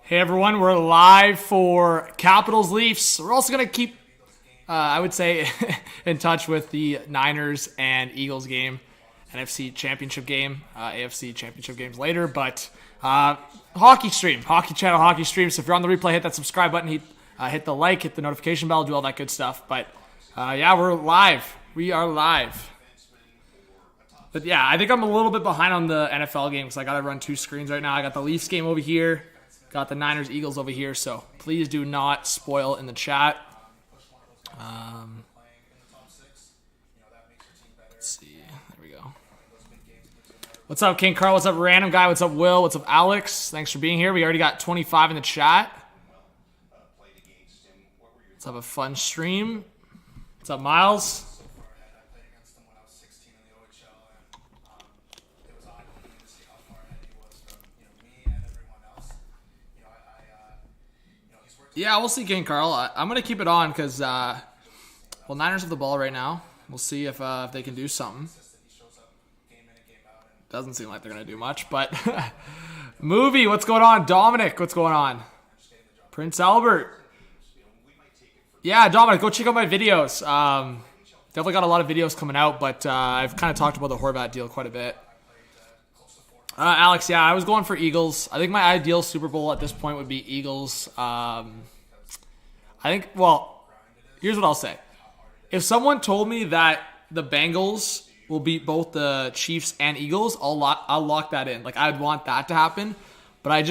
Hey everyone, we're live for Capitals Leafs. We're also going to keep, I would say, in touch with the Niners and Eagles game, NFC Championship game, AFC Championship games later, but hockey stream, Hockey Channel Hockey stream. So if you're on the replay, hit that subscribe button, hit the like, hit the notification bell, do all that good stuff. But yeah, we're live. We are live. But yeah, I think I'm a little bit behind on the NFL game because I got to run two screens right now. I got the Leafs game over here. Got the Niners, Eagles over here, so please do not spoil in the chat. Let's see. There we go. What's up, King Carl? What's up, Random Guy? What's up, Will? What's up, Alex? Thanks for being here. We already got 25 in the chat. Let's have a fun stream. What's up, Miles? Yeah, we'll see, King Carl. I'm going to keep it on because, Niners have the ball right now. We'll see if they can do something. Doesn't seem like they're going to do much, but Movie, what's going on? Dominic, what's going on? Prince Albert. Yeah, Dominic, go check out my videos. Definitely got a lot of videos coming out, but I've kind of talked about the Horvat deal quite a bit. Alex, yeah, I was going for Eagles. I think my ideal Super Bowl at this point would be Eagles. I think, well, here's what I'll say. If someone told me that the Bengals will beat both the Chiefs and Eagles, I'll lock that in. Like, I'd want that to happen. But I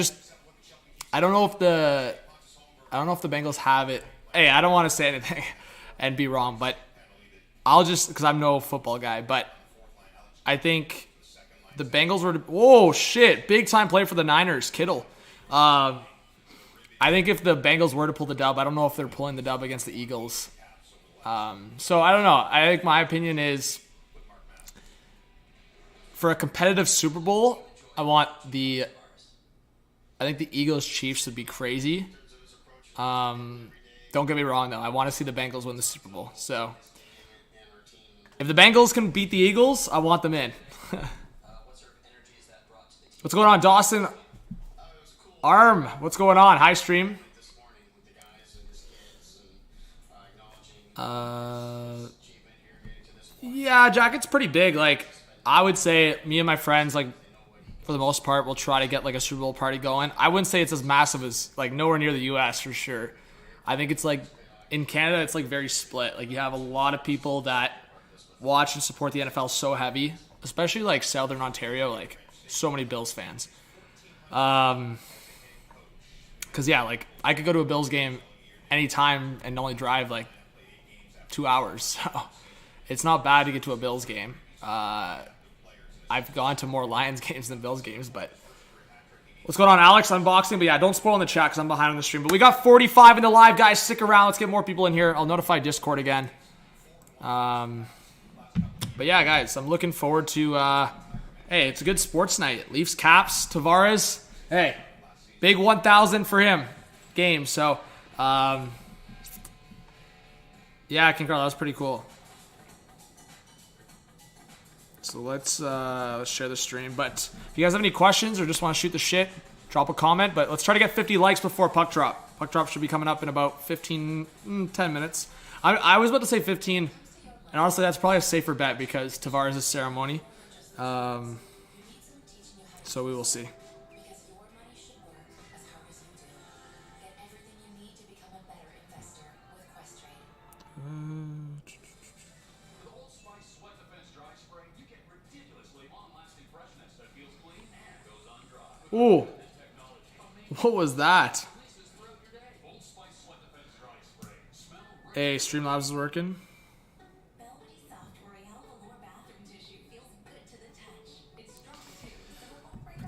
don't know if the Bengals have it. Hey, I don't want to say anything and be wrong, but I'll just, because I'm no football guy, but I think the Bengals were oh shit, big time play for the Niners, Kittle. I think if the Bengals were to pull the dub, I don't know if they're pulling the dub against the Eagles. So I don't know. I think my opinion is for a competitive Super Bowl, I think the Eagles Chiefs would be crazy. Don't get me wrong though. I want to see the Bengals win the Super Bowl. So if the Bengals can beat the Eagles, I want them in. What's going on, Dawson? Arm, what's going on? Hi, stream. Yeah, Jack, it's pretty big. Like, I would say me and my friends, like, for the most part, will try to get, like, a Super Bowl party going. I wouldn't say it's as massive as, like, nowhere near the U.S. for sure. I think it's, like, in Canada, it's, like, very split. Like, you have a lot of people that watch and support the NFL so heavy, especially, like, Southern Ontario, like, so many Bills fans. Because, yeah, like, I could go to a Bills game anytime and only drive, like, 2 hours. So it's not bad to get to a Bills game. I've gone to more Lions games than Bills games, but what's going on, Alex? Unboxing. But, yeah, don't spoil in the chat because I'm behind on the stream. But we got 45 in the live, guys. Stick around. Let's get more people in here. I'll notify Discord again. But, yeah, guys, I'm looking forward to hey, it's a good sports night. Leafs, Caps, Tavares. Hey, big 1,000 for him game. So, yeah, King Carl, that was pretty cool. So let's share the stream. But if you guys have any questions or just want to shoot the shit, drop a comment. But let's try to get 50 likes before puck drop. Puck drop should be coming up in about 10 minutes. I was about to say 15, and honestly, that's probably a safer bet because Tavares' ceremony. So we will see. Ooh, what was that? Hey, Streamlabs is working.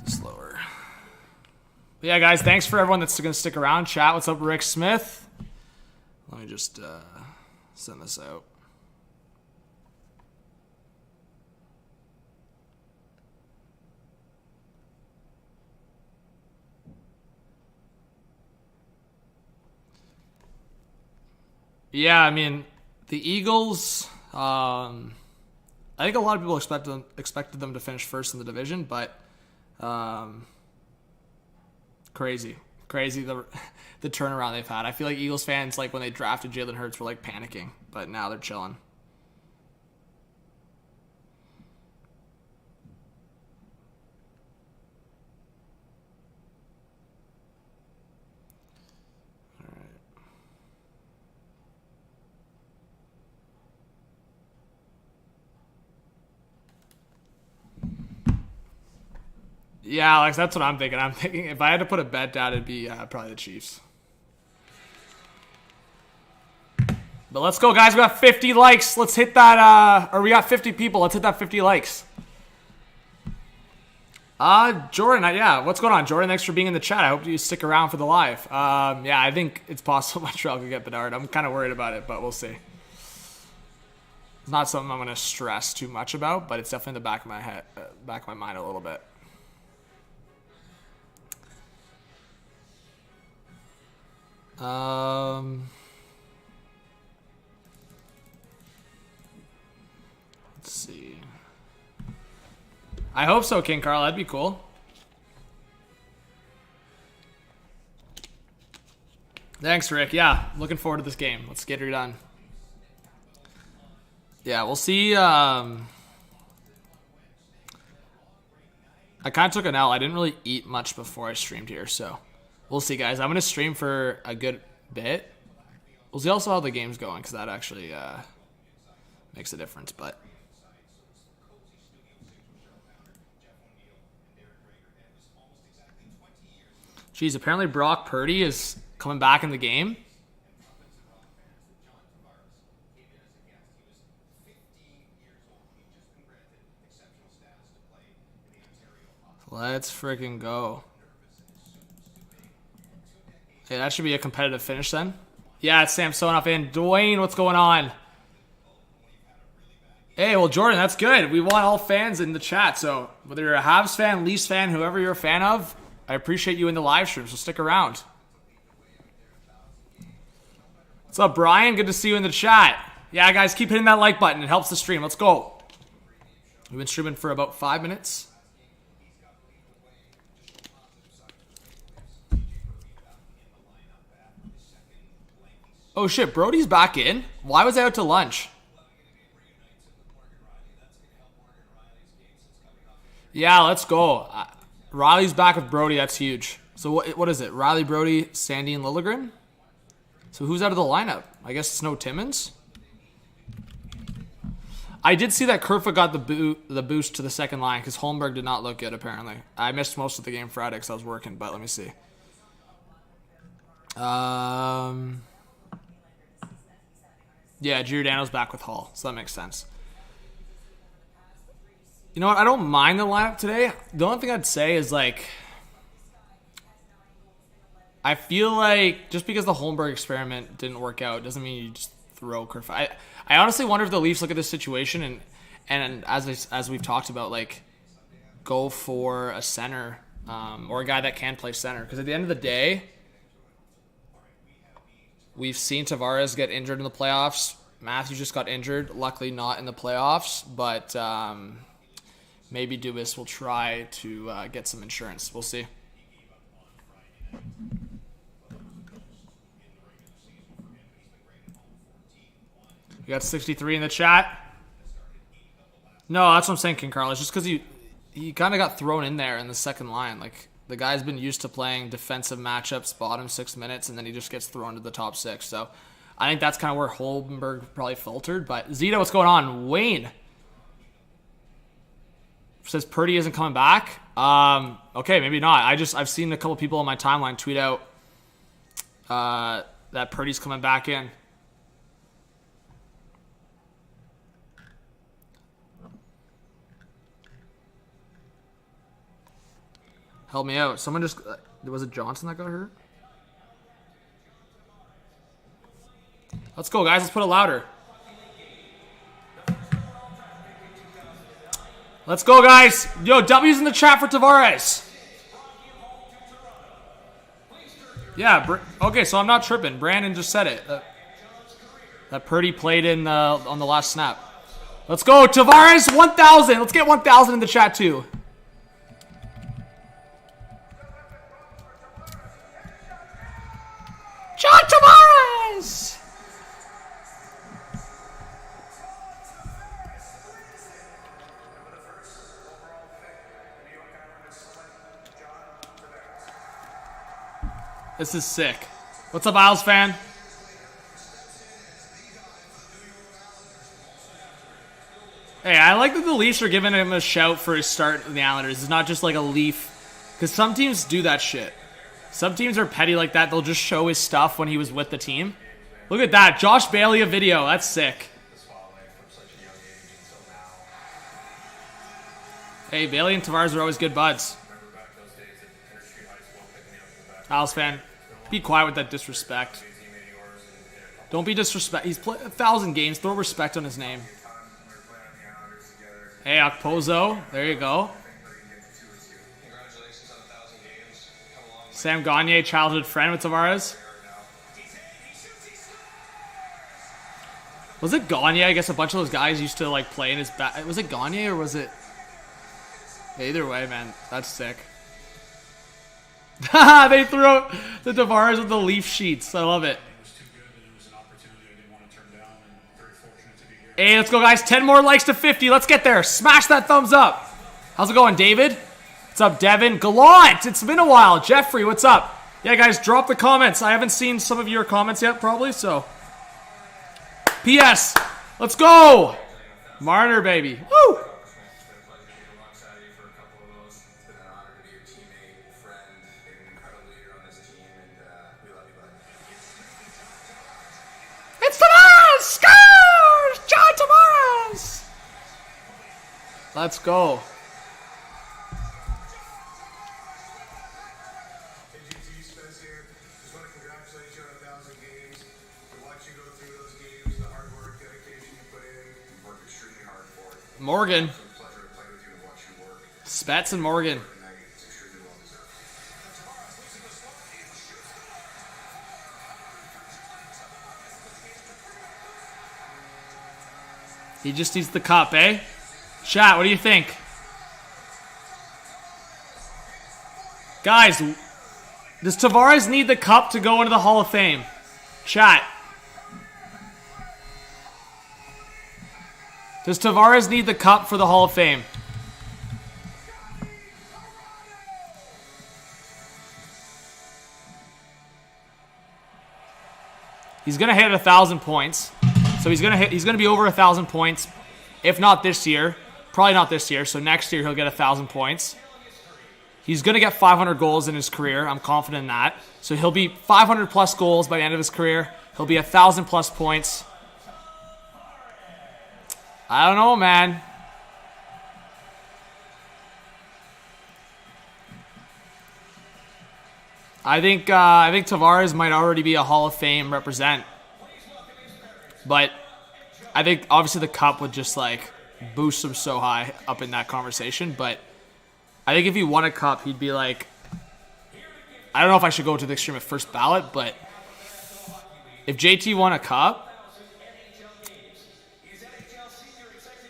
Slower. But yeah, guys, thanks for everyone that's going to stick around. Chat, what's up, Rick Smith? Let me just send this out. Yeah, I mean, the Eagles, I think a lot of people expected them to finish first in the division, but crazy. Crazy the turnaround they've had. I feel like Eagles fans, like when they drafted Jalen Hurts, were like panicking, but now they're chilling. Yeah, Alex, that's what I'm thinking. I'm thinking if I had to put a bet down, it'd be probably the Chiefs. But let's go, guys. We got 50 likes. Let's hit that, or we got 50 people. Let's hit that 50 likes. Jordan, yeah. What's going on, Jordan? Thanks for being in the chat. I hope you stick around for the live. Yeah, I think it's possible Montreal could get Bedard. I'm kind of worried about it, but we'll see. It's not something I'm going to stress too much about, but it's definitely in the back of my head, back of my mind a little bit. Let's see. I hope so, King Carl. That'd be cool. Thanks, Rick. Yeah, looking forward to this game. Let's get her done. Yeah, we'll see. I kind of took an L. I didn't really eat much before I streamed here, so we'll see, guys. I'm going to stream for a good bit. We'll see also how the game's going, because that actually makes a difference. But geez, apparently Brock Purdy is coming back in the game. Let's freaking go. Hey, that should be a competitive finish then. Yeah, it's Samsonov in. Dwayne, what's going on? Hey, well, Jordan, that's good. We want all fans in the chat. So whether you're a Habs fan, Leafs fan, whoever you're a fan of, I appreciate you in the live stream, so stick around. What's up, Brian? Good to see you in the chat. Yeah, guys, keep hitting that like button. It helps the stream. Let's go. We've been streaming for about 5 minutes. Oh, shit. Brody's back in? Why was I out to lunch? Yeah, let's go. Riley's back with Brody. That's huge. So what is it? Riley, Brody, Sandy, and Liljegren? So who's out of the lineup? I guess it's no Timmins. I did see that Kerfoot got the boost to the second line because Holmberg did not look good, apparently. I missed most of the game Friday because I was working, but let me see. Yeah, Giordano's back with Hall, so that makes sense. You know what? I don't mind the lineup today. The only thing I'd say is, like, I feel like just because the Holmberg experiment didn't work out doesn't mean you just throw Kerfoot. I honestly wonder if the Leafs look at this situation and as we've talked about, like, go for a center or a guy that can play center. Because at the end of the day, we've seen Tavares get injured in the playoffs. Matthews just got injured. Luckily not in the playoffs. But maybe Dubas will try to get some insurance. We'll see. We got 63 in the chat. No, that's what I'm saying, King Carl. It's just because he kind of got thrown in there in the second line. Like, the guy's been used to playing defensive matchups, bottom 6 minutes, and then he just gets thrown to the top 6. So I think that's kind of where Holmberg probably faltered. But Zito, what's going on? Wayne says Purdy isn't coming back. Okay, maybe not. I've seen a couple people on my timeline tweet out that Purdy's coming back in. Help me out. Someone just... was it Johnson that got hurt? Let's go, guys. Let's put it louder. Let's go, guys. Yo, W's in the chat for Tavares. Yeah. Okay, so I'm not tripping. Brandon just said it. That Purdy played in on the last snap. Let's go, Tavares. 1,000. Let's get 1,000 in the chat, too. This is sick. What's up, Isles fan? Hey, I like that the Leafs are giving him a shout for his start in the Islanders. It's not just like a Leaf. Because some teams do that shit. Some teams are petty like that. They'll just show his stuff when he was with the team. Look at that. Josh Bailey a video. That's sick. Hey, Bailey and Tavares are always good buds. Isles fan, be quiet with that disrespect. Don't be disrespect. He's played 1,000 games. Throw respect on his name. Hey, Okpozo. There you go. Sam Gagner, childhood friend with Tavares. Was it Gagner? I guess a bunch of those guys used to like play in his back. Was it Gagner or was it? Either way, man, that's sick. They threw out the Tavares with the Leaf sheets. I love it. Hey, let's go, guys. 10 more likes to 50. Let's get there. Smash that thumbs up. How's it going, David? What's up, Devin? Gallant. It's been a while. Jeffrey, what's up? Yeah, guys, drop the comments. I haven't seen some of your comments yet, probably, so. P.S. Let's go. Marner, baby. Woo! It's Tavares! Scores! John Tavares! Let's go. Morgan. Spets and Morgan. He just needs the cup, eh? Chat, what do you think? Guys, does Tavares need the cup to go into the Hall of Fame? Chat. Does Tavares need the cup for the Hall of Fame? He's gonna hit 1,000 points. So he's gonna be over 1,000 points, if not this year. Probably not this year. So next year he'll get 1,000 points. He's gonna get 500 goals in his career. I'm confident in that. So he'll be 500 plus goals by the end of his career. He'll be 1,000 plus points. I don't know, man. I think Tavares might already be a Hall of Fame represent. But I think obviously the cup would just like boost him so high up in that conversation. But I think if he won a cup, he'd be like, I don't know if I should go to the extreme at first ballot, but if JT won a cup,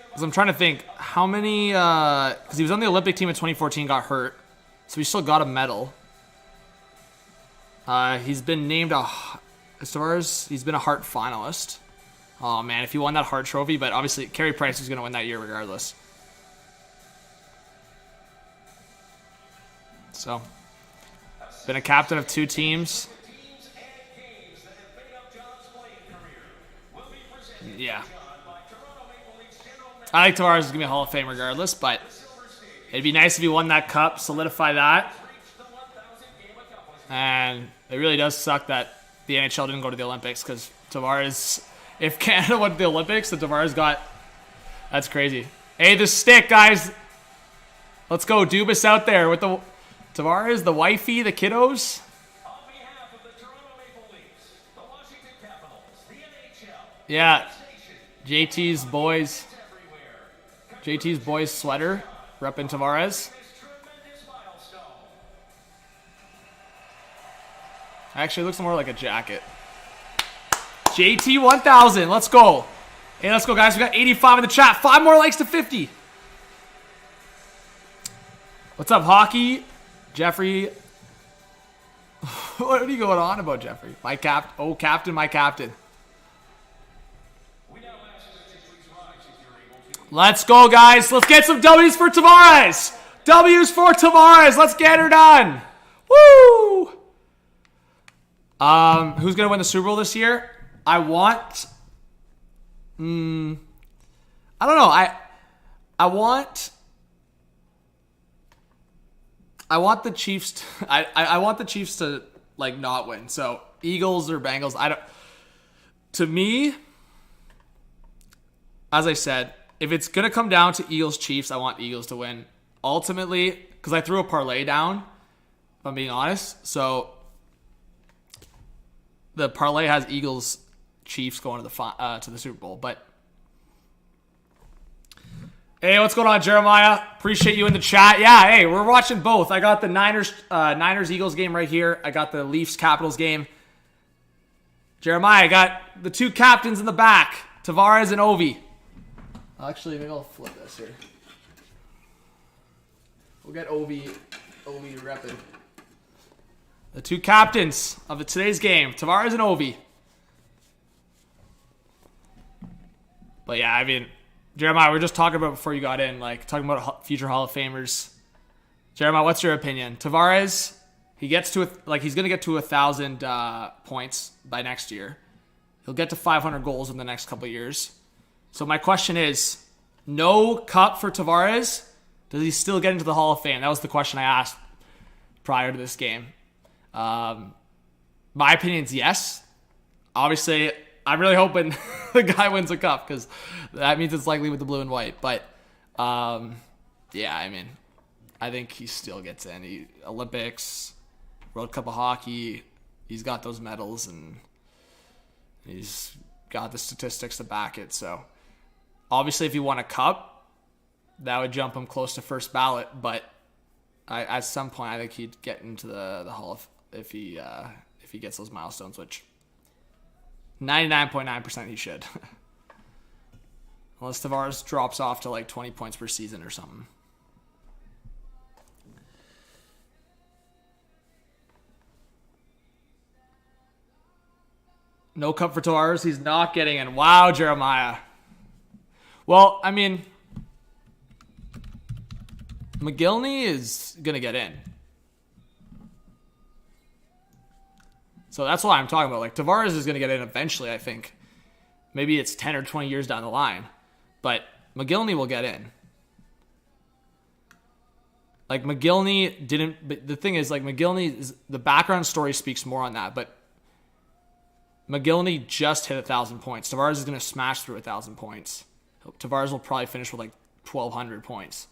because I'm trying to think how many, because he was on the Olympic team in 2014, got hurt, so he still got a medal. He's been named as far as he's been a Hart finalist. Oh man, if he won that Hart trophy, but obviously Carey Price was going to win that year regardless. So, been a captain of 2 teams. Yeah. I think Tavares is going to be a Hall of Fame regardless, but it'd be nice if he won that cup, solidify that. And it really does suck that the NHL didn't go to the Olympics because Tavares, if Canada went to the Olympics, then Tavares got, that's crazy. Hey, the stick, guys. Let's go. Dubas out there with the Tavares, the wifey, the kiddos. Yeah. JT's boys sweater, repping Tavares. Actually, it looks more like a jacket. JT 1000, let's go. Hey, let's go, guys. We got 85 in the chat. 5 more likes to 50. What's up, Hockey? Jeffrey. What are you going on about, Jeffrey? My captain, my captain. Let's go, guys. Let's get some W's for Tavares. W's for Tavares. Let's get her done. Woo! Who's gonna win the Super Bowl this year? I want. I don't know. I want. I want the Chiefs. I want the Chiefs to like not win. So Eagles or Bengals. I don't. To me, as I said, if it's gonna come down to Eagles Chiefs, I want Eagles to win. Ultimately, because I threw a parlay down. If I'm being honest, so the parlay has Eagles Chiefs going to the Super Bowl. But hey, what's going on, Jeremiah? Appreciate you in the chat. Yeah, hey, we're watching both. I got the Niners Eagles game right here. I got the Leafs Capitals game. Jeremiah, I got the two captains in the back, Tavares and Ovi. Actually, maybe I'll flip this here. We'll get Ovi repping. The two captains of today's game, Tavares and Ovi. But yeah, I mean, Jeremiah, we were just talking about before you got in, like talking about future Hall of Famers. Jeremiah, what's your opinion? Tavares, he's going to get to 1,000 points by next year. He'll get to 500 goals in the next couple of years. So my question is, no cup for Tavares? Does he still get into the Hall of Fame? That was the question I asked prior to this game. My opinion is yes. Obviously, I'm really hoping the guy wins a cup because that means it's likely with the blue and white. But, yeah, I mean, I think he still gets in. Olympics, World Cup of Hockey, he's got those medals and he's got the statistics to back it. So, obviously, if he won a cup, that would jump him close to first ballot. But at some point, I think he'd get into the Hall of if he gets those milestones, which 99.9% he should. Unless Tavares drops off to like 20 points per season or something. No cup for Tavares. He's not getting in. Wow, Jeremiah. Well, I mean, McGillney is going to get in. So that's what I'm talking about. Like, Tavares is going to get in eventually, I think. Maybe it's 10 or 20 years down the line. But McGillney will get in. Like, McGillney didn't... But the thing is, like, the background story speaks more on that. But McGillney just hit 1,000 points. Tavares is going to smash through 1,000 points. Tavares will probably finish with, like, 1,200 points.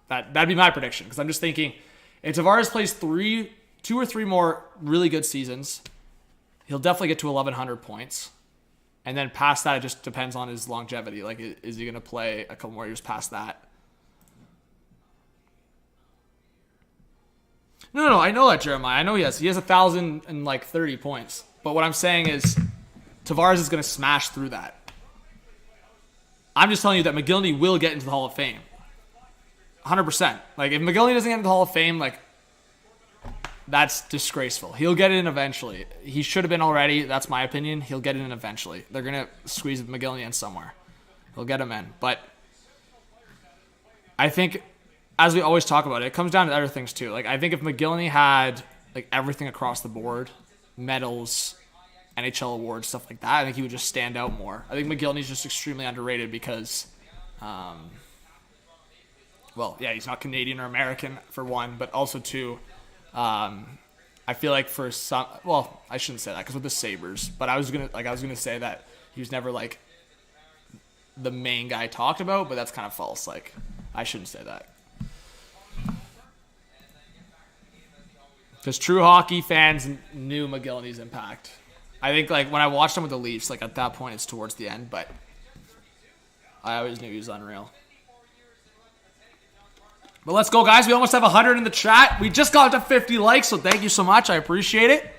That'd be my prediction. Because I'm just thinking, if Tavares plays 2 or 3 more really good seasons, he'll definitely get to 1,100 points. And then past that, it just depends on his longevity. Like, is he going to play a couple more years past that? No, I know that, Jeremiah. I know he has 1,030 points. But what I'm saying is, Tavares is going to smash through that. I'm just telling you that McGillney will get into the Hall of Fame. 100%. Like, if McGillney doesn't get into the Hall of Fame, like, that's disgraceful. He'll get in eventually. He should have been already. That's my opinion. He'll get in eventually. They're going to squeeze McGillney in somewhere. He'll get him in. But I think, as we always talk about it, it comes down to other things too. Like, I think if McGillney had like everything across the board, medals, NHL awards, stuff like that, I think he would just stand out more. I think McGillney's just extremely underrated because, well, yeah, he's not Canadian or American for one, but also two, I feel like for some, well, I shouldn't say that because with the Sabres, but I was gonna say that he was never like the main guy talked about, but that's kind of false. Like, I shouldn't say that. Because true hockey fans knew McGillney's impact. I think, like, when I watched him with the Leafs, like, at that point, it's towards the end, but I always knew he was unreal. But let's go, guys. We almost have 100 in the chat. We just got to 50 likes, so thank you so much. I appreciate it.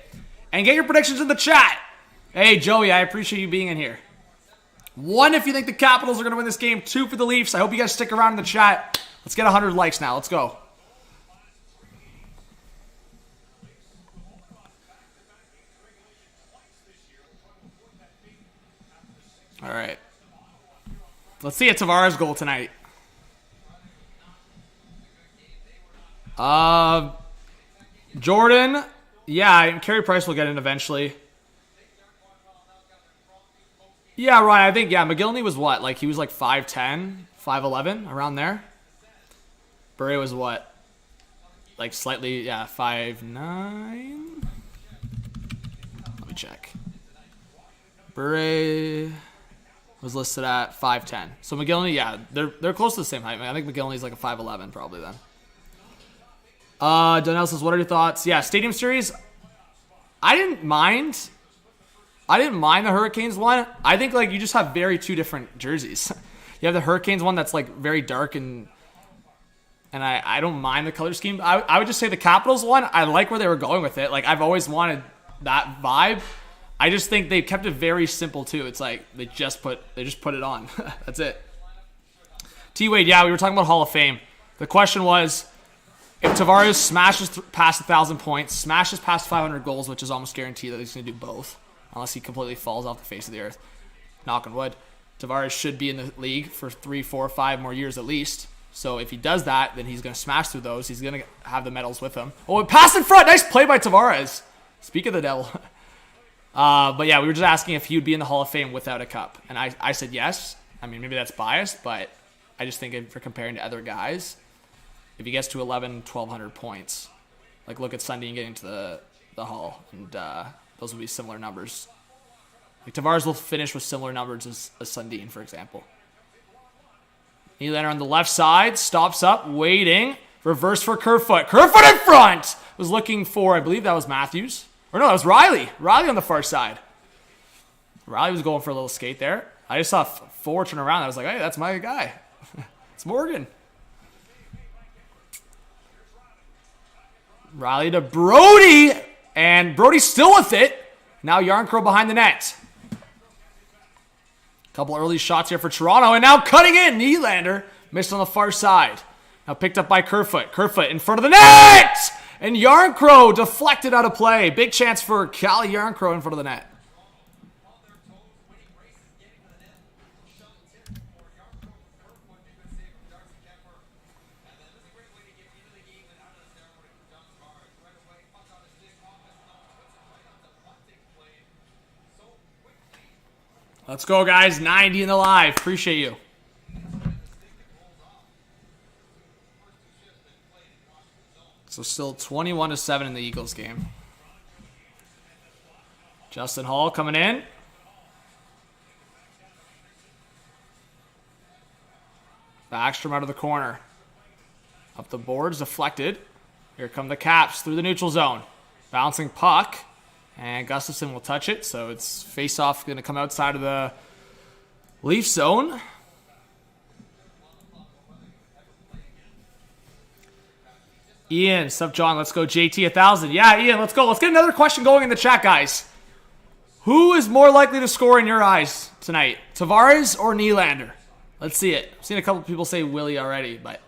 And get your predictions in the chat. Hey, Joey, I appreciate you being in here. 1 if you think the Capitals are going to win this game. 2 for the Leafs. I hope you guys stick around in the chat. Let's get 100 likes now. Let's go. All right. Let's see a Tavares goal tonight. Jordan Yeah, and Carey Price will get in eventually. Yeah, Ryan, I think, yeah, McGillney was what? Like, he was like 5'10", 5'11", around there. Bure was what? Like, slightly, yeah, 5'9"? Let me check. Bure was listed at 5'10". So McGillney, yeah, they're close to the same height. I think McGillney's like a 5'11", probably then. Donnell says, what are your thoughts? Yeah, Stadium Series, I didn't mind the Hurricanes one. I think like you just have two different jerseys. You have the Hurricanes one that's like very dark and I don't mind the color scheme. I would just say the Capitals one, I like where they were going with it. Like I've always wanted that vibe. I just think they kept it very simple too. It's like they just put it on. That's it. T Wade, yeah, we were talking about Hall of Fame. The question was, if Tavares smashes past 1,000 points, smashes past 500 goals, which is almost guaranteed that he's going to do both, unless he completely falls off the face of the earth, knock on wood, Tavares should be in the league for 3, 4, 5 more years at least. So if he does that, then he's going to smash through those. He's going to have the medals with him. Oh, it passed in front. Nice play by Tavares. Speak of the devil. But yeah, we were just asking if he would be in the Hall of Fame without a cup. And I said yes. I mean, maybe that's biased, but I just think if you're comparing to other guys, if he gets to 1,200 points, like look at Sundin getting to the Hall, and those will be similar numbers. Like Tavares will finish with similar numbers as Sundin, for example. Nylander on the left side, stops up, waiting, reverse for Kerfoot. Kerfoot in front! Was looking for, I believe that was Matthews. Or no, that was Riley. Riley on the far side. Riley was going for a little skate there. I just saw Ford turn around. I was like, hey, that's my guy. It's Morgan. Riley to Brody. And Brody's still with it. Now Yarncrow behind the net. Couple early shots here for Toronto. And now cutting in. Nylander missed on the far side. Now picked up by Kerfoot. Kerfoot in front of the net. And Yarncrow deflected out of play. Big chance for Calle Yarncrow in front of the net. Let's go, guys. 90 in the live. Appreciate you. So still 21-7 in the Eagles game. Justin Hall coming in. Backstrom out of the corner. Up the boards, deflected. Here come the Caps through the neutral zone. Bouncing puck. And Gustafsson will touch it. So it's face-off going to come outside of the Leaf zone. Ian, sup John, let's go JT 1000. Yeah, Ian, let's go. Let's get another question going in the chat, guys. Who is more likely to score in your eyes tonight? Tavares or Nylander? Let's see it. I've seen a couple people say Willie already, but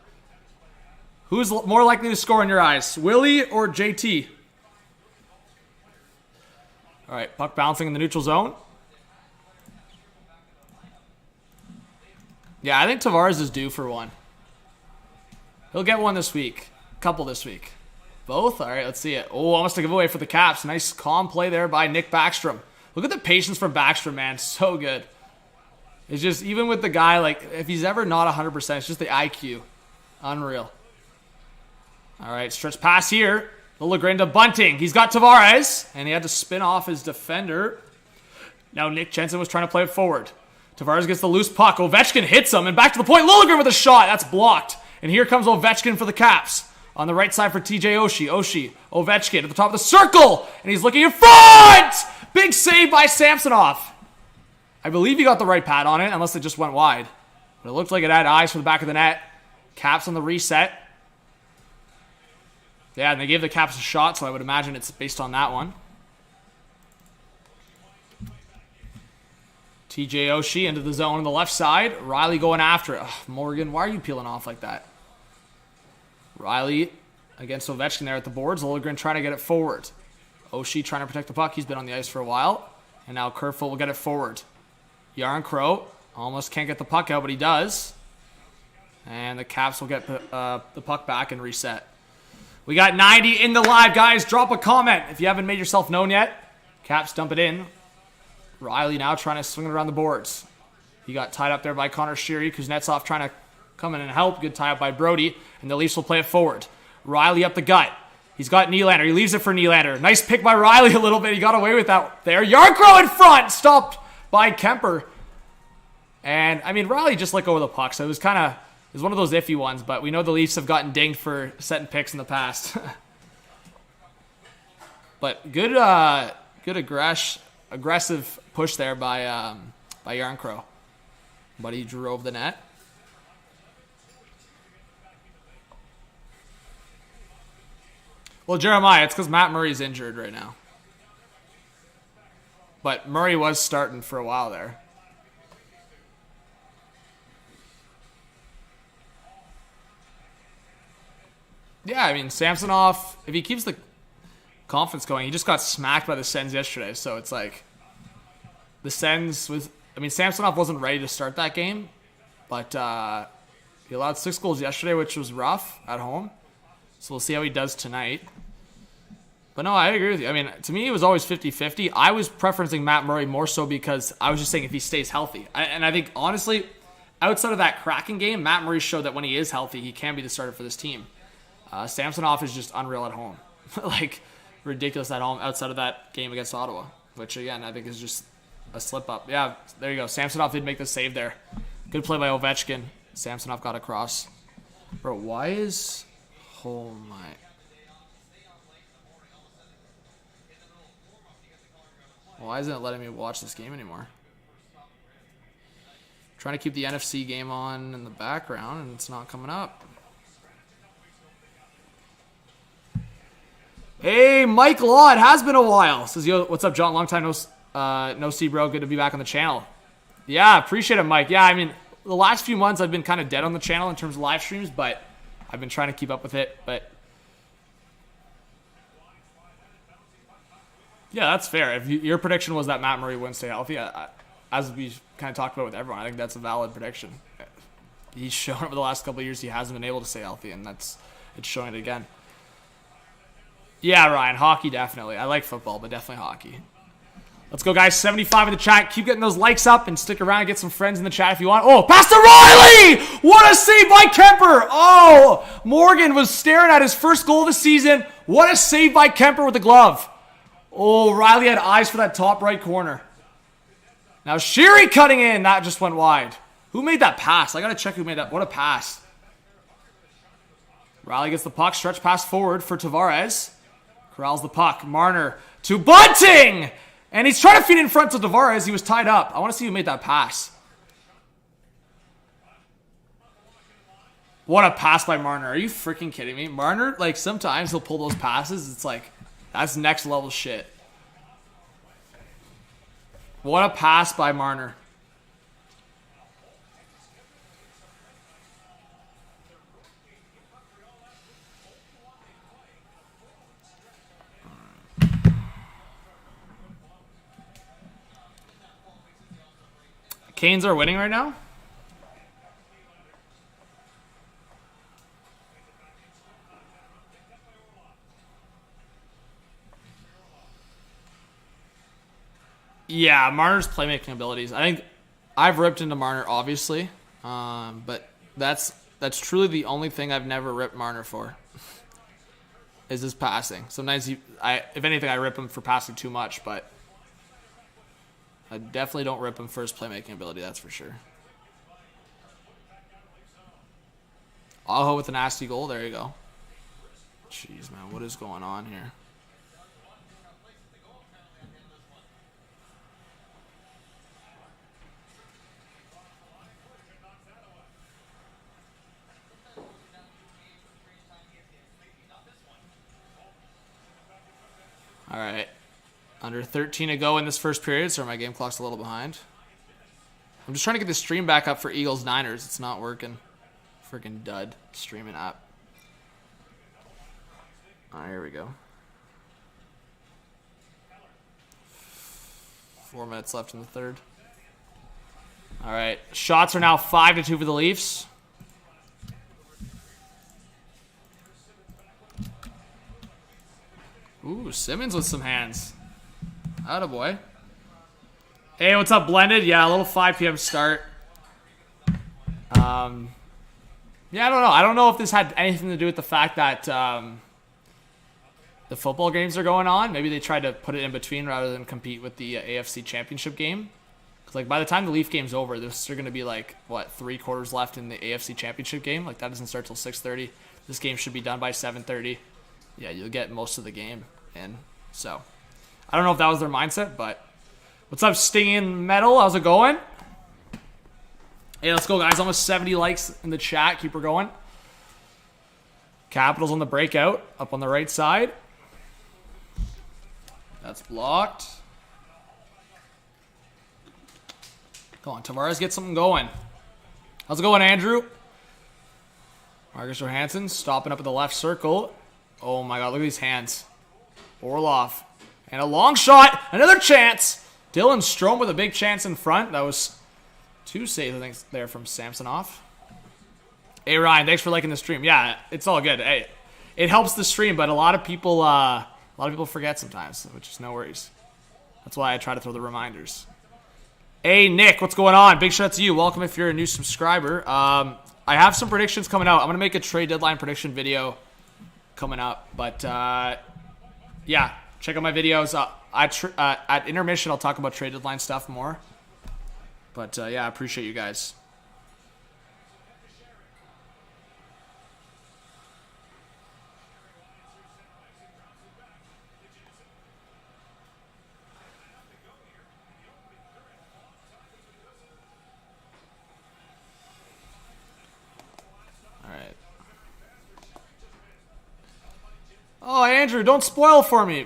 who's more likely to score in your eyes? Willie or JT? All right, puck bouncing in the neutral zone. Yeah, I think Tavares is due for one. He'll get one this week. Couple this week. Both? All right, let's see it. Oh, almost a giveaway for the Caps. Nice calm play there by Nick Backstrom. Look at the patience from Backstrom, man. So good. It's just, even with the guy, like, if he's ever not 100%, it's just the IQ. Unreal. All right, stretch pass here. Liljegren to Bunting. He's got Tavares, and he had to spin off his defender. Now Nick Jensen was trying to play it forward. Tavares gets the loose puck. Ovechkin hits him, and back to the point. Liljegren with a shot. That's blocked. And here comes Ovechkin for the Caps. On the right side for TJ Oshie. Oshie, Ovechkin at the top of the circle. And he's looking in front! Big save by Samsonov. I believe he got the right pad on it, unless it just went wide. But it looked like it had eyes for the back of the net. Caps on the reset. Yeah, and they gave the Caps a shot, so I would imagine it's based on that one. TJ Oshie into the zone on the left side. Riley going after it. Ugh, Morgan, why are you peeling off like that? Riley against Ovechkin there at the boards. Liljegren trying to get it forward. Oshie trying to protect the puck. He's been on the ice for a while. And now Kerfoot will get it forward. Yarncrow almost can't get the puck out, but he does. And the Caps will get the puck back and reset. We got 90 in the live, guys. Drop a comment if you haven't made yourself known yet. Caps dump it in. Riley now trying to swing it around the boards. He got tied up there by Connor Sheary. Kuznetsov trying to come in and help. Good tie up by Brody. And the Leafs will play it forward. Riley up the gut. He's got Nylander. He leaves it for Nylander. Nice pick by Riley a little bit. He got away with that there. Yarncrow in front. Stopped by Kemper. And, I mean, Riley just let go of the puck. So it was one of those iffy ones. But we know the Leafs have gotten dinged for setting picks in the past. But good aggressive push there by Yarncrow. But he drove the net. Well, Jeremiah, it's because Matt Murray's injured right now. But Murray was starting for a while there. Yeah, I mean, Samsonov, if he keeps the confidence going, he just got smacked by the Sens yesterday. So it's like the Sens was... I mean, Samsonov wasn't ready to start that game. But he allowed 6 goals yesterday, which was rough at home. So we'll see how he does tonight. But no, I agree with you. I mean, to me, it was always 50-50. I was preferencing Matt Murray more so because I was just saying if he stays healthy. And I think, honestly, outside of that Kraken game, Matt Murray showed that when he is healthy, he can be the starter for this team. Samsonov is just unreal at home. Like, ridiculous at home outside of that game against Ottawa. Which, again, I think is just a slip-up. Yeah, there you go. Samsonov did make the save there. Good play by Ovechkin. Samsonov got across. Bro, why is... Oh, my... Why isn't it letting me watch this game anymore? Trying to keep the NFC game on in the background, and it's not coming up. Hey, Mike Law, it has been a while. Says, yo, what's up, John? Long time no see, bro. Good to be back on the channel. Yeah, appreciate it, Mike. Yeah, I mean, the last few months I've been kind of dead on the channel in terms of live streams, but I've been trying to keep up with it. But yeah, that's fair. If your prediction was that Matt Murray wouldn't stay healthy, as we kind of talked about with everyone, I think that's a valid prediction. He's shown over the last couple of years he hasn't been able to stay healthy, and it's showing it again. Yeah, Ryan, hockey definitely. I like football, but definitely hockey. Let's go, guys. 75 in the chat. Keep getting those likes up and stick around and get some friends in the chat if you want. Oh, pass to Riley! What a save by Kemper! Oh, Morgan was staring at his first goal of the season. What a save by Kemper with the glove. Oh, Riley had eyes for that top right corner. Now Sheary cutting in. That just went wide. Who made that pass? I got to check who made that. What a pass. Riley gets the puck. Stretch pass forward for Tavares. Corrals the puck. Marner to Bunting! And he's trying to feed in front to Tavares. He was tied up. I want to see who made that pass. What a pass by Marner. Are you freaking kidding me? Marner, like, sometimes he'll pull those passes. It's like, that's next level shit. What a pass by Marner. Canes are winning right now? Yeah, Marner's playmaking abilities. I think I've ripped into Marner, obviously. But that's truly the only thing I've never ripped Marner for. Is his passing. Sometimes if anything, I rip him for passing too much, but I definitely don't rip him for his playmaking ability, that's for sure. Aho with a nasty goal. There you go. Jeez, man. What is going on here? All right. Under 13 to go in this first period, so my game clock's a little behind. I'm just trying to get the stream back up for Eagles-Niners. It's not working. Freaking dud. Streaming app. All right, here we go. 4 minutes left in the third. All right. Shots are now 5-2 for the Leafs. Ooh, Simmons with some hands. Attaboy. Hey, what's up, Blended? Yeah, a little 5 p.m. start. Yeah, I don't know. I don't know if this had anything to do with the fact that the football games are going on. Maybe they tried to put it in between rather than compete with the AFC Championship game. Because like by the time the Leaf game's over, there's going to be like, what, 3 quarters left in the AFC Championship game? Like that doesn't start till 6:30. This game should be done by 7:30. Yeah, you'll get most of the game in. So, I don't know if that was their mindset, but what's up, Stinging Metal? How's it going? Hey, let's go, guys. Almost 70 likes in the chat. Keep her going. Capitals on the breakout. Up on the right side. That's blocked. Come on, Tavares, get something going. How's it going, Andrew? Marcus Johansson stopping up at the left circle. Oh, my God. Look at these hands. Orlov. And a long shot. Another chance. Dylan Strome with a big chance in front. That was 2 saves, I think, there from Samsonov. Hey, Ryan, thanks for liking the stream. Yeah, it's all good. Hey, it helps the stream, but a lot of people forget sometimes, which is no worries. That's why I try to throw the reminders. Hey, Nick, what's going on? Big shout out to you. Welcome if you're a new subscriber. I have some predictions coming out. I'm going to make a trade deadline prediction video coming up. But, yeah, check out my videos. At intermission, I'll talk about trade deadline stuff more. But, yeah, I appreciate you guys. All right. Oh, Andrew, don't spoil for me.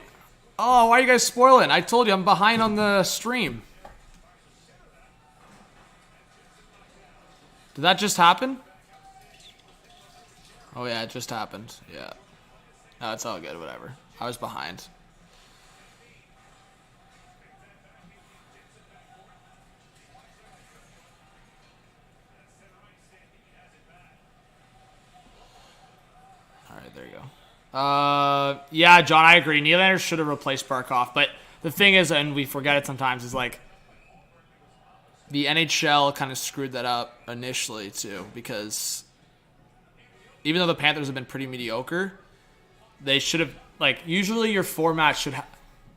Oh, why are you guys spoiling? I told you I'm behind on the stream. Did that just happen? Oh, yeah, it just happened. Yeah. No, it's all good, whatever. I was behind. All right, there you go. Yeah, John, I agree. Nylander should have replaced Barkov, but the thing is, and we forget it sometimes, is like the NHL kind of screwed that up initially too, because even though the Panthers have been pretty mediocre, they should have, like, usually your format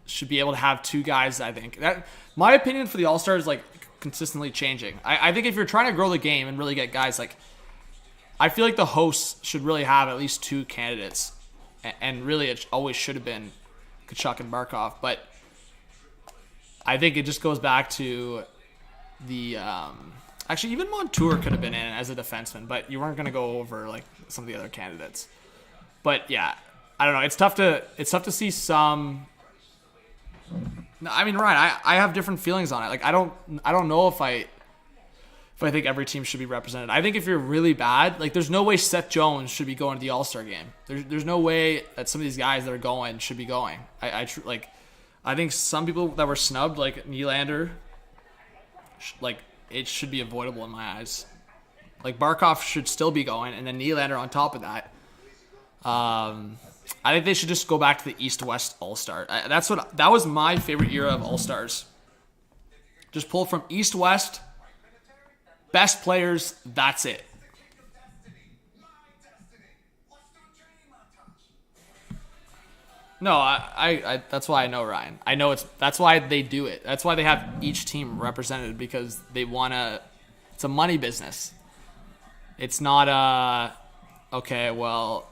should be able to have 2 guys. I think that my opinion for the All-Star is like consistently changing. I think if you're trying to grow the game and really get guys, like, I feel like the hosts should really have at least 2 candidates, and really it always should have been Tkachuk and Barkov. But I think it just goes back to the actually even Montour could have been in as a defenseman, but you weren't going to go over like some of the other candidates. But yeah, I don't know. It's tough to see some. I mean, Ryan, I have different feelings on it. Like I don't know if I think every team should be represented. I think if you're really bad, like there's no way Seth Jones should be going to the All-Star game. There's no way that some of these guys that are going should be going. I think some people that were snubbed, like Nylander, like it should be avoidable in my eyes. Like Barkov should still be going, and then Nylander on top of that. I think they should just go back to the East-West All-Star. That was my favorite era of All-Stars. Just pull from East-West, best players. That's it. No, I that's why I know, Ryan. I know that's why they do it. That's why they have each team represented, because they it's a money business. It's not okay, well,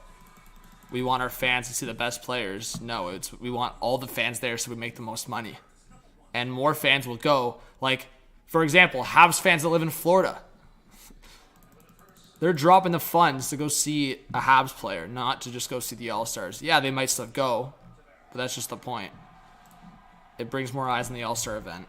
we want our fans to see the best players. No, we want all the fans there so we make the most money. And more fans will go. Like, for example, Habs fans that live in Florida. They're dropping the funds to go see a Habs player, not to just go see the All-Stars. Yeah, they might still go, but that's just the point. It brings more eyes in the All-Star event.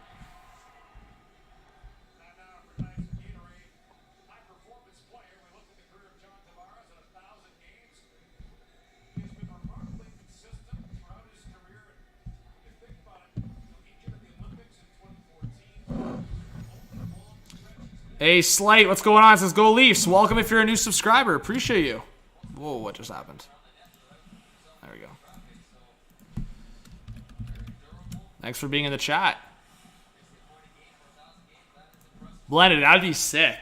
Hey, Slight, what's going on? It says go Leafs. Welcome if you're a new subscriber. Appreciate you. Whoa, what just happened? There we go. Thanks for being in the chat. Blended, that'd be sick.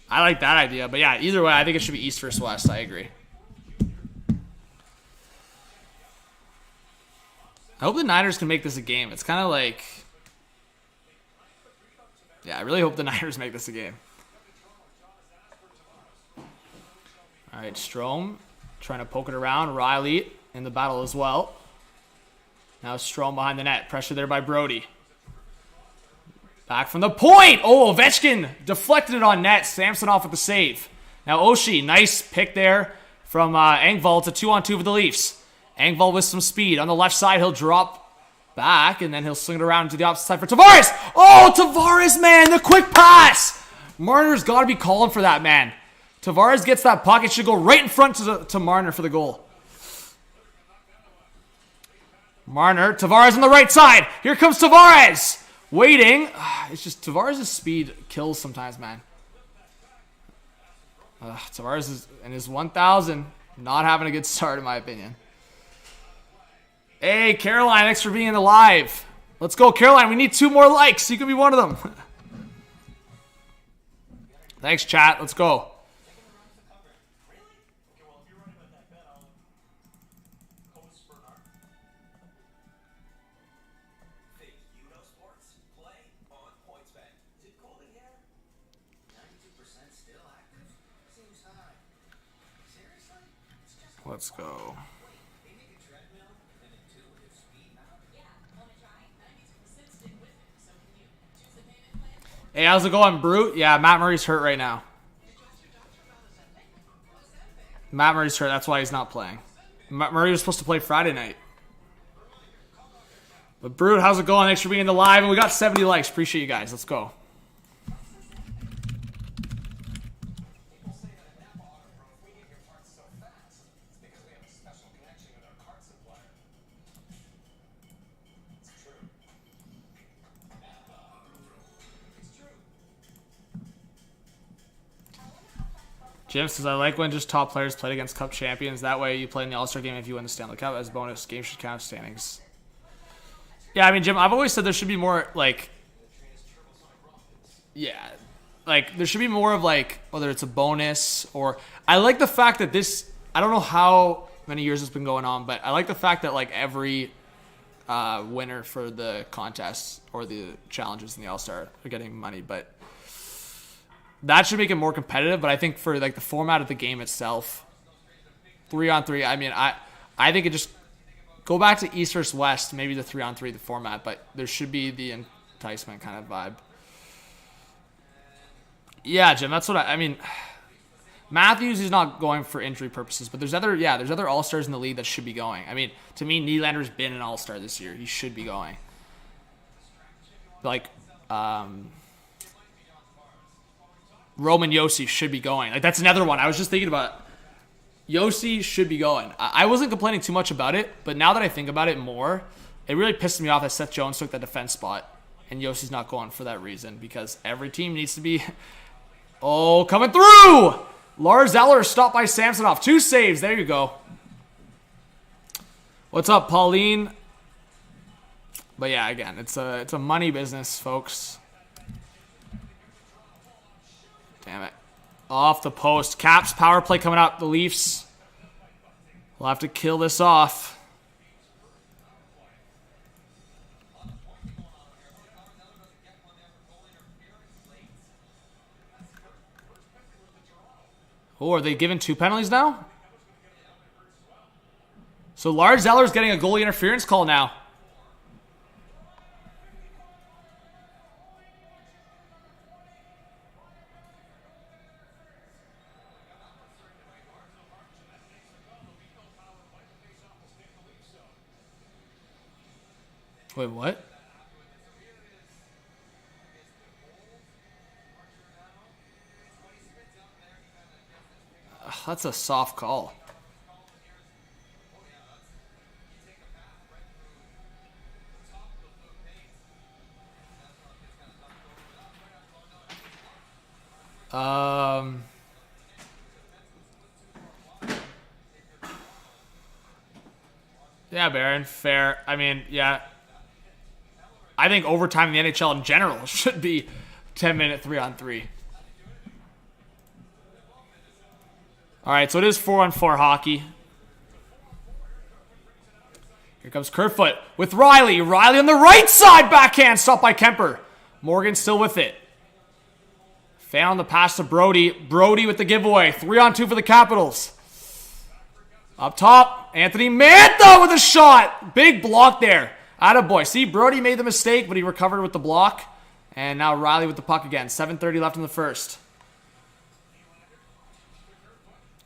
I like that idea. But yeah, either way, I think it should be East versus West. I agree. I hope the Niners can make this a game. It's kind of like... Yeah, I really hope the Niners make this a game. All right, Strome trying to poke it around. Riley in the battle as well. Now Strome behind the net. Pressure there by Brody. Back from the point. Oh, Ovechkin deflected it on net. Samsonov with the save. Now Oshie, nice pick there from Engvall. It's a 2-on-2 for the Leafs. Engvall with some speed. On the left side, he'll drop back, and then he'll swing it around to the opposite side for Tavares. Oh, Tavares, man, the quick pass. Marner's got to be calling for that, man. Tavares gets that puck. It should go right in front to Marner for the goal. Marner, Tavares on the right side. Here comes Tavares. Waiting. It's just Tavares' speed kills sometimes, man. Tavares is in his 1,000. Not having a good start, in my opinion. Hey, Caroline, thanks for being in the live. Let's go, Caroline. We need 2 more likes. You can be one of them. Thanks, chat. Let's go. Let's go. Hey, how's it going, Brute? Yeah, Matt Murray's hurt right now. Matt Murray's hurt. That's why he's not playing. Matt Murray was supposed to play Friday night. But Brute, how's it going? Thanks for being in the live. And we got 70 likes. Appreciate you guys. Let's go. Jim says, I like when just top players played against Cup champions. That way you play in the All-Star game if you win the Stanley Cup. As bonus, game should count standings. Yeah, I mean, Jim, I've always said there should be more, like... Yeah. Like, there should be more of, like, whether it's a bonus or... I like the fact that this... I don't know how many years it's been going on, but I like the fact that, like, every winner for the contests or the challenges in the All-Star are getting money, but... That should make it more competitive, but I think for like the format of the game itself, 3-on-3, I mean, I think it just go back to East versus West, maybe the 3-on-3, the format, but there should be the enticement kind of vibe. Yeah, Jim, that's what I mean. Matthews is not going for injury purposes, but there's other All-Stars in the league that should be going. I mean, to me, Nylander's been an All-Star this year. He should be going. Like, Roman Yossi should be going. Like, that's another one. I was just thinking about Yossi should be going. I wasn't complaining too much about it, but now that I think about it more, it really pissed me off that Seth Jones took that defense spot, and Yossi's not going for that reason, because every team needs to be... Oh, coming through! Lars Eller stopped by Samsonov. 2 saves. There you go. What's up, Pauline? But yeah, again, it's a money business, folks. Damn it. Off the post. Caps power play coming up. The Leafs will have to kill this off. Oh, are they giving 2 penalties now? So Lars Zeller's getting a goalie interference call now. Wait, what? That's a soft call. Yeah, Baron, fair. I mean, yeah. I think overtime in the NHL in general should be 10-minute 3-on-3. All right, so it is 4-on-4 hockey. Here comes Kerfoot with Riley. Riley on the right side, backhand, stopped by Kemper. Morgan still with it. Found the pass to Brody. Brody with the giveaway. 3-on-2 for the Capitals. Up top, Anthony Mantha with a shot. Big block there. Attaboy. See, Brody made the mistake, but he recovered with the block. And now Riley with the puck again. 7:30 left in the first.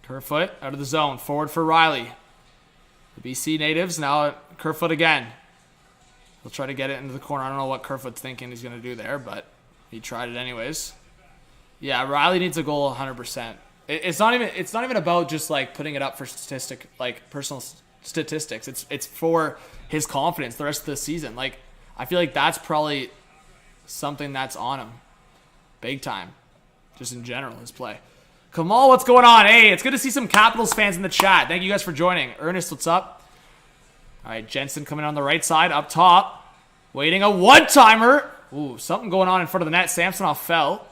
Kerfoot out of the zone. Forward for Riley. The BC natives now Kerfoot again. He'll try to get it into the corner. I don't know what Kerfoot's thinking he's going to do there, but he tried it anyways. Yeah, Riley needs a goal 100%. It's not even about just like putting it up for personal statistics. It's for his confidence the rest of the season. Like, I feel like that's probably something that's on him big time, just in general, his play. Kamal, what's going on? Hey, it's good to see some Capitals fans in the chat. Thank you guys for joining. Ernest, what's up? All right, Jensen coming on the right side, up top. Waiting a one-timer. Ooh, something going on in front of the net. Samsonov fell.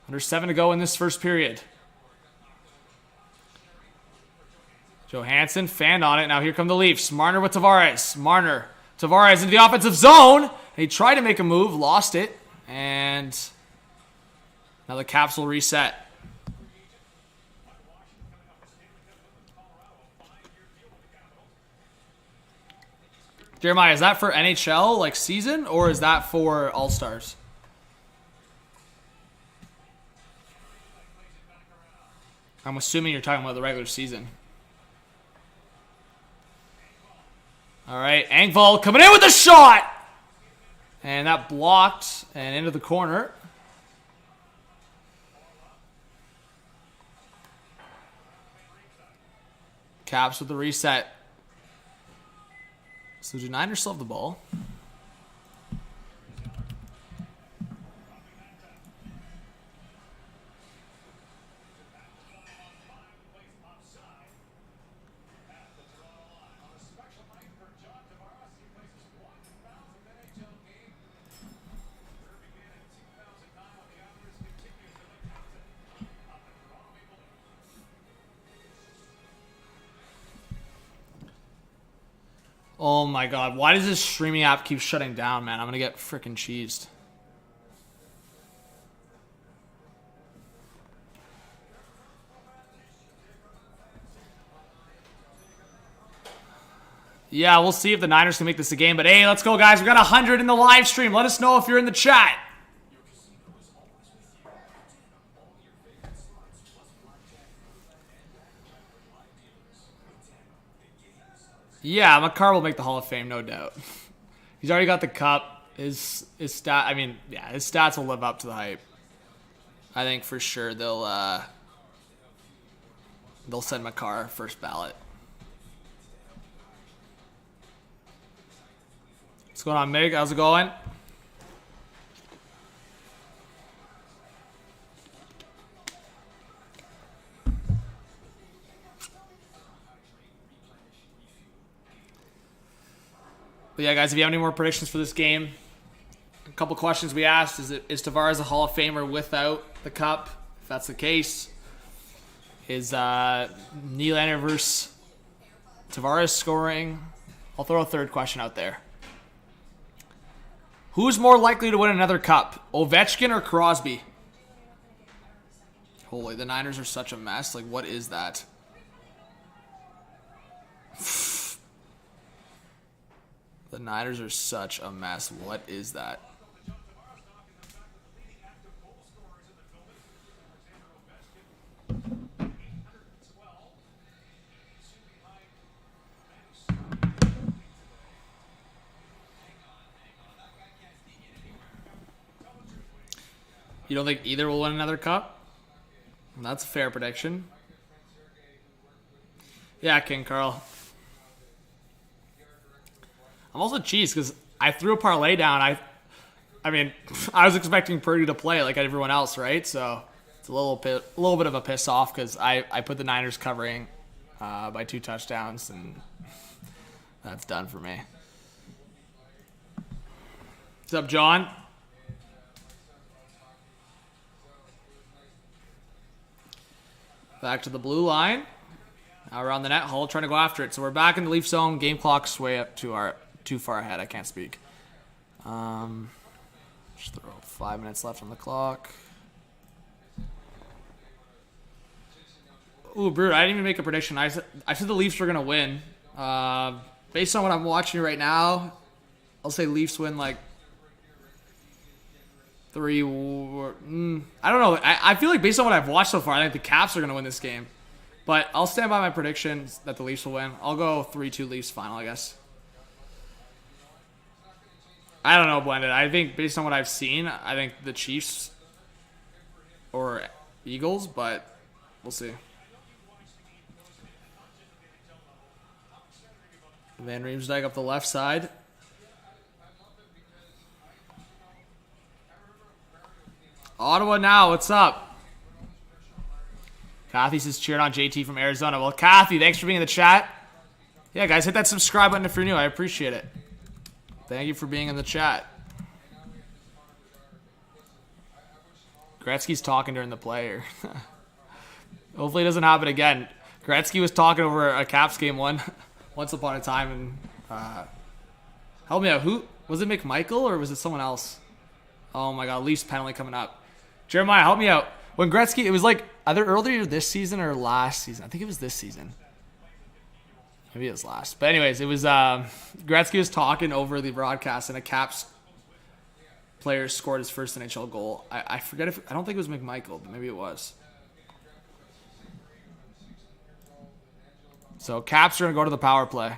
Under 7 to go in this first period. Johansson fanned on it. Now here come the Leafs. Marner with Tavares. Marner. Tavares into the offensive zone. He tried to make a move, lost it. And now the Caps will reset. Jeremiah, is that for NHL, like season, or is that for All-Stars? I'm assuming you're talking about the regular season. All right, Engvall coming in with a shot! And that blocked and into the corner. Caps with the reset. So do Niners still have the ball? Oh my god, why does this streaming app keep shutting down, man? I'm gonna get freaking cheesed. Yeah, we'll see if the Niners can make this a game. But hey, let's go, guys. We got 100 in the live stream. Let us know if you're in the chat. Yeah, Makar will make the Hall of Fame, no doubt. He's already got the cup. His stats will live up to the hype. I think for sure they'll send Makar first ballot. What's going on, Mig? How's it going? But yeah, guys, if you have any more predictions for this game, a couple questions we asked. Is Tavares a Hall of Famer without the cup? If that's the case, is Nylander versus Tavares scoring? I'll throw a third question out there. Who's more likely to win another cup, Ovechkin or Crosby? Holy, the Niners are such a mess. Like, what is that? The Niners are such a mess. What is that? You don't think either will win another cup? That's a fair prediction. Yeah, King Carl. I'm also cheesed because I threw a parlay down. I mean, I was expecting Purdy to play like everyone else, right? So it's a little bit of a piss off because I put the Niners covering by 2 touchdowns, and that's done for me. What's up, John? Back to the blue line. Now we're on the net. Hull trying to go after it. So we're back in the Leaf zone. Game clock's way up too far ahead. I can't speak. Just throw 5 minutes left on the clock. Ooh, Brew, I didn't even make a prediction. I said the Leafs were going to win. Based on what I'm watching right now, I'll say Leafs win like 3 or... I don't know. I feel like based on what I've watched so far, I think the Caps are going to win this game. But I'll stand by my predictions that the Leafs will win. I'll go 3-2 Leafs final, I guess. I don't know, Blended. I think based on what I've seen, I think the Chiefs or Eagles, but we'll see. Van Riemsdyk up the left side. Ottawa now, what's up? Kathy says cheered on JT from Arizona. Well, Kathy, thanks for being in the chat. Yeah, guys, hit that subscribe button if you're new. I appreciate it. Thank you for being in the chat. Gretzky's talking during the play. Hopefully it doesn't happen again. Gretzky was talking over a Caps game once upon a time. And help me out. Who was it? McMichael or was it someone else? Oh my God, Leafs penalty coming up. Jeremiah, help me out. When Gretzky, it was like either earlier this season or last season. I think it was this season. Maybe it was last. But anyways, it was Gretzky was talking over the broadcast and a Caps player scored his first NHL goal. I forget if... I don't think it was McMichael, but maybe it was. So Caps are going to go to the power play.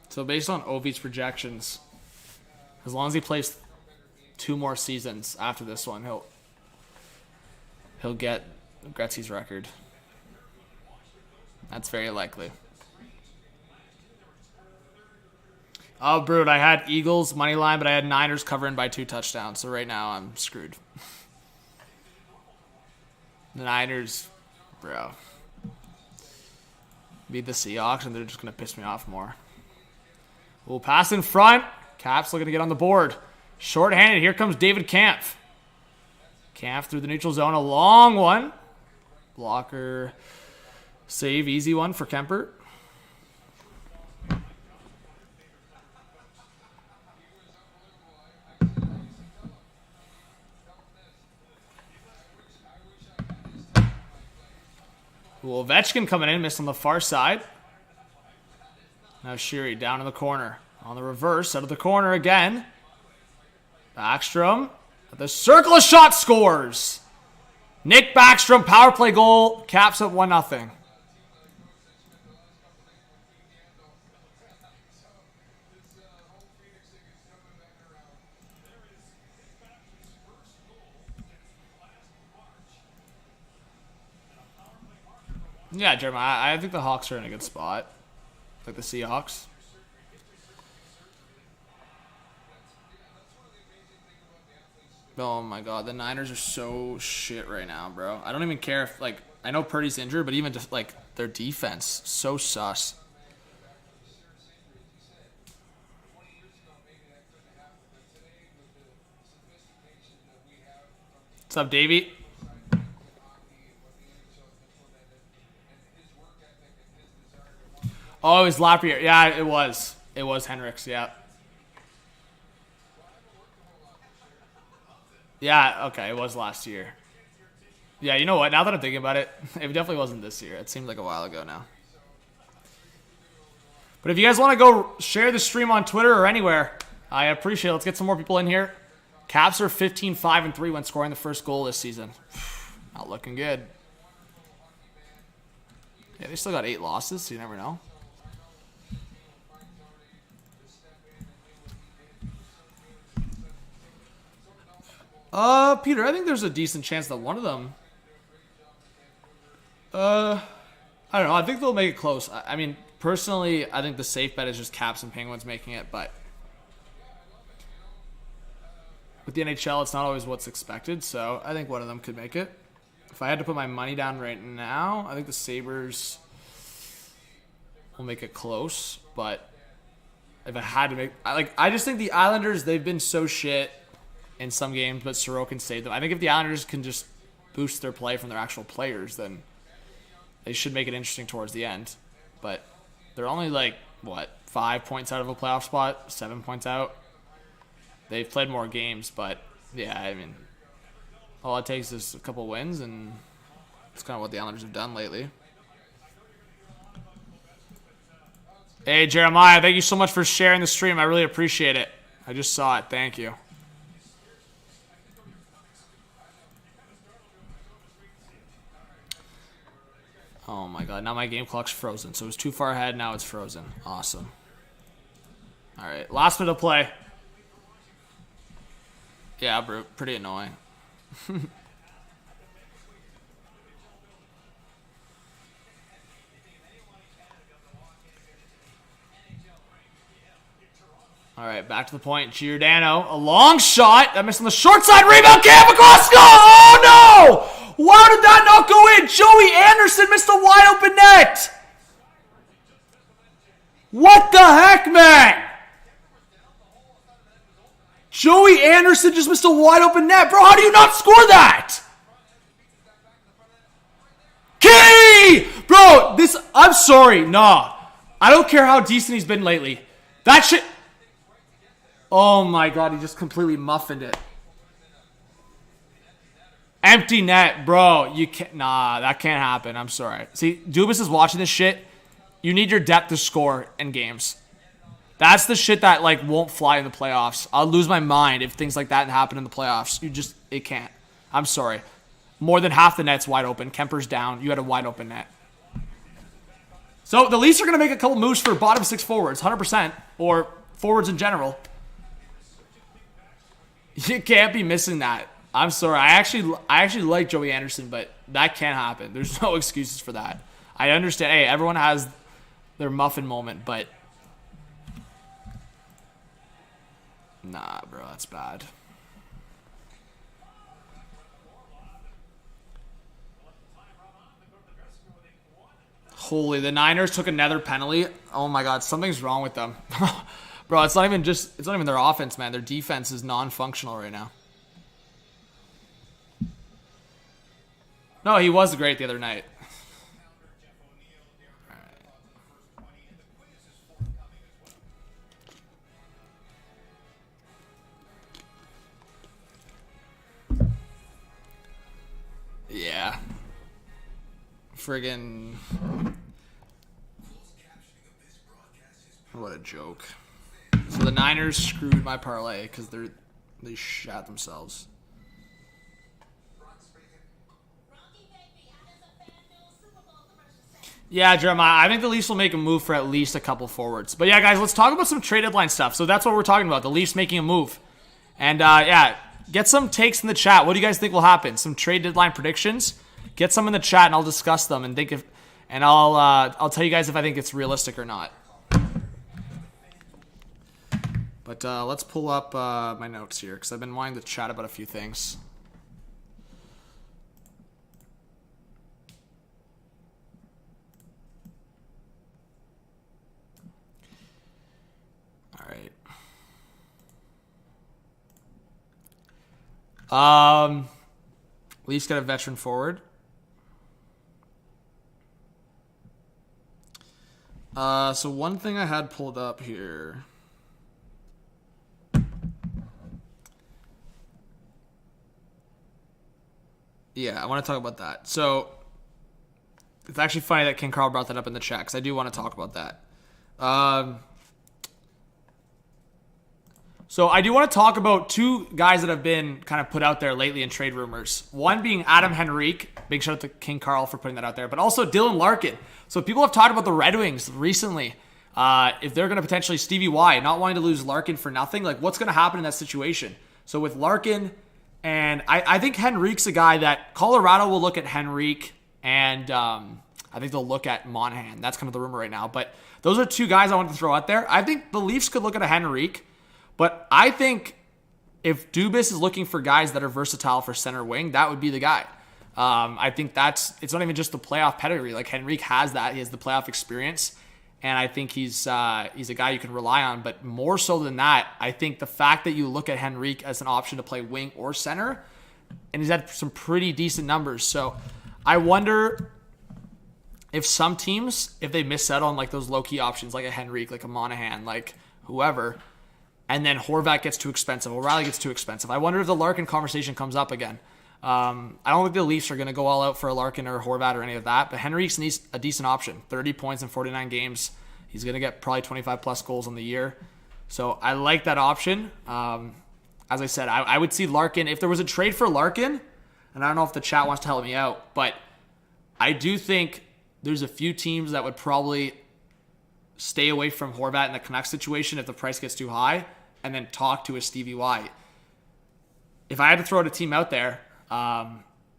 So based on Ovi's projections, as long as he plays 2 more seasons after this one, he'll get Gretzky's record. That's very likely. Oh, Brood, I had Eagles money line, but I had Niners covering by 2 touchdowns. So right now I'm screwed. The Niners, bro, beat the Seahawks, and they're just going to piss me off more. We'll pass in front. Caps looking to get on the board. Short-handed. Here comes David Kampf. Kampf through the neutral zone. A long one. Blocker save. Easy one for Kemper. Ooh, Ovechkin coming in. Missed on the far side. Now Sheary down in the corner. On the reverse, out of the corner again. Backstrom. At the circle of shot scores. Nick Backstrom, power play goal. Caps up 1-0. Yeah, Jeremiah, I think the Hawks are in a good spot. Like the Seahawks. Oh my God, the Niners are so shit right now, bro. I don't even care if, like, I know Purdy's injured, but even just, like, their defense, so sus. What's up, Davey? Oh, it was Lapierre. Yeah, it was. It was Henricks, yeah. Yeah, okay, it was last year. Yeah, you know what? Now that I'm thinking about it, it definitely wasn't this year. It seemed like a while ago now. But if you guys want to go share the stream on Twitter or anywhere, I appreciate it. Let's get some more people in here. Caps are 15-5-3 when scoring the first goal this season. Not looking good. Yeah, they still got 8 losses, so you never know. Peter, I think there's a decent chance that one of them... I don't know. I think they'll make it close. I mean, personally, I think the safe bet is just Caps and Penguins making it, but with the NHL, it's not always what's expected, so I think one of them could make it. If I had to put my money down right now, I think the Sabres will make it close, but if I had to make... I just think the Islanders, they've been so shit in some games, but Sorokin saved them. I think if the Islanders can just boost their play from their actual players, then they should make it interesting towards the end. But they're only 5 points out of a playoff spot, 7 points out. They've played more games, but yeah, I mean, all it takes is a couple wins, and it's kind of what the Islanders have done lately. Hey, Jeremiah, thank you so much for sharing the stream. I really appreciate it. I just saw it. Thank you. Oh my god, now my game clock's frozen. So it was too far ahead, now it's frozen. Awesome. Alright, last minute of play. Yeah, bro, pretty annoying. Alright, back to the point. Giordano, a long shot. That missed on the short side. Rebound, Cam across goal! Oh no! Why did that not go in? Joey Anderson missed a wide open net! What the heck, man? Joey Anderson just missed a wide open net. Bro, how do you not score that? Key! Bro, I'm sorry. Nah. I don't care how decent he's been lately. That shit... Oh my god, he just completely muffined it. Empty net, bro. You can't... Nah, that can't happen. I'm sorry. See, Dubas is watching this shit. You need your depth to score in games. That's the shit that, won't fly in the playoffs. I'll lose my mind if things like that happen in the playoffs. It can't. I'm sorry. More than half the net's wide open. Kemper's down. You had a wide open net. So, the Leafs are going to make a couple moves for bottom six forwards, 100%, or forwards in general. You can't be missing that. I'm sorry. I actually like Joey Anderson, but that can't happen. There's no excuses for that. I understand. Hey, everyone has their muffin moment, but... Nah, bro, that's bad. Holy, the Niners took another penalty. Oh my god, something's wrong with them. Bro, it's not even their offense, man. Their defense is non-functional right now. No, he was great the other night. Yeah. Friggin... What a joke. So the Niners screwed my parlay because they shat themselves. Yeah, Jeremiah, I think the Leafs will make a move for at least a couple forwards. But yeah, guys, let's talk about some trade deadline stuff. So that's what we're talking about, the Leafs making a move. And yeah, get some takes in the chat. What do you guys think will happen? Some trade deadline predictions? Get some in the chat and I'll discuss them and I'll tell you guys if I think it's realistic or not. But let's pull up my notes here because I've been wanting to chat about a few things. All right. Leafs got a veteran forward. So one thing I had pulled up here. Yeah, I want to talk about that. So it's actually funny that King Carl brought that up in the chat because I do want to talk about that. So I do want to talk about two guys that have been kind of put out there lately in trade rumors. One being Adam Henrique. Big shout out to King Carl for putting that out there. But also Dylan Larkin. So people have talked about the Red Wings recently. If they're going to potentially Stevie Y, not wanting to lose Larkin for nothing. Like, what's going to happen in that situation? So with Larkin, and I think Henrique's a guy that Colorado will look at Henrique and I think they'll look at Monahan. That's kind of the rumor right now. But those are two guys I wanted to throw out there. I think the Leafs could look at a Henrique, but I think if Dubas is looking for guys that are versatile for center wing, that would be the guy. I think it's not even just the playoff pedigree. Like Henrique has that. He has the playoff experience. And I think he's a guy you can rely on. But more so than that, I think the fact that you look at Henrique as an option to play wing or center, and he's had some pretty decent numbers. So I wonder if some teams, if they miss out on like those low-key options, like a Henrique, like a Monahan, like whoever, and then Horvat gets too expensive, O'Reilly gets too expensive. I wonder if the Larkin conversation comes up again. I don't think the Leafs are going to go all out for a Larkin or a Horvat or any of that, but Henrique's a decent option. 30 points in 49 games. He's going to get probably 25-plus goals on the year. So I like that option. As I said, I would see Larkin. If there was a trade for Larkin, and I don't know if the chat wants to help me out, but I do think there's a few teams that would probably stay away from Horvat in the Canucks situation if the price gets too high, and then talk to a Stevie Y. If I had to throw out a team out there,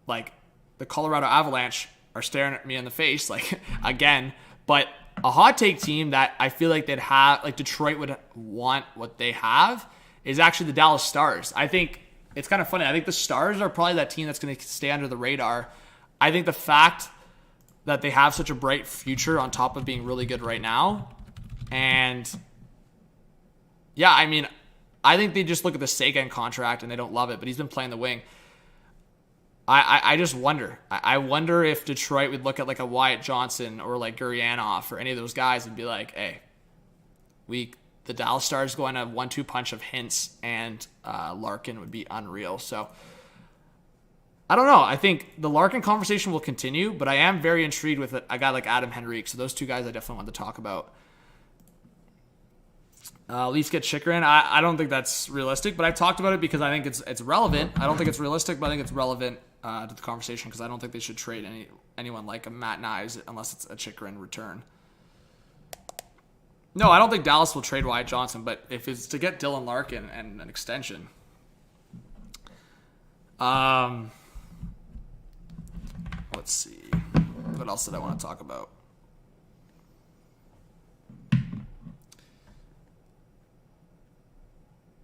like the Colorado Avalanche are staring at me in the face, like again, but a hot take team that I feel like they'd have, like Detroit would want what they have, is actually the Dallas Stars. I think it's kind of funny. I think the Stars are probably that team that's going to stay under the radar. I think the fact that they have such a bright future on top of being really good right now, and yeah, I mean, I think they just look at the Sagan contract and they don't love it, but he's been playing the wing. I just wonder. I wonder if Detroit would look at like a Wyatt Johnson or like Gurianov or any of those guys and be like, hey, the Dallas Stars going a 1-2 punch of Hintz and Larkin would be unreal. So I don't know. I think the Larkin conversation will continue, but I am very intrigued with a guy like Adam Henrique. So those two guys I definitely want to talk about. Leafs get Chychrun. I don't think that's realistic, but I talked about it because I think it's relevant. I don't think it's realistic, but I think it's relevant to the conversation because I don't think they should trade anyone like a Matt Knies unless it's a Chychrun return. No, I don't think Dallas will trade Wyatt Johnson, but if it's to get Dylan Larkin and an extension. Let's see. What else did I want to talk about?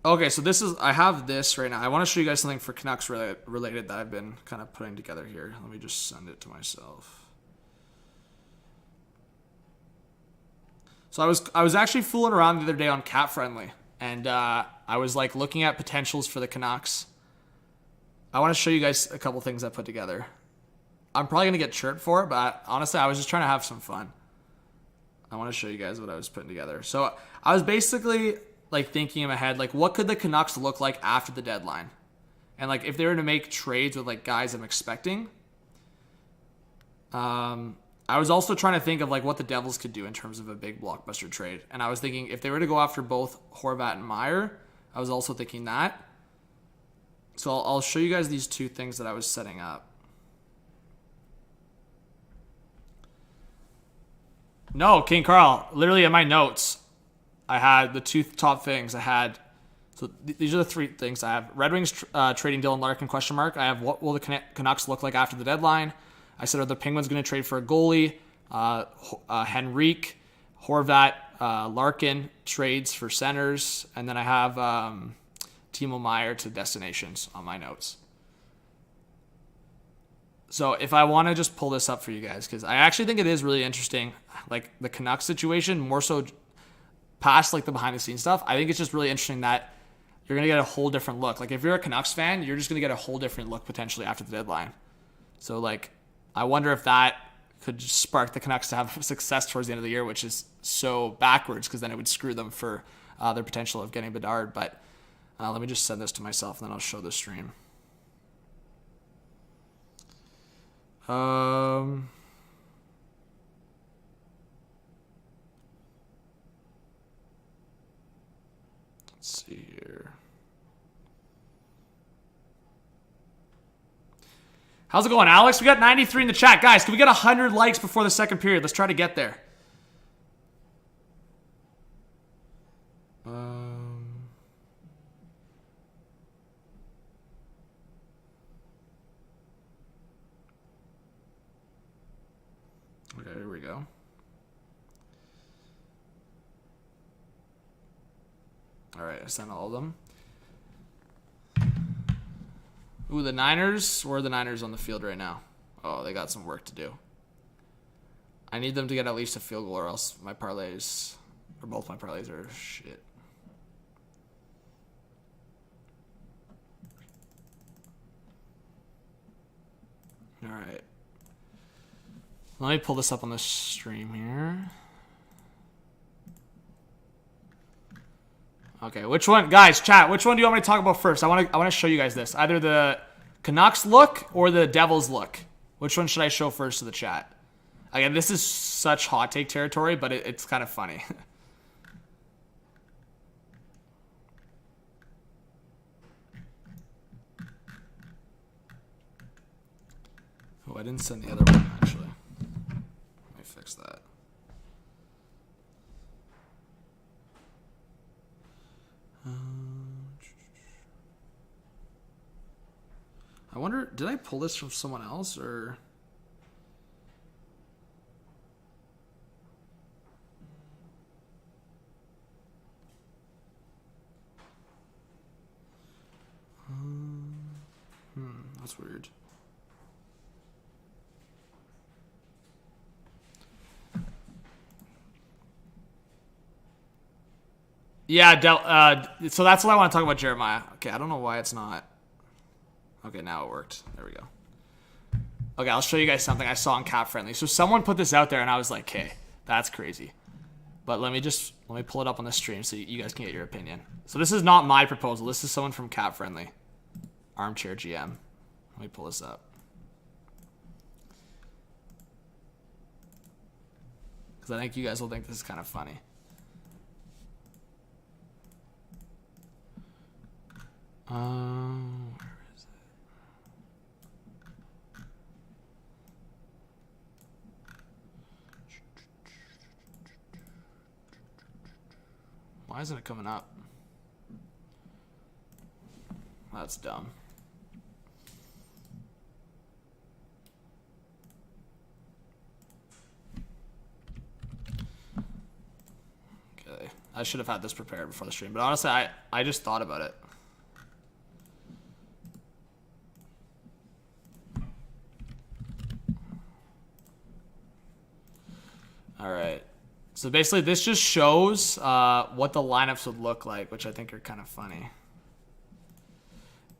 Okay, so I have this right now. I want to show you guys something for Canucks related that I've been kind of putting together here. Let me just send it to myself. So I was actually fooling around the other day on Cat Friendly, and I was like looking at potentials for the Canucks. I want to show you guys a couple things I put together. I'm probably gonna get chirped for it, but honestly, I was just trying to have some fun. I want to show you guys what I was putting together. So I was basically like thinking in my head, like what could the Canucks look like after the deadline? And like if they were to make trades with like guys I'm expecting. I was also trying to think of like what the Devils could do in terms of a big blockbuster trade. And I was thinking if they were to go after both Horvat and Meyer, I was also thinking that. So I'll show you guys these two things that I was setting up. No, King Carl, literally in my notes, I had the two top things. So these are the three things I have. Red Wings trading Dylan Larkin, ? I have what will the Canucks look like after the deadline? I said, are the Penguins going to trade for a goalie? Henrique, Horvat, Larkin trades for centers. And then I have Timo Meier to destinations on my notes. So if I want to just pull this up for you guys, because I actually think it is really interesting, like the Canucks situation, more so past like the behind the scenes stuff. I think it's just really interesting that you're going to get a whole different look. Like if you're a Canucks fan, you're just going to get a whole different look potentially after the deadline. So like, I wonder if that could just spark the Canucks to have success towards the end of the year, which is so backwards because then it would screw them for their potential of getting Bedard. But let me just send this to myself and then I'll show the stream. Let's see here. How's it going, Alex? We got 93 in the chat. Guys, can we get 100 likes before the second period? Let's try to get there. All right, I sent all of them. Ooh, the Niners. Where are the Niners on the field right now? Oh, they got some work to do. I need them to get at least a field goal or else my parlays, or both my parlays are shit. All right. Let me pull this up on the stream here. Okay, which one, guys? Chat. Which one do you want me to talk about first? I want to show you guys this. Either the Canucks look or the Devils look. Which one should I show first to the chat? Again, this is such hot take territory, but it's kind of funny. Oh, I didn't send the other one actually. Let me fix that. I wonder, did I pull this from someone else or? That's weird. Yeah, so that's what I want to talk about, Jeremiah. Okay, I don't know why it's not. Okay, now it worked. There we go. Okay, I'll show you guys something I saw on Cap Friendly. So someone put this out there, and I was like, "Okay, that's crazy." But let me pull it up on the stream so you guys can get your opinion. So this is not my proposal. This is someone from Cap Friendly, Armchair GM. Let me pull this up. Because I think you guys will think this is kind of funny. Where is it? Why isn't it coming up? That's dumb. Okay, I should have had this prepared before the stream, but honestly, I just thought about it. All right. So basically, this just shows what the lineups would look like, which I think are kind of funny.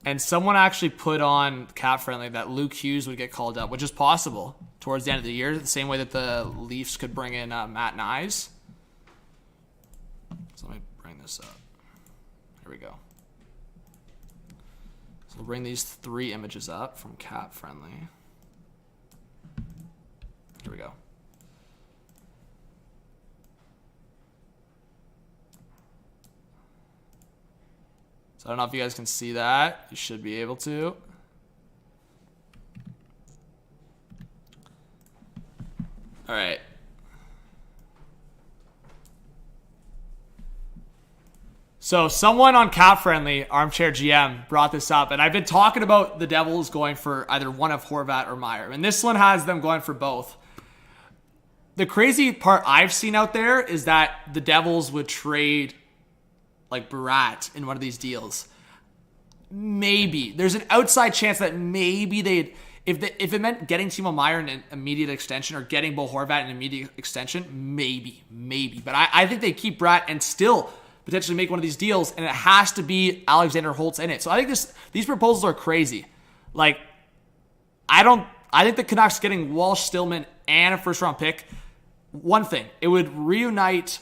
And someone actually put on Cap Friendly that Luke Hughes would get called up, which is possible towards the end of the year, the same way that the Leafs could bring in Matt Nyes. So let me bring this up. Here we go. So we'll bring these 3 images up from Cap Friendly. Here we go. So I don't know if you guys can see that. You should be able to. All right. So someone on Cap Friendly, Armchair GM, brought this up, and I've been talking about the Devils going for either one of Horvat or Meyer, and this one has them going for both. The crazy part I've seen out there is that the Devils would trade like Barat in one of these deals. Maybe. There's an outside chance that maybe they'd, if it meant getting Timo Meier in an immediate extension or getting Bo Horvat in an immediate extension, maybe. But I think they keep Barat and still potentially make one of these deals, and it has to be Alexander Holtz in it. So I think these proposals are crazy. Like, I think the Canucks getting Walsh, Stillman, and a first-round pick, one thing, it would reunite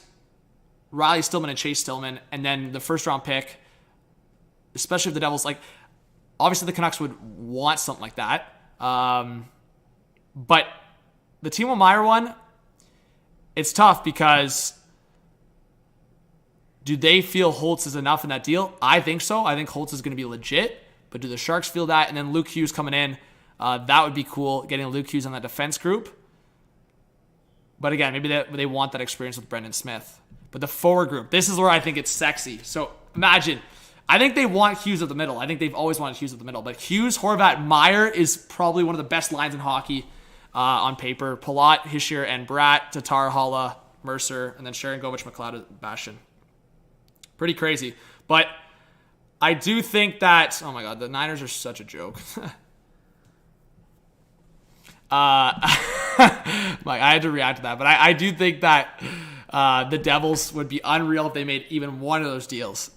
Riley Stillman and Chase Stillman, and then the first-round pick, especially if the Devils, like, obviously the Canucks would want something like that. But the Timo Meier one, it's tough because do they feel Holtz is enough in that deal? I think so. I think Holtz is going to be legit. But do the Sharks feel that? And then Luke Hughes coming in, that would be cool, getting Luke Hughes on that defense group. But again, maybe they want that experience with Brendan Smith. But the forward group, this is where I think it's sexy. So imagine, I think they want Hughes at the middle. I think they've always wanted Hughes at the middle. But Hughes, Horvat, Meyer is probably one of the best lines in hockey on paper. Palat, Hischier, and Bratt, Tatar, Halla, Mercer, and then Sharon Govich, McLeod, Bastion. Pretty crazy. But I do think that, oh my God, the Niners are such a joke. I had to react to that. But I do think that the Devils would be unreal if they made even one of those deals.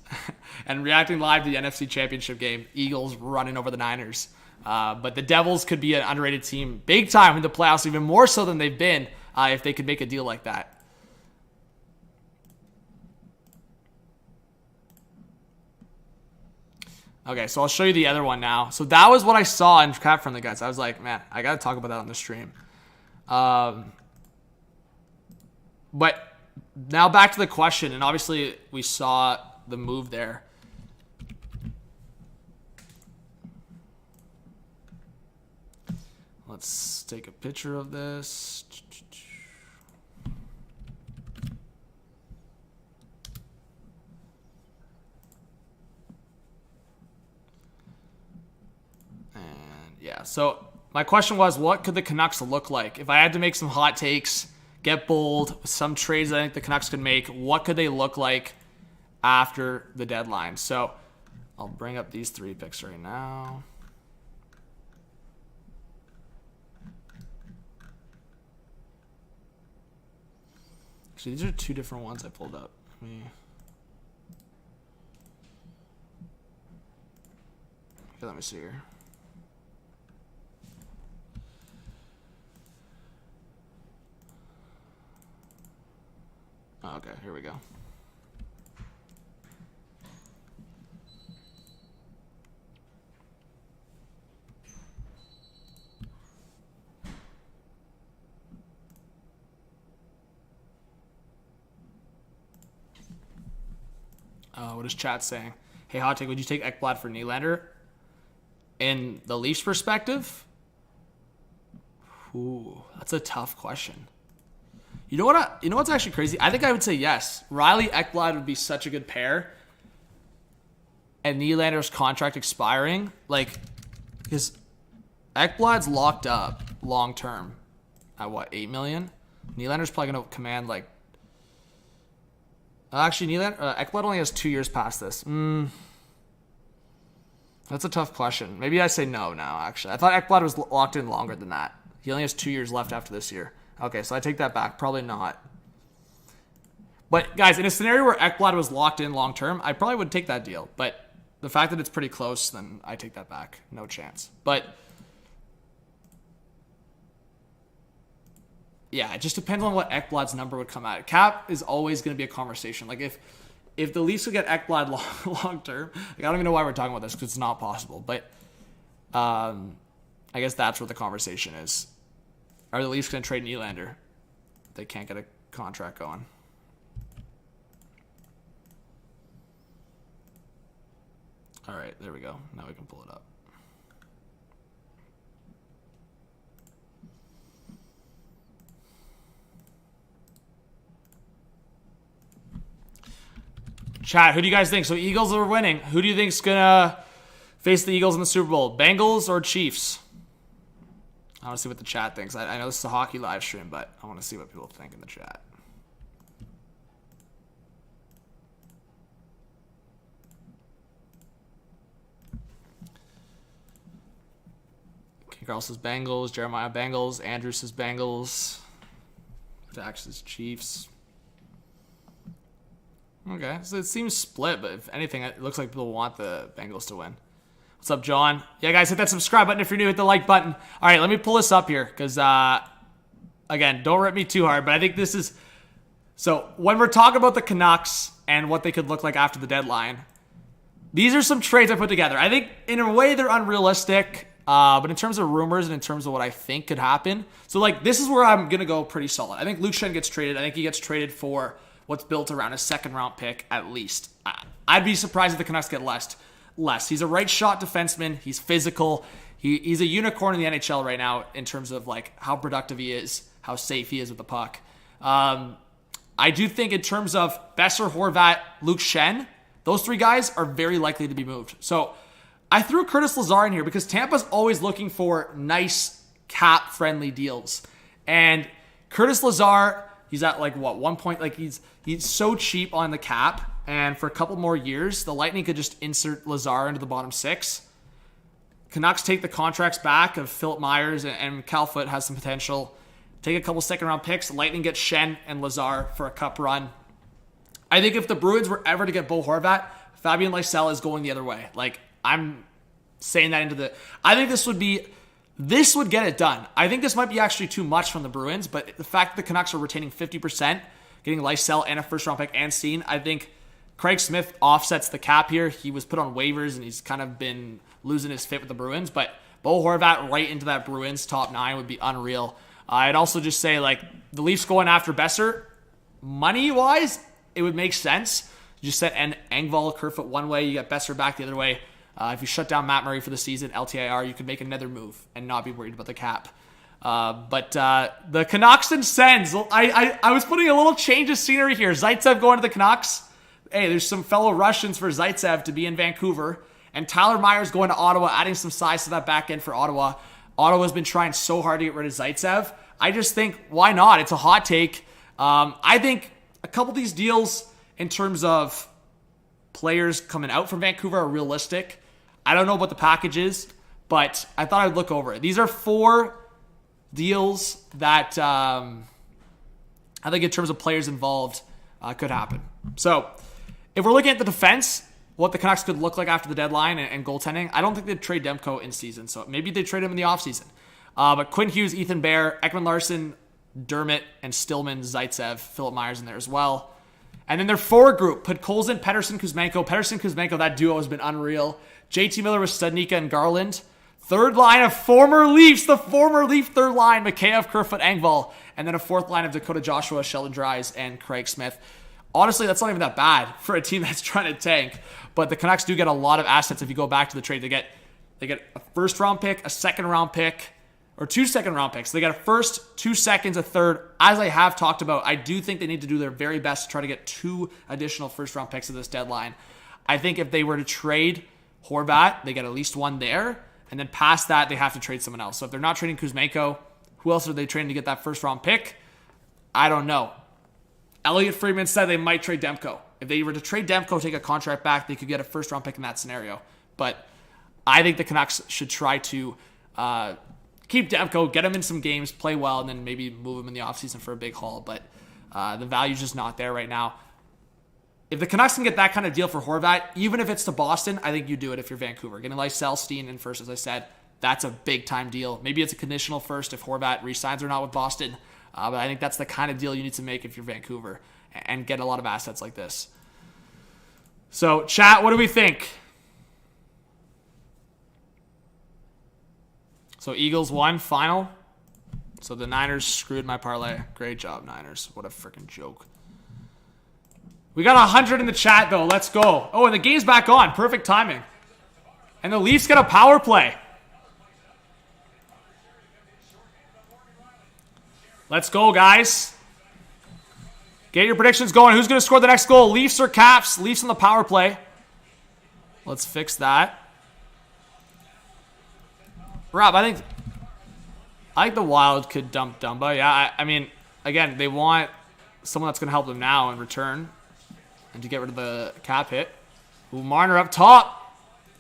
And reacting live to the NFC Championship game, Eagles running over the Niners. But the Devils could be an underrated team big time in the playoffs, even more so than they've been if they could make a deal like that. Okay, so I'll show you the other one now. So that was what I saw in Cap Friendly, guys. I was like, man, I got to talk about that on the stream. But now back to the question, and obviously we saw the move there. Let's take a picture of this. Yeah, so my question was, what could the Canucks look like? If I had to make some hot takes, get bold, some trades I think the Canucks could make, what could they look like after the deadline? So I'll bring up these 3 picks right now. Actually, these are 2 different ones I pulled up. Let me see here. Oh, okay, here we go. What is chat saying? Hey, hot take, would you take Ekblad for Nylander? In the Leafs perspective? Ooh, that's a tough question. You know what's actually crazy? I think I would say yes. Riley Ekblad would be such a good pair. And Nylander's contract expiring, because Ekblad's locked up long term at what, $8 million? Nylander's probably gonna command actually Ekblad only has 2 years past this. That's a tough question. Maybe I say no now. Actually, I thought Ekblad was locked in longer than that. He only has 2 years left after this year. Okay, so I take that back. Probably not. But, guys, in a scenario where Ekblad was locked in long-term, I probably would take that deal. But the fact that it's pretty close, then I take that back. No chance. But, yeah, it just depends on what Ekblad's number would come at. Cap is always going to be a conversation. Like, if the Leafs would get Ekblad long-term, I don't even know why we're talking about this because it's not possible. But I guess that's what the conversation is. Are the Leafs going to trade Nylander? They can't get a contract going. All right, there we go. Now we can pull it up. Chat, who do you guys think? So Eagles are winning. Who do you think is going to face the Eagles in the Super Bowl? Bengals or Chiefs? I want to see what the chat thinks. I know this is a hockey live stream, but I want to see what people think in the chat. Carl says Bengals. Jeremiah Bengals. Andrew says Bengals. Dax says Chiefs. Okay, so it seems split, but if anything, it looks like people want the Bengals to win. What's up, John? Yeah, guys, hit that subscribe button if you're new. Hit the like button. All right, let me pull this up here because, again, don't rip me too hard, but I think this is... So when we're talking about the Canucks and what they could look like after the deadline, these are some trades I put together. I think, in a way, they're unrealistic, but in terms of rumors and in terms of what I think could happen, so, this is where I'm going to go pretty solid. I think Luke Schenn gets traded. I think he gets traded for what's built around a second-round pick at least. I'd be surprised if the Canucks get less. He's a right-shot defenseman. He's physical. He's a unicorn in the NHL right now in terms of how productive he is, how safe he is with the puck. I do think in terms of Besser, Horvat, Luke Schenn, those 3 guys are very likely to be moved. So I threw Curtis Lazar in here because Tampa's always looking for nice cap-friendly deals. And Curtis Lazar, he's at 1 point, he's so cheap on the cap. and for a couple more years, the Lightning could just insert Lazar into the bottom 6. Canucks take the contracts back of Philip Myers and Cal Foote has some potential. Take a couple second-round picks. Lightning get Shen and Lazar for a cup run. I think if the Bruins were ever to get Bo Horvat, Fabian Lysell is going the other way. Like, I'm saying that into the... I think this would get it done. I think this might be actually too much from the Bruins, but the fact that the Canucks are retaining 50%, getting Lysell and a first-round pick and Steen, I think Craig Smith offsets the cap here. He was put on waivers, and he's kind of been losing his fit with the Bruins, but Bo Horvat right into that Bruins top 9 would be unreal. I'd also just say, like, the Leafs going after Besser, money-wise, it would make sense. You just set Engvall, Kerfoot one way, you get Besser back the other way. If you shut down Matt Murray for the season, LTIR, you could make another move and not be worried about the cap. But the Canucks and Sens, I was putting a little change of scenery here. Zaitsev going to the Canucks. Hey, there's some fellow Russians for Zaitsev to be in Vancouver. And Tyler Myers going to Ottawa, adding some size to that back end for Ottawa. Ottawa's been trying so hard to get rid of Zaitsev. I just think, why not? It's a hot take. I think a couple of these deals in terms of players coming out from Vancouver are realistic. I don't know what the package is, but I thought I'd look over it. These are 4 deals that I think in terms of players involved could happen. So if we're looking at the defense, what the Canucks could look like after the deadline and goaltending, I don't think they'd trade Demko in season. So maybe they trade him in the offseason. But Quinn Hughes, Ethan Bear, Ekman Larson, Dermott, and Stillman, Zaitsev, Philip Myers in there as well. And then their forward group, Podkolzin, Pettersson, Kuzmenko. Pettersson, Kuzmenko, that duo has been unreal. JT Miller with Studnicka and Garland. Third line of former Leafs, the former Leaf third line, Mikheyev, Kerfoot, Engvall. And then a fourth line of Dakota Joshua, Sheldon Dries, and Craig Smith. Honestly, that's not even that bad for a team that's trying to tank. But the Canucks do get a lot of assets if you go back to the trade. They get a first-round pick, a second-round pick, or 2 second-round picks. They got a first, 2 seconds, a third. As I have talked about, I do think they need to do their very best to try to get 2 additional first-round picks at this deadline. I think if they were to trade Horvat, they get at least 1 there. And then past that, they have to trade someone else. So if they're not trading Kuzmenko, who else are they trading to get that first-round pick? I don't know. Elliot Friedman said they might trade Demko. If they were to trade Demko, take a contract back, they could get a first-round pick in that scenario. But I think the Canucks should try to keep Demko, get him in some games, play well, and then maybe move him in the offseason for a big haul. But the value's just not there right now. If the Canucks can get that kind of deal for Horvat, even if it's to Boston, I think you do it if you're Vancouver. Getting Lysell, Steen in first, as I said, that's a big-time deal. Maybe it's a conditional first if Horvat re-signs or not with Boston. But I think that's the kind of deal you need to make if you're Vancouver and get a lot of assets like this. So, chat, what do we think? So, Eagles won, final. So, the Niners screwed my parlay. Great job, Niners. What a freaking joke. We got 100 in the chat, though. Let's go. Oh, and the game's back on. Perfect timing. And the Leafs get a power play. Let's go, guys. Get your predictions going. Who's going to score the next goal? Leafs or Caps? Leafs on the power play. Let's fix that. Rob, I think the Wild could dump Dumba. Yeah, I mean, again, they want someone that's going to help them now in return and to get rid of the cap hit. Ooh, Marner up top.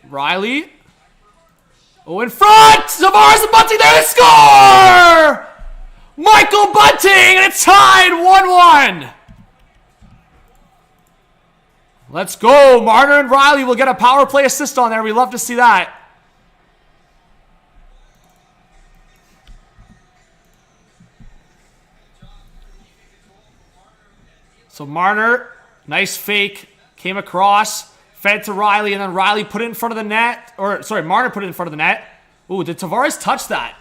Riley. Oh, in front! Tavares and Bunting there to score! Michael Bunting, and it's tied 1-1. Let's go. Marner and Riley will get a power play assist on there. We love to see that. So Marner, nice fake, came across, fed to Riley, and then Riley put it in front of the net. Or, sorry, Marner put it in front of the net. Ooh, did Tavares touch that?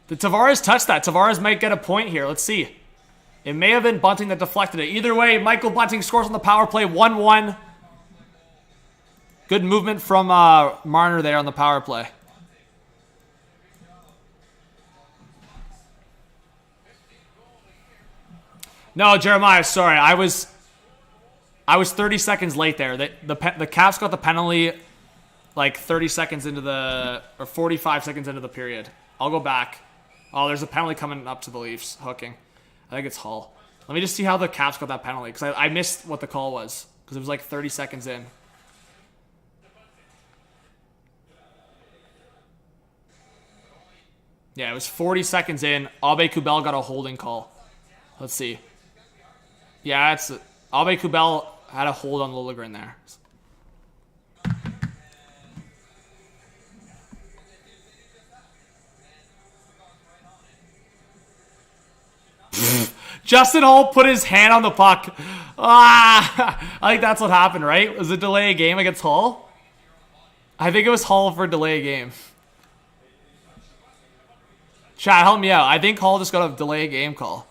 Did Tavares touch that? Tavares might get a point here. Let's see. It may have been Bunting that deflected it. Either way, Michael Bunting scores on the power play, 1-1. Good movement from Marner there on the power play. No, Jeremiah, sorry. I was 30 seconds late there. The Caps got the penalty like 30 seconds into or 45 seconds into the period. I'll go back. Oh, there's a penalty coming up to the Leafs. Hooking. I think it's Hull. Let me just see how the Caps got that penalty, because I missed what the call was, because it was like 30 seconds in. Yeah, it was 40 seconds in. Abe Kubel got a holding call. Let's see. Yeah, it's Abe Kubel had a hold on Liljegren there. Justin Holl put his hand on the puck. Ah, I think that's what happened, right? Was it delay a game against Hull? I think it was Hull for delay a game. Chat, help me out. I think Hull just got a delay a game call.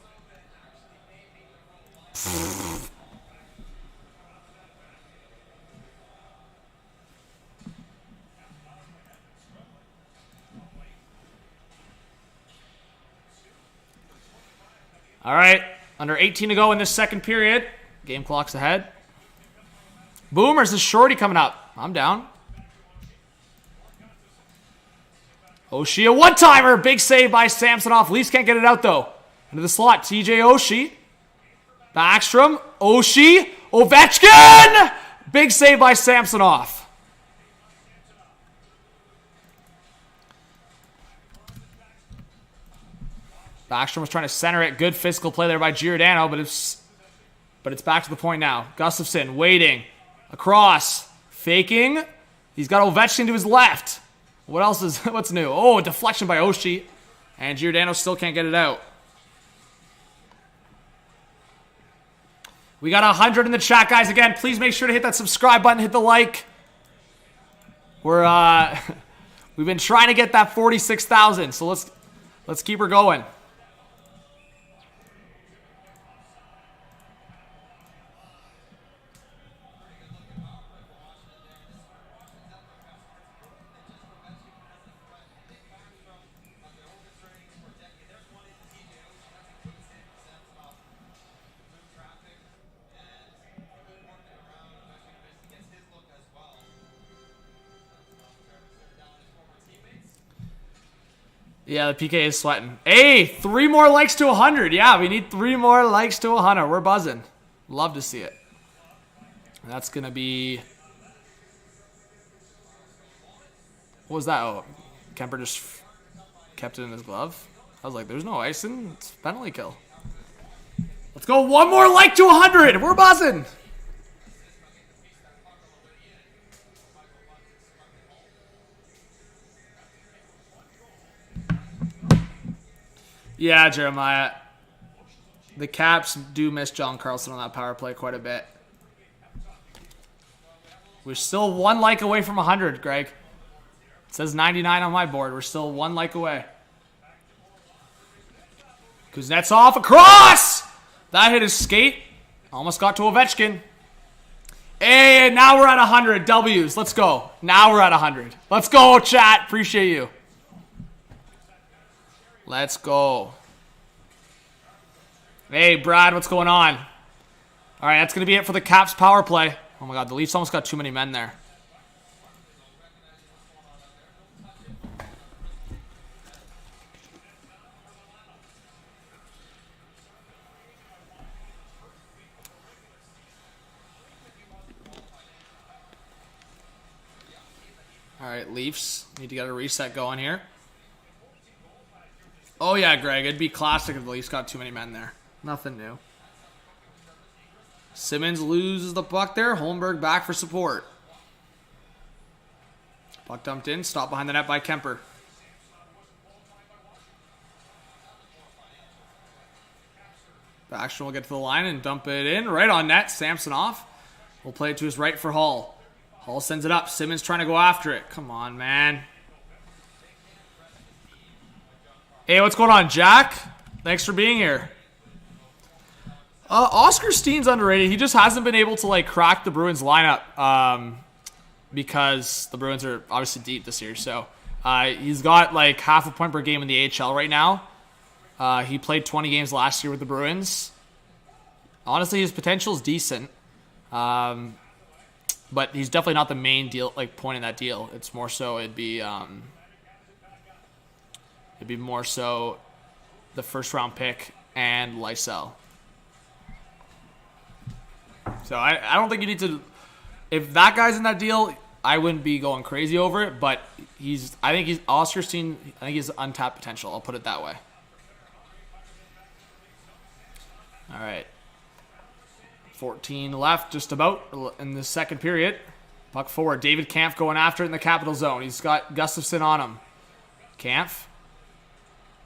All right, under 18 to go in this second period. Game clock's ahead. Boomers, is Shorty coming up? I'm down. Oshie, a one-timer. Big save by Samsonov. Leafs can't get it out, though. Into the slot, TJ Oshie. Backstrom, Oshie, Ovechkin! Big save by Samsonov. Backstrom was trying to center it. Good physical play there by Giordano, but it's back to the point now. Gustafsson waiting. Across. Faking. He's got Ovechkin to his left. What's new? Oh, deflection by Oshie. And Giordano still can't get it out. We got 100 in the chat, guys. Again, please make sure to hit that subscribe button, hit the like. We've been trying to get that 46,000, so let's keep her going. Yeah, the PK is sweating. Hey, 3 more likes to 100. Yeah, we need 3 more likes to 100. We're buzzing. Love to see it. That's going to be... What was that? Oh, Kemper just kept it in his glove. I was like, there's no icing. It's penalty kill. Let's go. 1 more like to 100. We're buzzing. Yeah, Jeremiah. The Caps do miss John Carlson on that power play quite a bit. We're still 1 like away from 100, Greg. It says 99 on my board. We're still 1 like away. Kuznetsov across! That hit his skate. Almost got to Ovechkin. Hey, now we're at 100 W's. Let's go. Now we're at 100. Let's go, chat. Appreciate you. Let's go. Hey, Brad, what's going on? All right, that's going to be it for the Caps power play. Oh, my God, the Leafs almost got too many men there. All right, Leafs need to get a reset going here. Oh, yeah, Greg. It'd be classic if the Leafs got too many men there. Nothing new. Simmons loses the puck there. Holmberg back for support. Puck dumped in. Stopped behind the net by Kemper. Backstrom will get to the line and dump it in. Right on net. Samsonov will play it to his right for Hall. Hall sends it up. Simmons trying to go after it. Come on, man. Hey, what's going on, Jack? Thanks for being here. Oscar Steen's underrated. He just hasn't been able to like crack the Bruins lineup because the Bruins are obviously deep this year. So he's got like half a point per game in the AHL right now. He played 20 games last year with the Bruins. Honestly, his potential is decent, but he's definitely not the main deal, like point in that deal. It's more so it'd be more so the first round pick and Lysell. So I don't think you need to. If that guy's in that deal, I wouldn't be going crazy over it. But I think he's Osterstein. I think he's untapped potential. I'll put it that way. All right. 14 left, just about in the second period. Puck forward. David Kampf going after it in the capital zone. He's got Gustafsson on him. Kampf.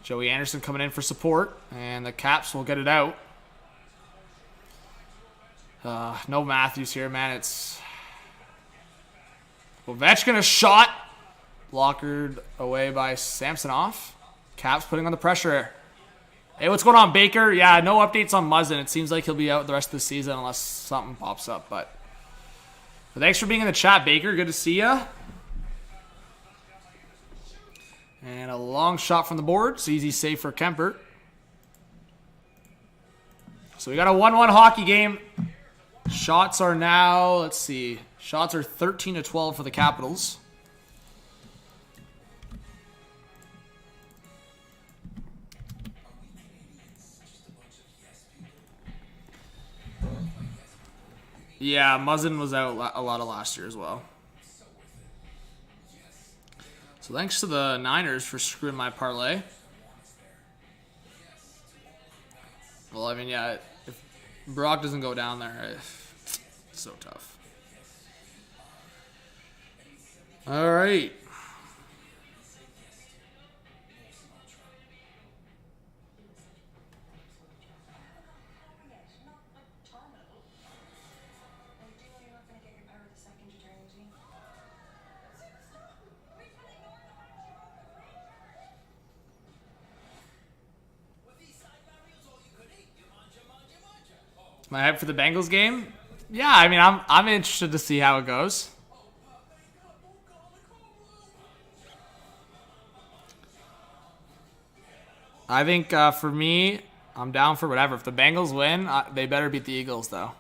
Joey Anderson coming in for support. And the Caps will get it out. No Matthews here, man. It's Ovechkin, a shot. Blockered away by Samsonov. Caps putting on the pressure. Hey, what's going on, Baker? Yeah, no updates on Muzzin. It seems like he'll be out the rest of the season unless something pops up. But thanks for being in the chat, Baker. Good to see ya. And a long shot from the board. It's easy save for Kemper. So we got a 1-1 hockey game. Shots are now, let's see. Shots are 13-12 for the Capitals. Yeah, Muzzin was out a lot of last year as well. So thanks to the Niners for screwing my parlay. Well, I mean, yeah, if Brock doesn't go down there, it's so tough. All right. My hype for the Bengals game? Yeah, I mean, I'm interested to see how it goes. I think for me, I'm down for whatever. If the Bengals win, they better beat the Eagles, though.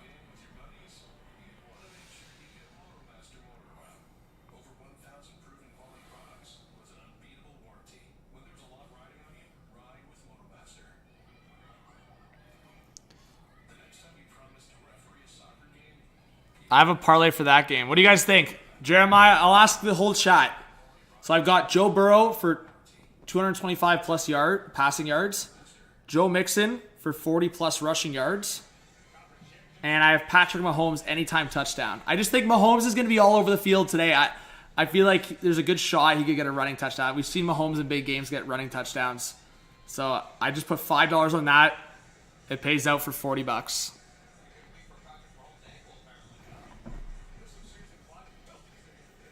I have a parlay for that game. What do you guys think? Jeremiah, I'll ask the whole chat. So I've got Joe Burrow for 225 plus passing yards. Joe Mixon for 40 plus rushing yards. And I have Patrick Mahomes anytime touchdown. I just think Mahomes is going to be all over the field today. I feel like there's a good shot he could get a running touchdown. We've seen Mahomes in big games get running touchdowns. So I just put $5 on that. It pays out for $40.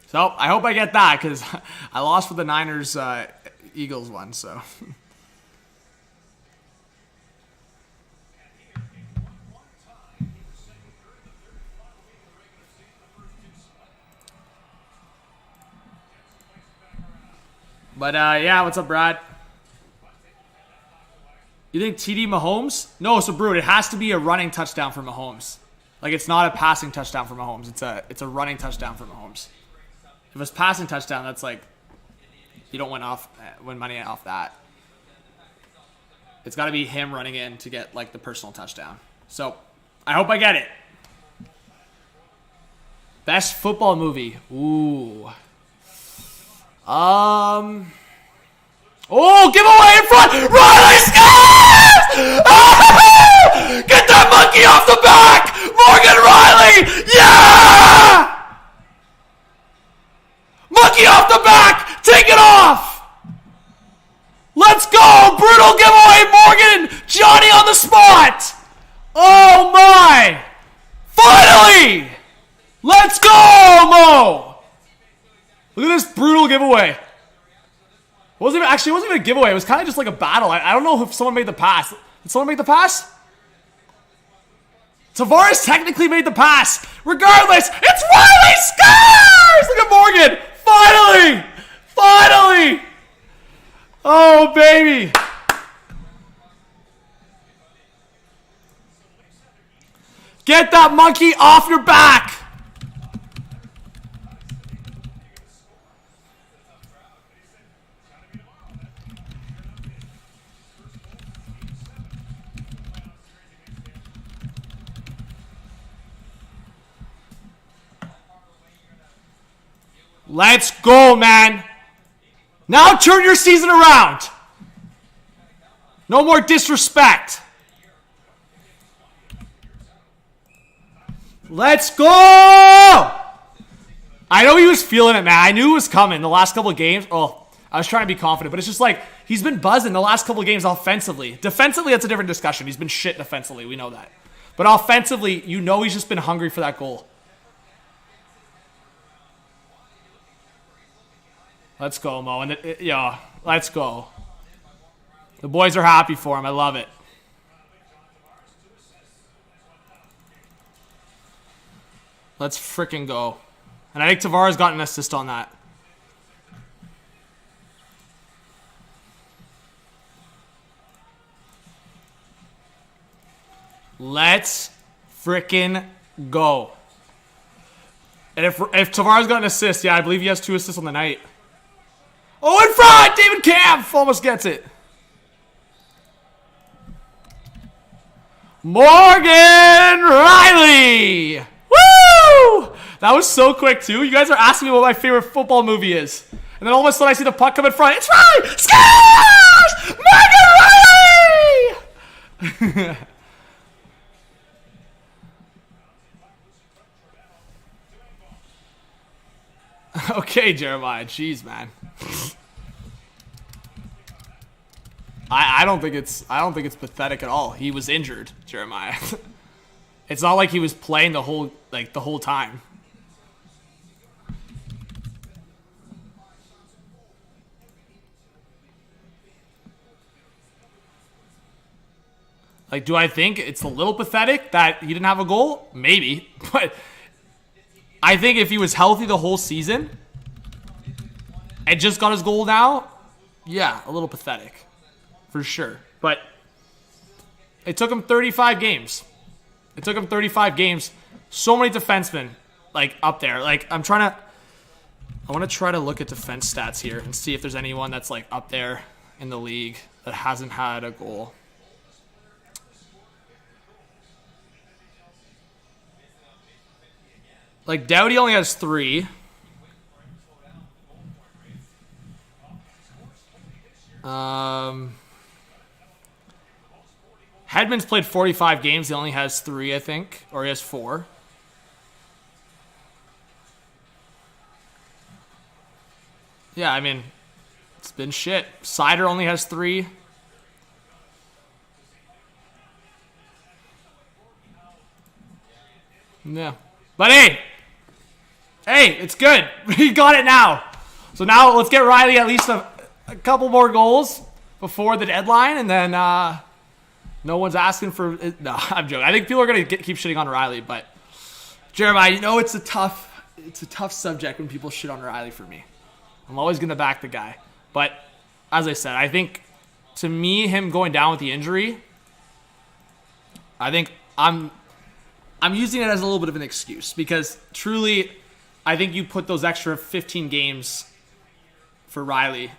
So I hope I get that because I lost with the Niners Eagles one. So. But yeah, what's up, Brad? You think TD Mahomes? No, so Brew, it has to be a running touchdown for Mahomes. Like it's not a passing touchdown for Mahomes. It's a running touchdown for Mahomes. If it's passing touchdown, that's like you don't win money off that. It's got to be him running in to get like the personal touchdown. So I hope I get it. Best football movie. Ooh. Oh, giveaway in front. Riley scores! Get that monkey off the back. Morgan Riley. Yeah! Monkey off the back! Take it off! Let's go! Brutal giveaway, Morgan! Johnny on the spot! Oh my! Finally! Let's go, Mo! Look at this brutal giveaway. It wasn't even a giveaway. It was kind of just like a battle. I don't know if someone made the pass. Did someone make the pass? Tavares technically made the pass. Regardless, it's Riley scores! Look at Morgan. Finally! Finally! Oh, baby. Get that monkey off your back. Let's go, man. Now turn your season around. No more disrespect. Let's go! I know he was feeling it, man. I knew it was coming the last couple of games. Oh, I was trying to be confident, but it's just like he's been buzzing the last couple of games offensively. Defensively, that's a different discussion. He's been shit defensively. We know that. But offensively, you know he's just been hungry for that goal. Let's go, Mo. And yeah, let's go. The boys are happy for him. I love it. Let's freaking go. And I think Tavares got an assist on that. Let's freaking go. And if Tavares got an assist, yeah, I believe he has 2 assists on the night. Oh, in front! David Kampf almost gets it. Morgan Riley! Woo! That was so quick, too. You guys are asking me what my favorite football movie is. And then all of a sudden I see the puck come in front. It's Riley! Scores! Morgan Riley! Okay, Jeremiah. Jeez, man. I don't think it's pathetic at all. He was injured, Jeremiah. It's not like he was playing the whole time. Like, do I think it's a little pathetic that he didn't have a goal? Maybe, but I think if he was healthy the whole season and just got his goal now, yeah, a little pathetic. For sure. But it took him 35 games. It took him 35 games. So many defensemen, like, up there. Like, I want to try to look at defense stats here and see if there's anyone that's, like, up there in the league that hasn't had a goal. Like, Doughty only has 3. Hedman's played 45 games. He only has 3, I think. Or he has 4. Yeah, I mean, it's been shit. Sider only has 3. Yeah. But hey, it's good. We got it now. So now let's get Riley at least a couple more goals before the deadline, and then no one's asking for it. No, I'm joking. I think people are going to keep shitting on Riley, but Jeremiah, you know it's a tough subject when people shit on Riley for me. I'm always going to back the guy. But as I said, I think to me, him going down with the injury, I think I'm using it as a little bit of an excuse because truly, I think you put those extra 15 games for Riley,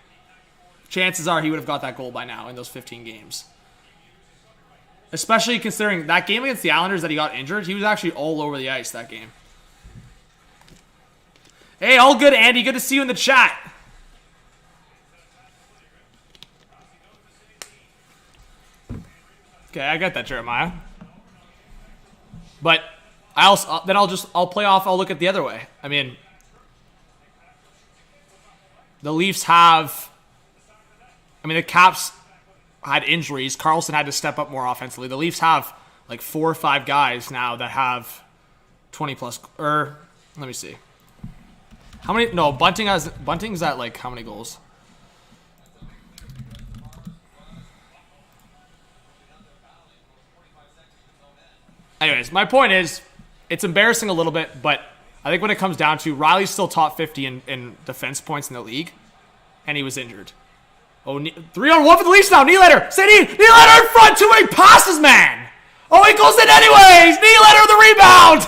chances are he would have got that goal by now in those 15 games. Especially considering that game against the Islanders that he got injured, he was actually all over the ice that game. Hey, all good, Andy. Good to see you in the chat. Okay, I got that, Jeremiah. But I'll play off. I'll look at the other way. I mean, the Leafs have. I mean, the Caps had injuries. Carlson had to step up more offensively. The Leafs have like 4 or 5 guys now that have 20 plus. Or let me see. How many? No, Bunting's at like how many goals? Anyways, my point is, it's embarrassing a little bit, but I think when it comes down to Riley's still top 50 in defense points in the league, and he was injured. Oh, 3-on-1 for the Leafs now. Nylander, Nylander in front, 2 way passes, man. Oh, he goes in anyways. Nylander the rebound.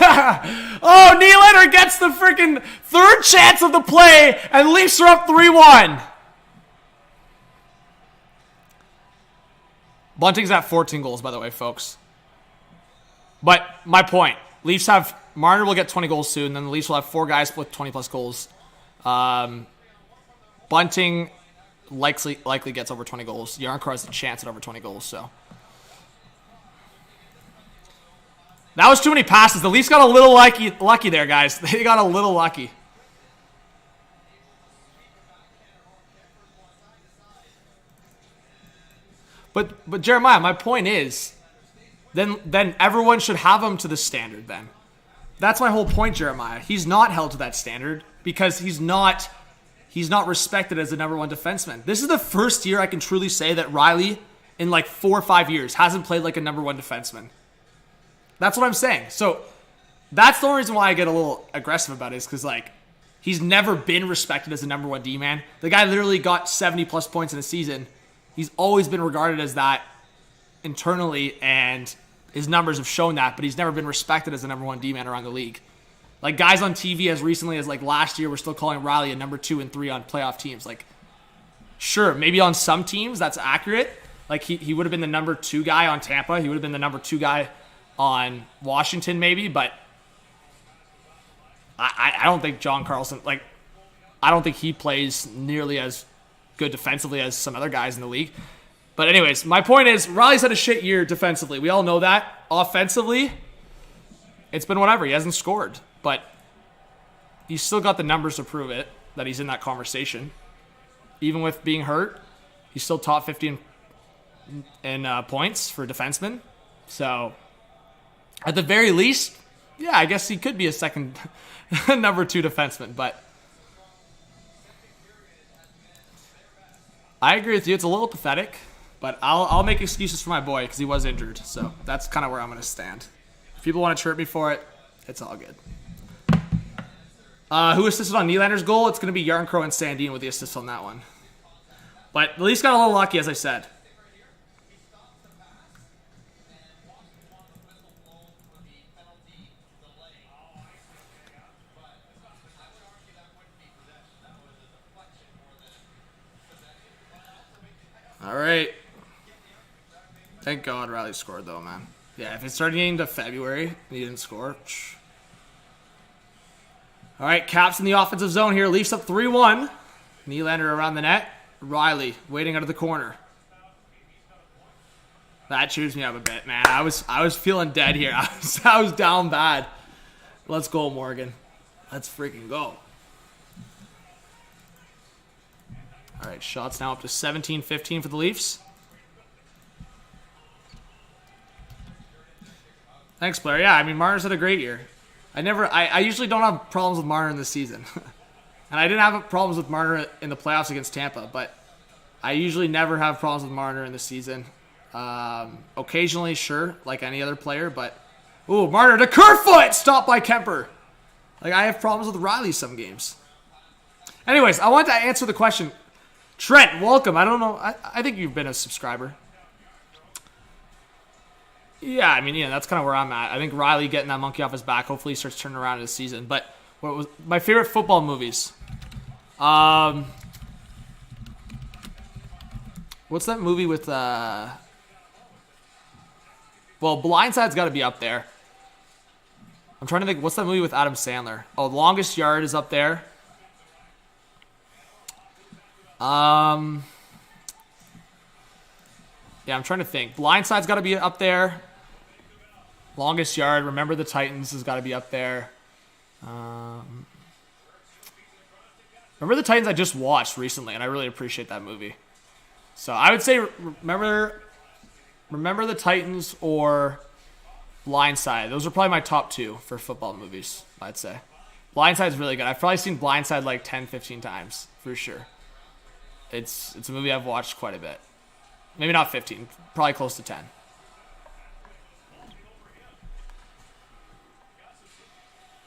Oh, Nylander gets the freaking 3rd chance of the play, and Leafs are up 3-1. Bunting's at 14 goals, by the way, folks. But my point, Leafs have, Marner will get 20 goals soon, then the Leafs will have 4 guys with 20 plus goals. Bunting likely gets over 20 goals. Yarncrow has a chance at over 20 goals, so. That was too many passes. The Leafs got a little lucky there, guys. They got a little lucky. But Jeremiah, my point is, then everyone should have him to the standard then. That's my whole point, Jeremiah. He's not held to that standard because he's not respected as the number one defenseman. This is the first year I can truly say that Riley, in like 4 or 5 years, hasn't played like a number one defenseman. That's what I'm saying. So that's the only reason why I get a little aggressive about it is because, like, he's never been respected as a number one D-man. The guy literally got 70-plus points in a season. He's always been regarded as that internally, and his numbers have shown that, but he's never been respected as a number one D-man around the league. Like, guys on TV as recently as, like, last year were still calling Riley a number 2 and 3 on playoff teams. Like, sure, maybe on some teams that's accurate. Like, he would have been the number 2 guy on Tampa. He would have been the number 2 guy on Washington maybe, but I don't think John Carlson, like, I don't think he plays nearly as good defensively as some other guys in the league. But anyways, my point is Riley's had a shit year defensively. We all know that. Offensively, it's been whatever. He hasn't scored, but he's still got the numbers to prove it, that he's in that conversation. Even with being hurt, he's still top 50 in points for defensemen. So at the very least, yeah, I guess he could be a second number 2 defenseman, but I agree with you. It's a little pathetic, but I'll make excuses for my boy because he was injured. So that's kind of where I'm going to stand. If people want to chirp me for it, it's all good. Who assisted on Nylander's goal? It's going to be Yarncrow and Sandin with the assist on that one. But at least got a little lucky, as I said. All right. Thank God Riley scored, though, man. Yeah, if it started getting to February and he didn't score. All right, Caps in the offensive zone here. Leafs up 3-1. Nylander around the net. Riley waiting out of the corner. That cheers me up a bit, man. I was feeling dead here. I was down bad. Let's go, Morgan. Let's freaking go. All right, shots now up to 17-15 for the Leafs. Thanks, Blair. Yeah, I mean, Marner's had a great year. I usually don't have problems with Marner in this season. And I didn't have problems with Marner in the playoffs against Tampa, but I usually never have problems with Marner in the season. Occasionally, sure, like any other player, but... Ooh, Marner to Kerfoot! Stopped by Kemper. Like, I have problems with Riley some games. Anyways, I want to answer the question. Trent, welcome. I don't know. I think you've been a subscriber. Yeah, I mean, yeah, that's kind of where I'm at. I think Riley getting that monkey off his back, hopefully he starts turning around in the season. But what was my favorite football movies? What's that movie with... Well, Blindside's got to be up there. I'm trying to think, what's that movie with Adam Sandler? Oh, Longest Yard is up there. Yeah, I'm trying to think. Blindside's got to be up there. Longest Yard, Remember the Titans has got to be up there. Remember the Titans I just watched recently, and I really appreciate that movie. So I would say Remember the Titans or Blindside. Those are probably my top 2 for football movies, I'd say. Blindside's really good. I've probably seen Blindside like 10, 15 times, for sure. It's a movie I've watched quite a bit. Maybe not 15, probably close to 10.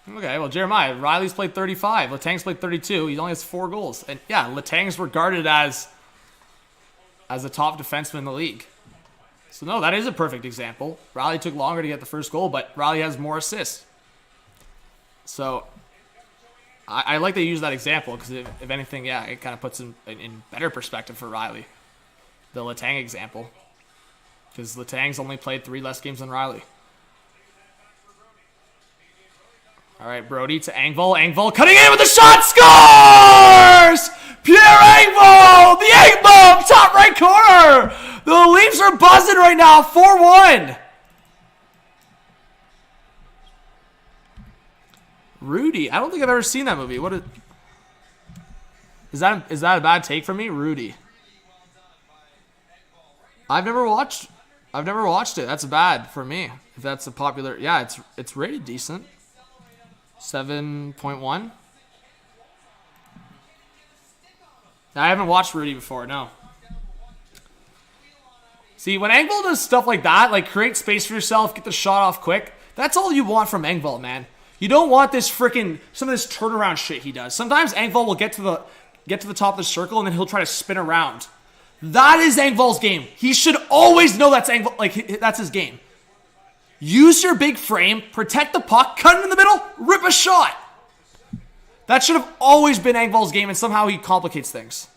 Okay, well, Jeremiah, Riley's played 35. Letang's played 32. He only has 4 goals. And yeah, Letang's regarded as a top defenseman in the league. So no, that is a perfect example. Riley took longer to get the first goal, but Riley has more assists. So I like to use that example because if anything, yeah, it kind of puts in better perspective for Riley. The Letang example. Because Letang's only played 3 less games than Riley. All right, Brody to Engvall. Engvall cutting in with the shot. Scores! Pierre Engvall! The egg bomb! Top right corner! The Leafs are buzzing right now. 4-1. Rudy. I don't think I've ever seen that movie. Is that a bad take from me? Rudy. I've never watched it. That's bad for me. If that's a popular, yeah, it's rated decent. 7.1. I haven't watched Rudy before. No. See, when Engvall does stuff like that, like create space for yourself, get the shot off quick, that's all you want from Engvall, man. You don't want this some of this turnaround shit he does. Sometimes Engvall will get to the top of the circle and then he'll try to spin around. That is Engvall's game. He should always know that's Engvall, like that's his game. Use your big frame, protect the puck, cut it in the middle, rip a shot. That should have always been Engvall's game, and somehow he complicates things.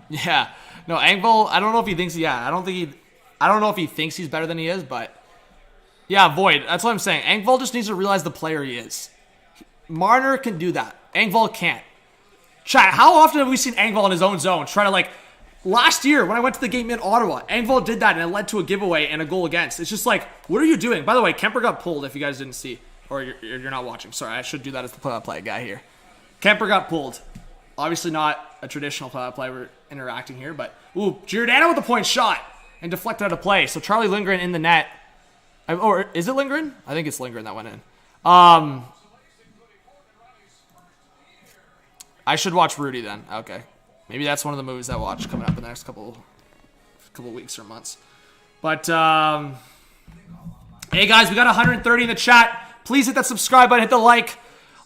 Yeah. No, Engvall, I don't know if he thinks, I don't know if he thinks he's better than he is, but yeah, Void, that's what I'm saying. Engvall just needs to realize the player he is. Marner can do that. Engvall can't. Chat, how often have we seen Engvall in his own zone try to last year when I went to the game in Ottawa, Engvall did that and it led to a giveaway and a goal against. It's just like, what are you doing? By the way, Kemper got pulled if you guys didn't see, or you're not watching. Sorry, I should do that as the play-by-play guy here. Kemper got pulled. Obviously not a traditional play-by-play. We're interacting here, but ooh, Giordano with the point shot and deflected out of play. So Charlie Lindgren in the net. Or is it Lindgren? I think it's Lindgren that went in. I should watch Rudy then. Okay, maybe that's one of the movies I watch coming up in the next couple weeks or months. But hey guys, we got 130 in the chat. Please hit that subscribe button, hit the like.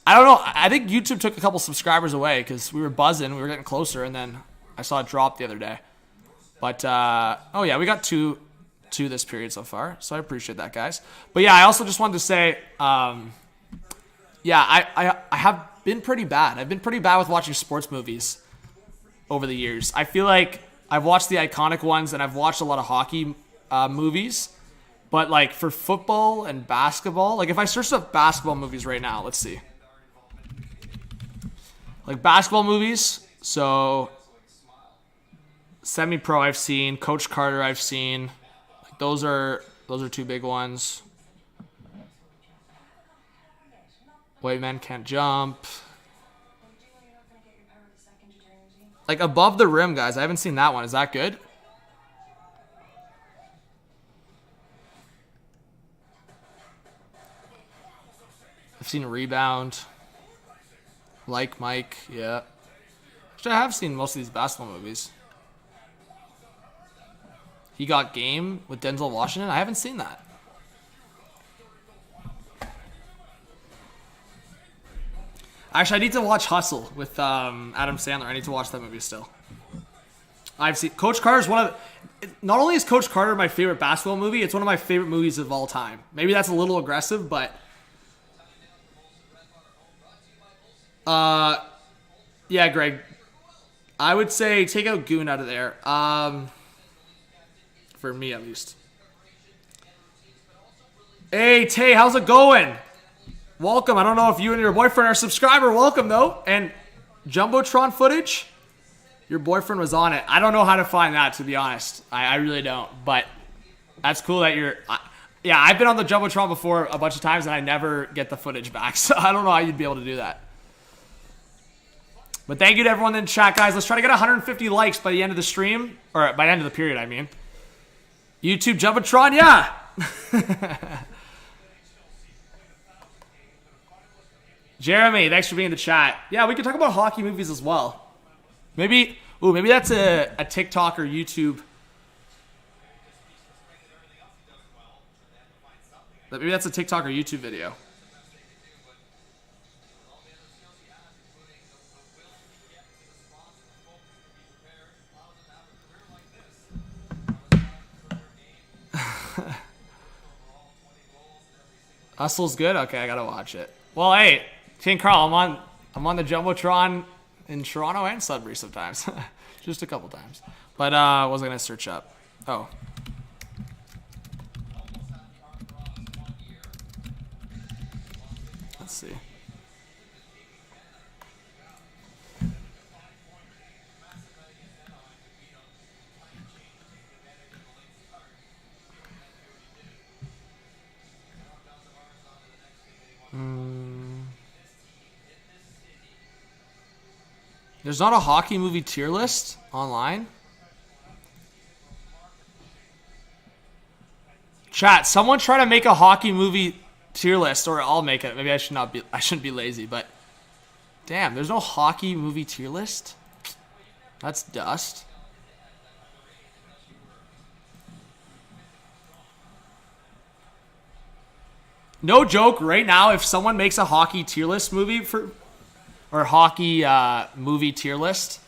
I don't know. I think YouTube took a couple subscribers away because we were buzzing. We were getting closer, and then I saw it drop the other day. But, oh, yeah, we got two this period so far, so I appreciate that, guys. But, yeah, I also just wanted to say, yeah, I have been pretty bad. I've been pretty bad with watching sports movies over the years. I feel like I've watched the iconic ones, and I've watched a lot of hockey movies. But, for football and basketball, if I search up basketball movies right now, let's see. Basketball movies, so Semi-Pro I've seen, Coach Carter I've seen. Those are two big ones. White Men Can't Jump. Above the Rim, guys. I haven't seen that one. Is that good? I've seen Rebound. Like Mike, yeah. Actually, I have seen most of these basketball movies. He Got Game with Denzel Washington. I haven't seen that. Actually, I need to watch Hustle with Adam Sandler. I need to watch that movie still. I've seen Coach Carter's one of the, not only is Coach Carter my favorite basketball movie, it's one of my favorite movies of all time. Maybe that's a little aggressive, but yeah, Greg. I would say take out Goon out of there. For me, at least. Hey, Tay, how's it going? Welcome. I don't know if you and your boyfriend are a subscriber. Welcome, though. And Jumbotron footage? Your boyfriend was on it. I don't know how to find that, to be honest. I really don't. But that's cool that you're... yeah, I've been on the Jumbotron before a bunch of times, and I never get the footage back. So I don't know how you'd be able to do that. But thank you to everyone in the chat, guys. Let's try to get 150 likes by the end of the stream. Or by the end of the period, I mean. YouTube Jumbotron, yeah. Jeremy, thanks for being in the chat. Yeah, we can talk about hockey movies as well. Maybe that's a TikTok or YouTube. Maybe that's a TikTok or YouTube video. Hustle's good? Okay, I gotta watch it. Well, hey, King Carl, I'm on the Jumbotron in Toronto and Sudbury sometimes. Just a couple times. But what was I gonna search up? Oh. Let's see. There's not a hockey movie tier list online. Chat, someone try to make a hockey movie tier list, or I'll make it. Maybe I shouldn't be lazy, but damn, there's no hockey movie tier list. That's dust. No joke, right now, if someone makes a hockey tier list movie or hockey movie tier list,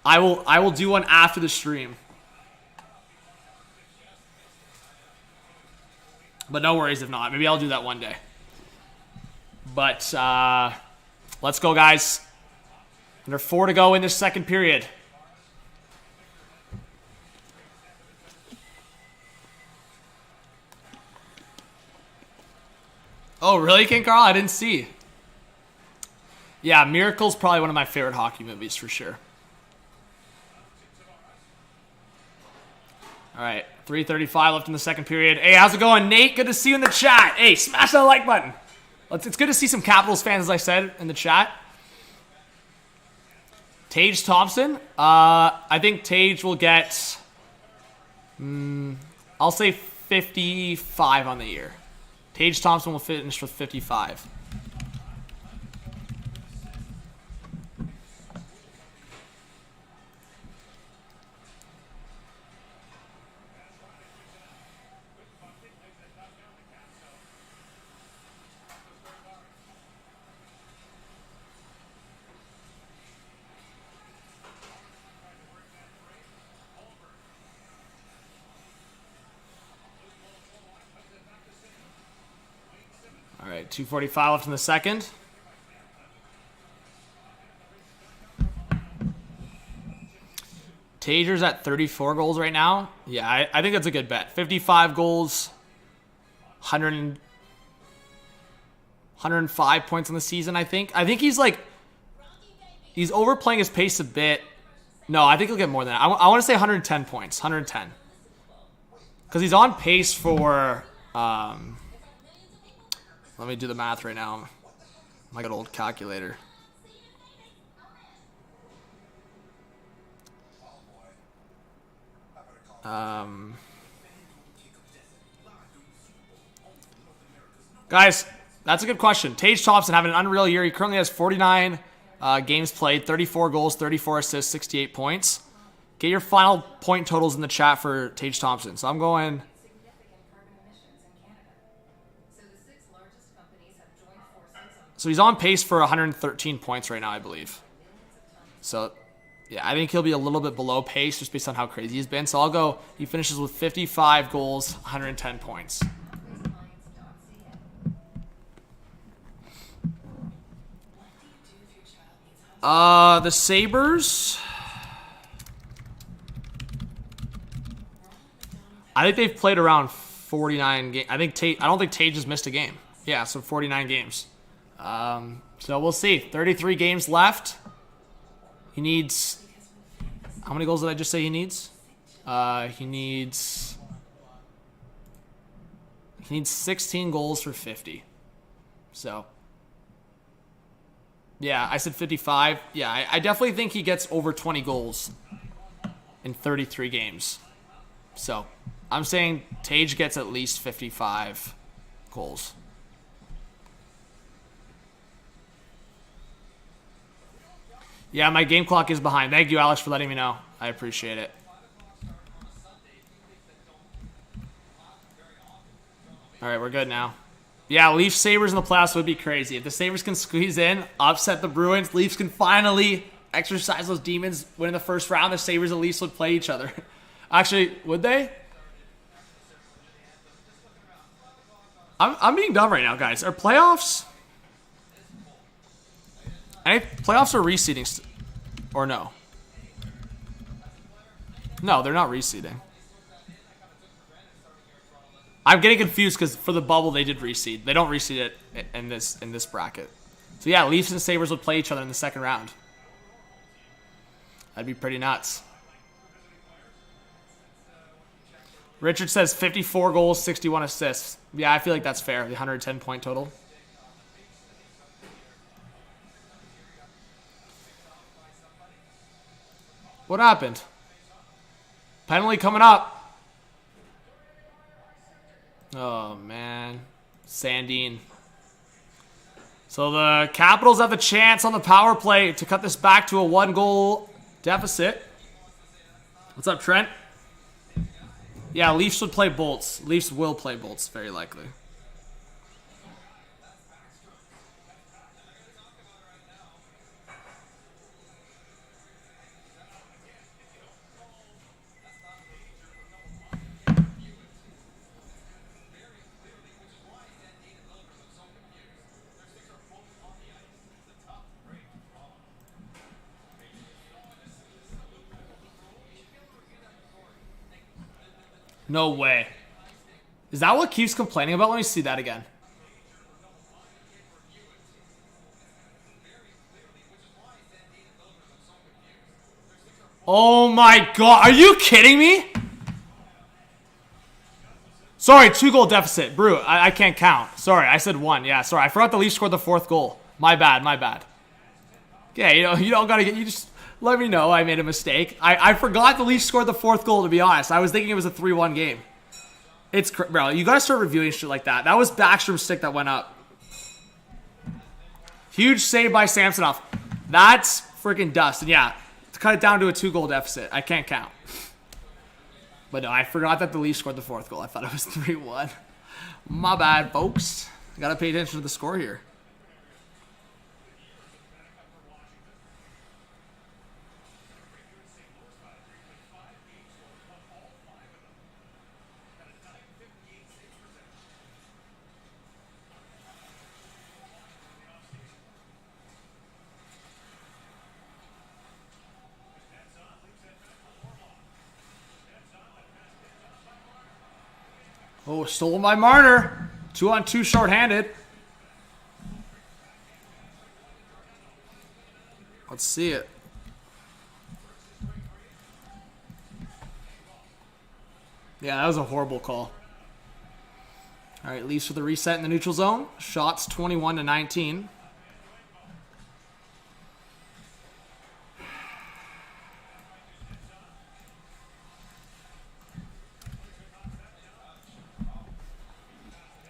I will do one after the stream. But no worries if not. Maybe I'll do that one day. But let's go, guys. Under 4 to go in this second period. Oh, really, King Carl? I didn't see. Yeah, Miracle's probably one of my favorite hockey movies for sure. All right, 3:35 left in the second period. Hey, how's it going, Nate? Good to see you in the chat. Hey, smash that like button. It's good to see some Capitals fans, as I said, in the chat. Tage Thompson. I think Tage will get, I'll say 55 on the year. Tage Thompson will finish with 55. All right, 2:45 left in the second. Tager's at 34 goals right now. Yeah, I think that's a good bet. 55 goals, 105 points on the season, I think. I think he's overplaying his pace a bit. No, I think he'll get more than that. I want to say 110 points, 110. Because he's on pace for... let me do the math right now. I got an old calculator. Guys, that's a good question. Tage Thompson having an unreal year. He currently has 49 games played, 34 goals, 34 assists, 68 points. Get your final point totals in the chat for Tage Thompson. So I'm going... So he's on pace for 113 points right now, I believe. So, yeah, I think he'll be a little bit below pace just based on how crazy he's been. So I'll go, he finishes with 55 goals, 110 points. The Sabres. I think they've played around 49 games. I don't think Tage has missed a game. Yeah, so 49 games. So we'll see. 33 games left. He needs... How many goals did I just say he needs? He needs 16 goals for 50. So... Yeah, I said 55. Yeah, I definitely think he gets over 20 goals in 33 games. So, I'm saying Tage gets at least 55 goals. Yeah, my game clock is behind. Thank you, Alex, for letting me know. I appreciate it. All right, we're good now. Yeah, Leafs Sabres in the playoffs would be crazy. If the Sabres can squeeze in, upset the Bruins, Leafs can finally exercise those demons, win in the first round, the Sabres and Leafs would play each other. Actually, would they? I'm being dumb right now, guys. Are playoffs? Playoffs are reseeding, or no? No, they're not reseeding. I'm getting confused because for the bubble they did reseed. They don't reseed it in this bracket. So yeah, Leafs and Sabres would play each other in the second round. That'd be pretty nuts. Richard says 54 goals, 61 assists. Yeah, I feel like that's fair. The 110 point total. What happened? Penalty coming up. Oh, man. Sandine. So the Capitals have the chance on the power play to cut this back to a 1-goal deficit. What's up, Trent? Yeah, Leafs would play Bolts. Leafs will play Bolts, very likely. No way. Is that what Keith's complaining about? Let me see that again. Oh my god. Are you kidding me? Sorry, 2-goal deficit. Brew, I can't count. Sorry, I said 1. Yeah, sorry. I forgot the Leafs scored the 4th goal. My bad, my bad. Yeah, you don't gotta get... You just... Let me know I made a mistake. I forgot the Leafs scored the 4th goal, to be honest. I was thinking it was a 3-1 game. It's... Bro, you gotta start reviewing shit like that. That was Backstrom's stick that went up. Huge save by Samsonov. That's freaking dust. And yeah, to cut it down to a 2-goal deficit. I can't count. But no, I forgot that the Leafs scored the 4th goal. I thought it was 3-1. My bad, folks. Gotta pay attention to the score here. Oh, stolen by Marner. 2-on-2 shorthanded. Let's see it. Yeah, that was a horrible call. All right, Leafs with a reset in the neutral zone. Shots 21-19.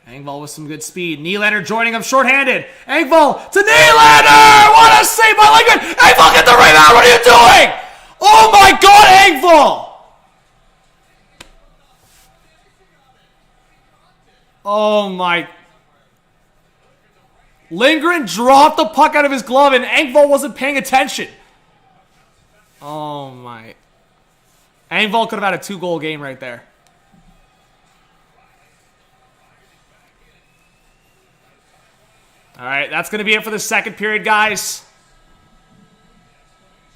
Engvall with some good speed. Nylander joining him shorthanded. Engvall to Nylander! What a save by Lindgren! Engvall, get the rebound! What are you doing? Oh my god, Engvall! Oh my... Lindgren dropped the puck out of his glove and Engvall wasn't paying attention. Oh my... Engvall could have had a 2-goal game right there. All right, that's going to be it for the second period, guys.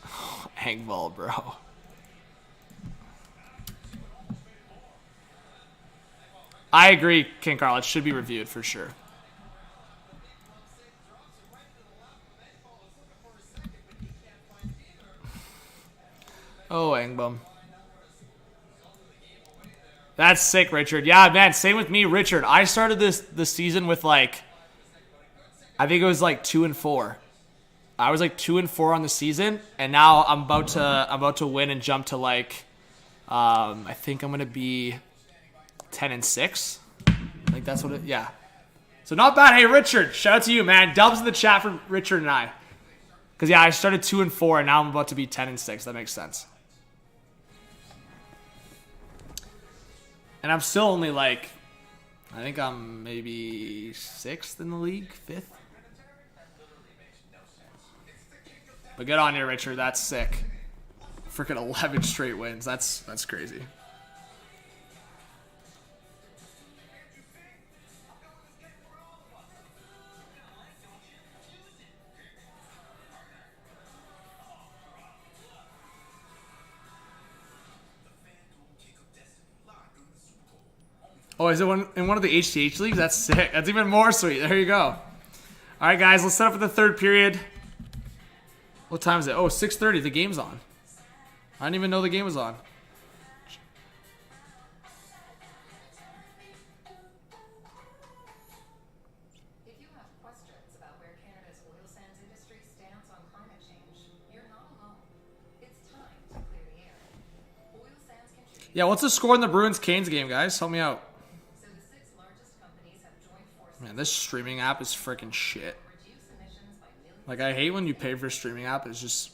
Oh, Engvall, bro. I agree, King Carl. It should be reviewed for sure. Oh, Engblom. That's sick, Richard. Yeah, man, same with me, Richard. I started this season with like... I think it was like 2-4. I was like 2-4 on the season, and now I'm about to win and jump to like, I think I'm gonna be 10-6. I think that's what it. Yeah. So not bad. Hey Richard, shout out to you, man. Dubs in the chat for Richard and I. Cause yeah, I started 2-4, and now I'm about to be 10-6. That makes sense. And I'm still only like, I think I'm maybe 6th in the league, 5th. But good on you, Richard. That's sick. Freaking 11 straight wins. That's crazy. Oh, is it in one of the HTH leagues? That's sick. That's even more sweet. There you go. All right, guys, let's set up for the third period. What time is it? Oh, 6:30. The game's on. I didn't even know the game was on. If you have questions about where Canada's oil sands industry stands on climate change, you're not alone. It's time to clear the air. Oil sands contribute. Yeah, what's the score in the Bruins-Canes game, guys? Help me out. So the 6 largest companies have joined forces. Man, this streaming app is freaking shit. Reduce emissions by millions. Like, I hate when you pay for a streaming app. It's just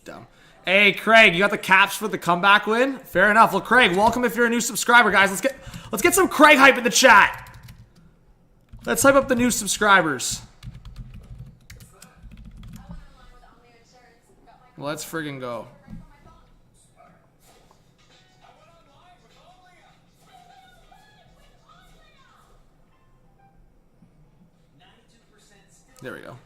dumb. Hey, Craig, you got the caps for the comeback win? Fair enough. Well, Craig, welcome if you're a new subscriber, guys. Let's get some Craig hype in the chat. Let's hype up the new subscribers. Let's friggin' go. There we go.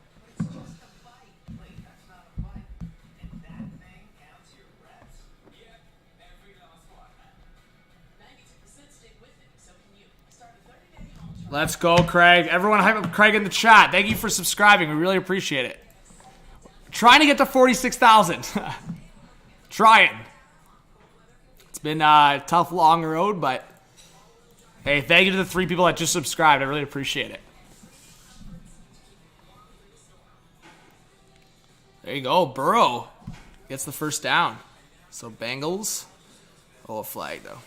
Let's go, Craig. Everyone hype up Craig in the chat. Thank you for subscribing. We really appreciate it. Trying to get to 46,000. Trying. It's been a tough, long road, but hey, thank you to the 3 people that just subscribed. I really appreciate it. There you go. Burrow gets the first down. So Bengals. Oh, a flag, though.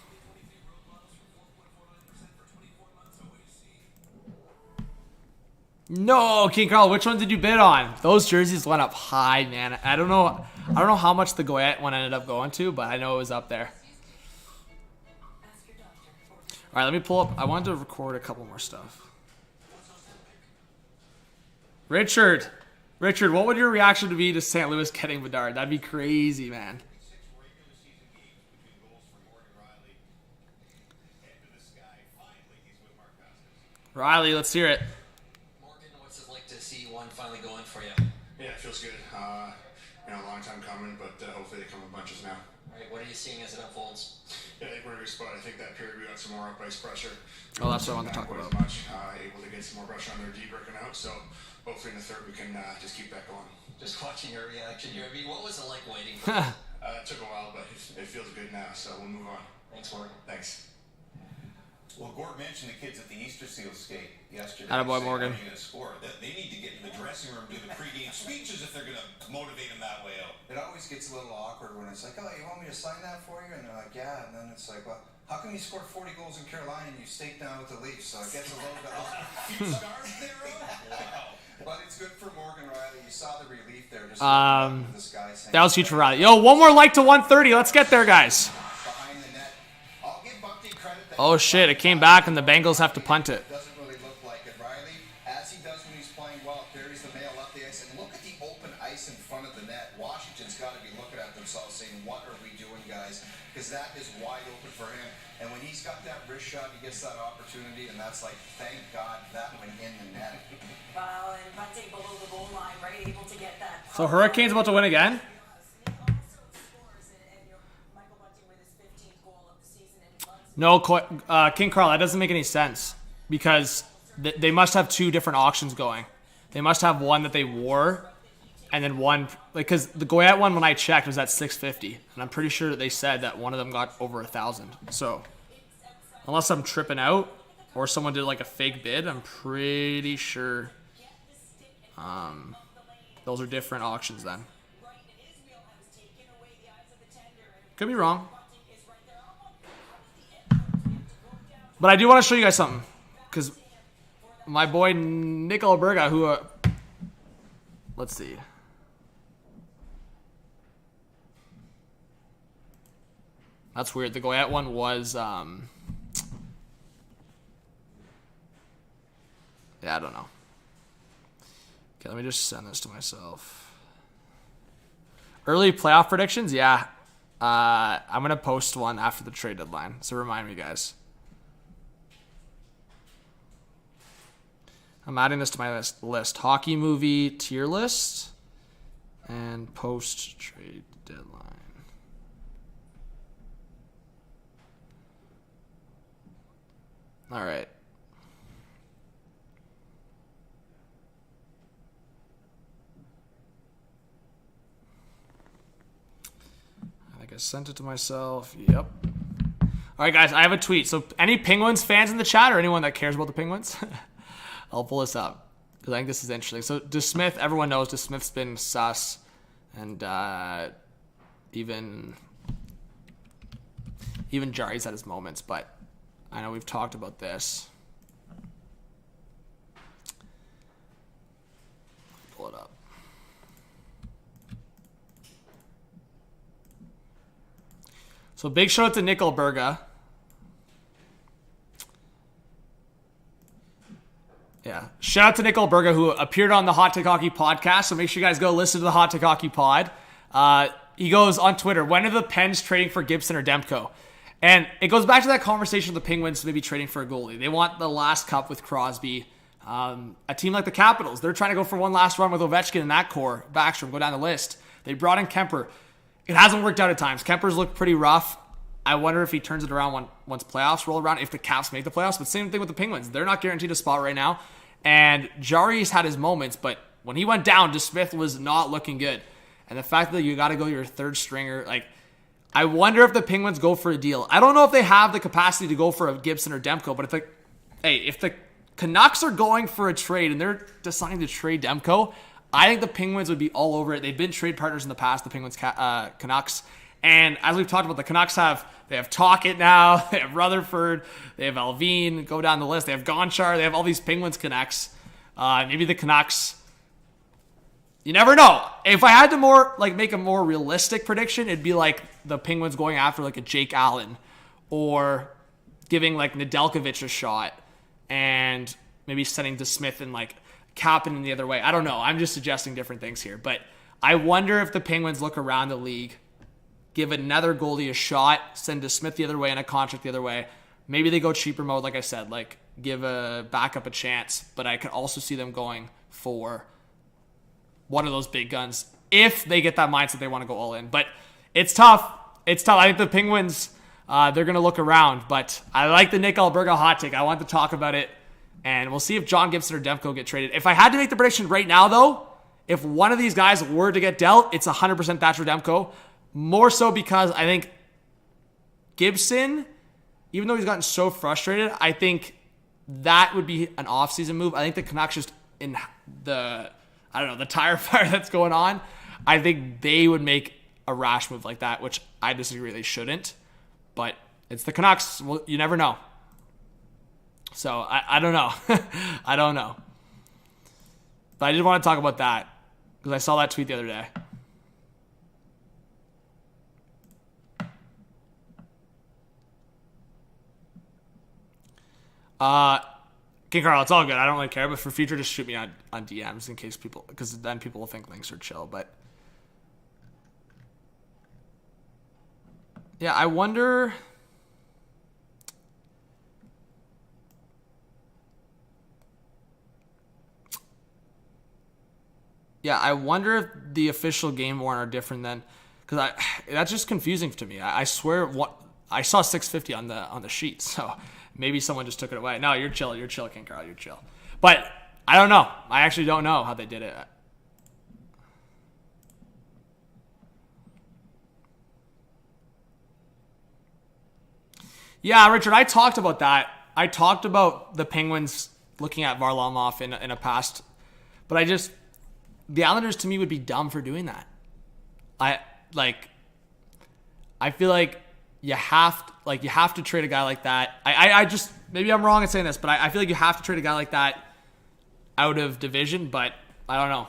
No, King Carl, which one did you bid on? Those jerseys went up high, man. I don't know how much the Goyette one ended up going to, but I know it was up there. All right, let me pull up. I wanted to record a couple more stuff. Richard, what would your reaction be to St. Louis getting Bedard? That'd be crazy, man. Riley, let's hear it. Finally going for you. Yeah, it feels good. A long time coming, but hopefully they come in bunches now. All right, what are you seeing as it unfolds? Yeah, I think we're in a good spot. I think that period we got some more up ice pressure. Oh, that's what I wanted to talk Not about. As much, able to get some more pressure on their D working out. So hopefully in the third we can just keep that going. Just watching your reaction here. I mean, what was it like waiting? It took a while, but it feels good now. So we'll move on. Thanks, Morgan. Thanks. Well, Gord mentioned the kids at the Easter Seals skate yesterday. Attaboy, Morgan. How are you going to score? They need to get in the dressing room, do the pregame speeches if they're going to motivate them that way out. It always gets a little awkward when it's like, oh, you want me to sign that for you? And they're like, yeah. And then it's like, well, how come you scored 40 goals in Carolina and you staked down with the Leafs? So it gets a little bit awkward. Few stars there, wow. But it's good for Morgan Riley. You saw the relief there. Just with this guy saying, That was huge for Riley. Yo, one more like to 130. Let's get there, guys. behind the net. I'll give Bucky credit that Oh, shit. It came back, and the Bengals have to punt it. doesn't really look like it. Riley, as he does when he's playing well, carries the mail up the ice. And look at the open ice in front of the net. Washington's got to be looking at themselves saying, what are we doing, guys? Because that is wide open for him. And when he's got that wrist shot, he gets that opportunity. And that's like, thank God that went in the net. Well, and punting below the goal line, right, able to get that. So Hurricanes about to win again? No, King Carl, that doesn't make any sense. Because they must have 2 different auctions going. They must have one that they wore, and then one, like, because the Goyette one, when I checked, was at $650. And I'm pretty sure that they said that one of them got over 1,000. So, unless I'm tripping out, or someone did like a fake bid, I'm pretty sure those are different auctions then. Could be wrong. But I do want to show you guys something. Because my boy Nicol Berga, who... let's see. That's weird. The Goyette one was... yeah, I don't know. Okay, let me just send this to myself. Early playoff predictions? Yeah. I'm going to post one after the trade deadline. So remind me, guys. I'm adding this to my list. Hockey movie tier list. And post trade deadline. All right. I think I sent it to myself. Yep. All right, guys, I have a tweet. So any Penguins fans in the chat or anyone that cares about the Penguins, I'll pull this up because I think this is interesting. So DeSmith, everyone knows DeSmith's been sus, and even Jari's had his moments, but I know we've talked about this. Pull it up. So big shout out to Nick Alberga. Yeah. Shout out to Nick Alberga, who appeared on the Hot Take Hockey podcast. So make sure you guys go listen to the Hot Take Hockey pod. He goes on Twitter, when are the Pens trading for Gibson or Demko? And it goes back to that conversation with the Penguins maybe trading for a goalie. They want the last cup with Crosby. A team like the Capitals, they're trying to go for one last run with Ovechkin in that core. Backstrom, go down the list. They brought in Kemper. It hasn't worked out at times. Kemper's looked pretty rough. I wonder if he turns it around once playoffs roll around, if the Caps make the playoffs. But same thing with the Penguins. They're not guaranteed a spot right now. And Jari's had his moments, but when he went down, DeSmith was not looking good. And the fact that you got to go your third stringer, like, I wonder if the Penguins go for a deal. I don't know if they have the capacity to go for a Gibson or Demko, but if the Canucks are going for a trade and they're deciding to trade Demko, I think the Penguins would be all over it. They've been trade partners in the past, the Penguins, Canucks. And as we've talked about, the Canucks have Tocchet now, they have Rutherford, they have Alvin, go down the list. They have Gonchar, they have all these Penguins Canucks. Maybe the Canucks, you never know. If I had to make a more realistic prediction, it'd be like the Penguins going after like a Jake Allen or giving like Nedeljkovic a shot and maybe sending DeSmith and like Kapanen the other way. I don't know. I'm just suggesting different things here. But I wonder if the Penguins look around the league, give another goalie a shot, send DeSmith the other way and a contract the other way. Maybe they go cheaper mode, like I said, like give a backup a chance. But I could also see them going for one of those big guns if they get that mindset they want to go all in. But it's tough. It's tough. I think the Penguins, they're going to look around. But I like the Nick Alberga hot take. I want to talk about it. And we'll see if John Gibson or Demko get traded. If I had to make the prediction right now, though, if one of these guys were to get dealt, it's 100% Thatcher Demko. More so because I think Gibson, even though he's gotten so frustrated, I think that would be an offseason move. I think the Canucks just in the tire fire that's going on, I think they would make a rash move like that, which I disagree they shouldn't. But it's the Canucks. Well, you never know. So I don't know. I don't know. But I did want to talk about that because I saw that tweet the other day. King Carl, it's all good. I don't really care, but for future, just shoot me on DMs in case because then people will think links are chill. But yeah, I wonder. Yeah, I wonder if the official game worn are different than, because that's just confusing to me. I swear, I saw 650 on the sheet, so maybe someone just took it away. No, you're chill, King Carl, you're chill. But I don't know. I actually don't know how they did it. Yeah, Richard, I talked about that. I talked about the Penguins looking at Varlamov in a past, but the Islanders to me would be dumb for doing that. I feel like you have to trade a guy like that. I just, maybe I'm wrong in saying this, but I feel like you have to trade a guy like that out of division, but I don't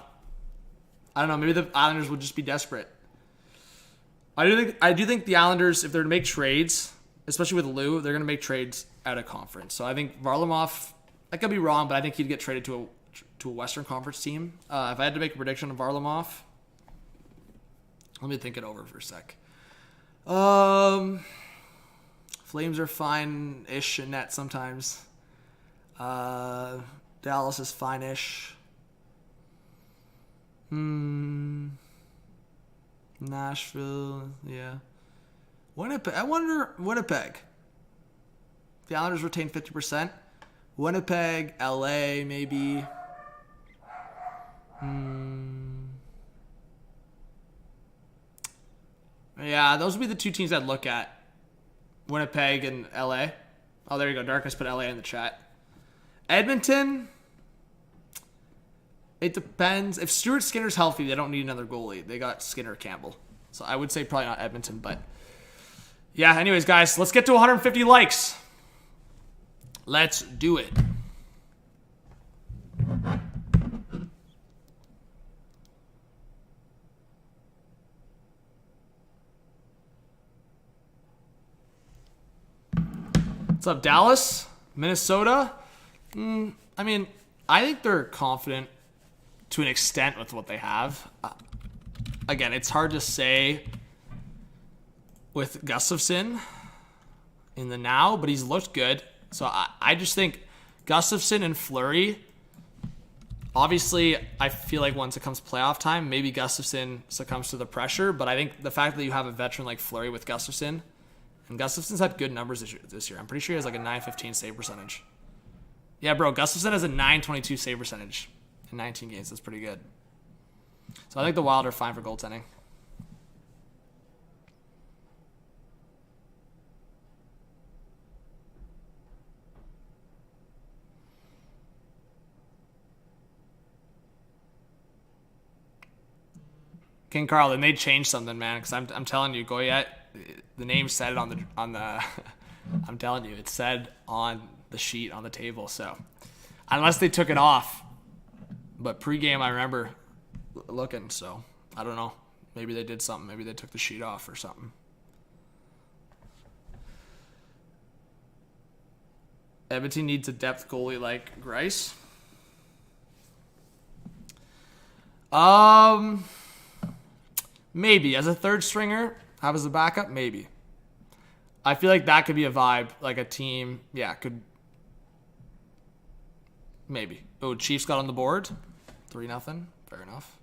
know. Maybe the Islanders would just be desperate. I do think the Islanders, if they're to make trades, especially with Lou, they're going to make trades out of conference. So I think Varlamov, I could be wrong, but I think he'd get traded to a Western Conference team. If I had to make a prediction of Varlamov, let me think it over for a sec. Flames are fine-ish in net sometimes. Dallas is fine-ish. Nashville, yeah. Winnipeg. I wonder Winnipeg. The Islanders retain 50%. Winnipeg, LA, maybe. Yeah, those would be the two teams I'd look at. Winnipeg and LA. Oh, there you go. Darkness put LA in the chat. Edmonton. It depends. If Stuart Skinner's healthy, they don't need another goalie. They got Skinner Campbell. So I would say probably not Edmonton, but yeah, anyways, guys, let's get to 150 likes. Let's do it. What's up, Dallas? Minnesota? I mean, I think they're confident to an extent with what they have. Again, it's hard to say with Gustafsson in the now, but he's looked good. So I just think Gustafsson and Fleury, obviously, I feel like once it comes playoff time, maybe Gustafsson succumbs to the pressure, but I think the fact that you have a veteran like Fleury with Gustafsson, and Gustafsson's had good numbers this year. I'm pretty sure he has like a 915 save percentage. Yeah, bro, Gustafsson has a 922 save percentage in 19 games. That's pretty good. So I think the Wild are fine for goaltending. King Carl, they may change something, man. Because I'm telling you, Goyette, the name said it on the I'm telling you, it said on the sheet on the table. So unless they took it off, but pregame I remember looking. So I don't know. Maybe they did something. Maybe they took the sheet off or something. Edmonton needs a depth goalie like Grice. Maybe as a third stringer, have as a backup, maybe. I feel like that could be a vibe, like a team. Yeah, could maybe. Oh, Chiefs got on the board, 3-0. Fair enough.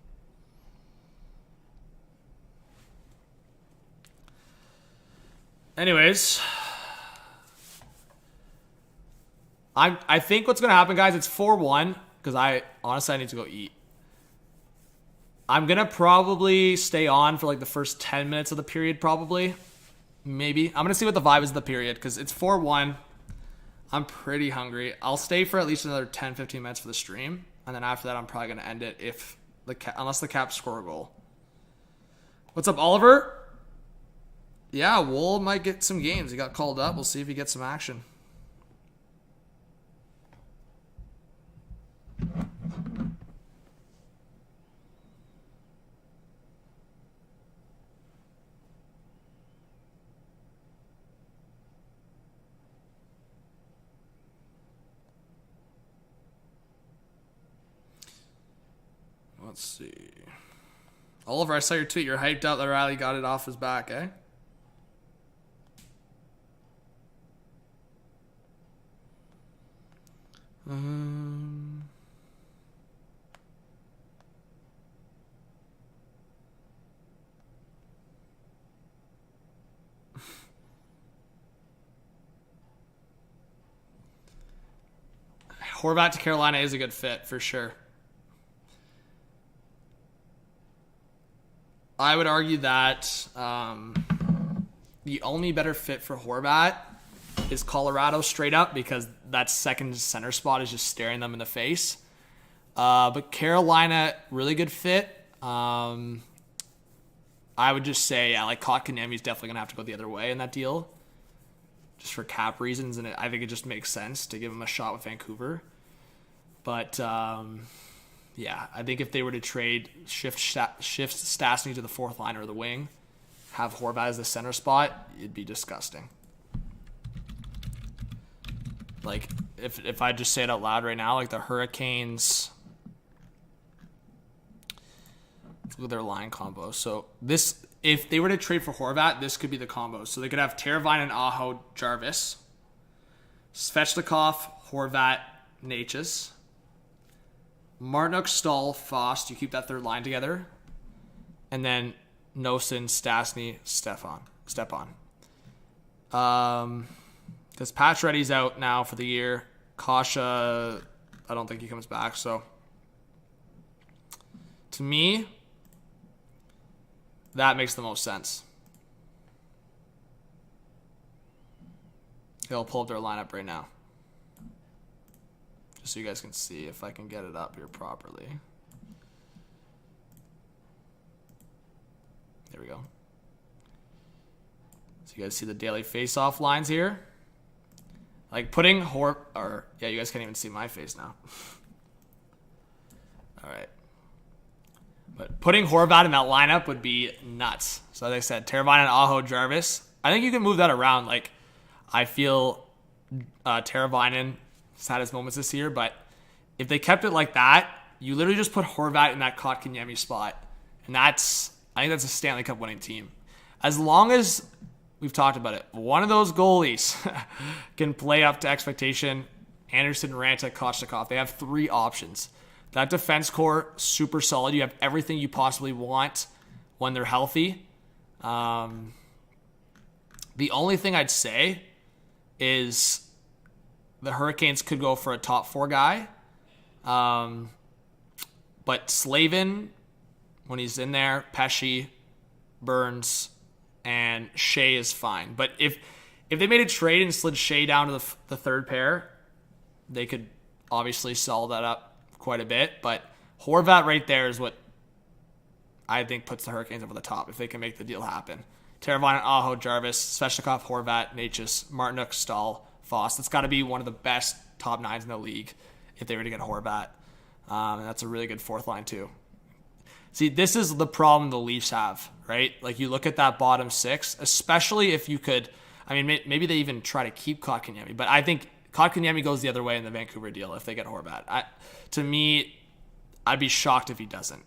Anyways, I think what's gonna happen, guys. It's 4-1 because I need to go eat. I'm going to probably stay on for like the first 10 minutes of the period, probably. Maybe. I'm going to see what the vibe is of the period because it's 4-1. I'm pretty hungry. I'll stay for at least another 10, 15 minutes for the stream. And then after that, I'm probably going to end it unless the Caps score a goal. What's up, Oliver? Yeah, Wool might get some games. He got called up. We'll see if he gets some action. Let's see. Oliver, I saw your tweet. You're hyped out that Riley got it off his back, eh? Horvat to Carolina is a good fit, for sure. I would argue that the only better fit for Horvat is Colorado straight up because that second center spot is just staring them in the face. But Carolina, really good fit. I would just say, yeah, like Kotkaniemi's definitely going to have to go the other way in that deal just for cap reasons, and I think it just makes sense to give him a shot with Vancouver. But yeah, I think if they were to trade, shift Stastny to the fourth line or the wing, have Horvat as the center spot, it'd be disgusting. Like, if I just say it out loud right now, like the Hurricanes, let's look at their line combo. So this, if they were to trade for Horvat, this could be the combo. So they could have Teravainen and Aho Jarvis, Svechnikov, Horvat, Natchez, Martinook, Stahl, Fost. You keep that third line together. And then Nosen, Stastny, Stepan. Because Pacioretty's out now for the year. Kasha, I don't think he comes back. So, to me, that makes the most sense. I'll pull up their lineup right now. Just so you guys can see if I can get it up here properly. There we go. So you guys see the daily face-off lines here. Like putting yeah, you guys can't even see my face now. All right. But putting Horvat in that lineup would be nuts. So as I said, Teravainen, Aho, Jarvis. I think you can move that around. Like, I feel Teravainen has had his moments this year, but if they kept it like that, you literally just put Horvat in that Kotkaniemi spot. And I think that's a Stanley Cup winning team. As long as, we've talked about it, one of those goalies can play up to expectation, Anderson, Ranta, Kochetkov, they have 3 options. That defense core, super solid. You have everything you possibly want when they're healthy. The only thing I'd say is the Hurricanes could go for a top 4 guy. But Slavin, when he's in there, Pesci, Burns, and Shea is fine. But if they made a trade and slid Shea down to the third pair, they could obviously solve that up quite a bit. But Horvat right there is what I think puts the Hurricanes over the top if they can make the deal happen. Teravainen, Aho, Jarvis, Svechnikov, Horvat, Natchez, Martinook, Stahl, Foss. That's got to be one of the best top 9s in the league if they were to get Horvat. And that's a really good 4th line too. See, this is the problem the Leafs have, right? Like, you look at that bottom 6, especially if you could, I mean, maybe they even try to keep Kotkaniemi, but I think Kotkaniemi goes the other way in the Vancouver deal if they get Horvat. To me, I'd be shocked if he doesn't.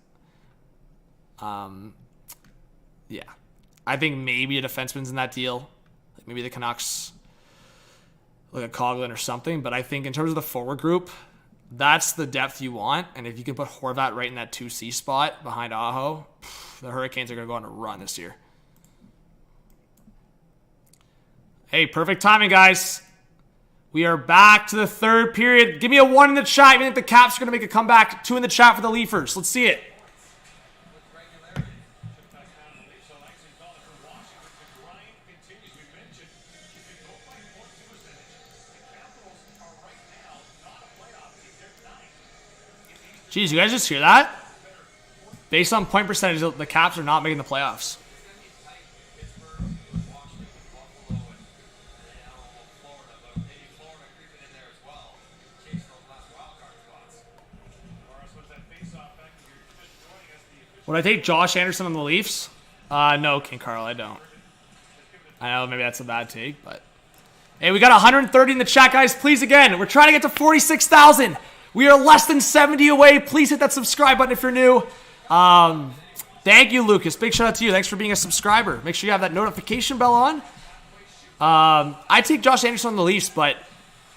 Yeah. I think maybe a defenseman's in that deal. Like maybe the Canucks look at Coughlin or something, but I think in terms of the forward group, that's the depth you want. And if you can put Horvat right in that 2C spot behind Aho, the Hurricanes are going to go on a run this year. Hey, perfect timing, guys. We are back to the 3rd period. Give me a 1 in the chat. I think the Caps are going to make a comeback. 2 in the chat for the Leafers. Let's see it. Jeez, you guys just hear that? Based on point percentage, the Caps are not making the playoffs. Would I take Josh Anderson on the Leafs? No, King Carl, I don't. I know maybe that's a bad take, but... Hey, we got 130 in the chat, guys. Please, again, we're trying to get to 46,000. We are less than 70 away. Please hit that subscribe button if you're new. Thank you, Lucas. Big shout out to you. Thanks for being a subscriber. Make sure you have that notification bell on. I take Josh Anderson on the Leafs, but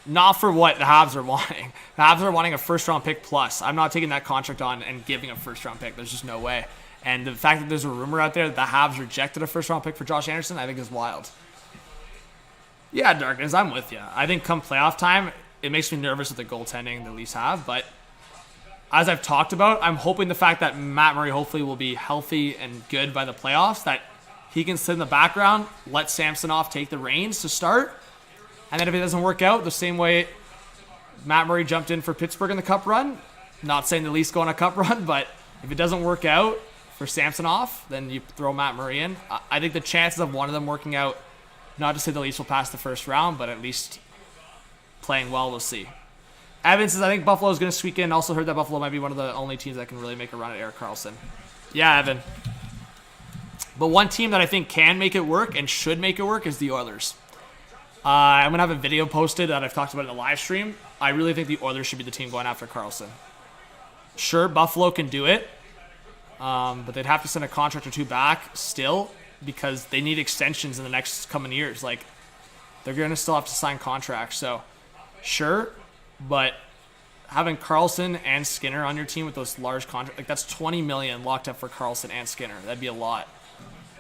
not for what the Habs are wanting. The Habs are wanting a first-round pick plus. I'm not taking that contract on and giving a first-round pick. There's just no way. And the fact that there's a rumor out there that the Habs rejected a first-round pick for Josh Anderson, I think is wild. Yeah, Darkness, I'm with you. I think come playoff time, it makes me nervous with the goaltending the Leafs have. But as I've talked about, I'm hoping the fact that Matt Murray hopefully will be healthy and good by the playoffs, that he can sit in the background, let Samsonov take the reins to start. And then if it doesn't work out, the same way Matt Murray jumped in for Pittsburgh in the Cup run, not saying the Leafs go on a Cup run, but if it doesn't work out for Samsonov, then you throw Matt Murray in. I think the chances of one of them working out, not to say the Leafs will pass the first round, but at least playing well, we'll see. Evan says, I think Buffalo is going to squeak in. Also heard that Buffalo might be one of the only teams that can really make a run at Erik Karlsson. Yeah, Evan. But one team that I think can make it work and should make it work is the Oilers. I'm going to have a video posted that I've talked about in the live stream. I really think the Oilers should be the team going after Karlsson. Sure, Buffalo can do it, but they'd have to send a contract or two back still because they need extensions in the next coming years. Like, they're going to still have to sign contracts. So, sure, but having Karlsson and Skinner on your team with those large contracts, like that's $20 million locked up for Karlsson and Skinner. That'd be a lot.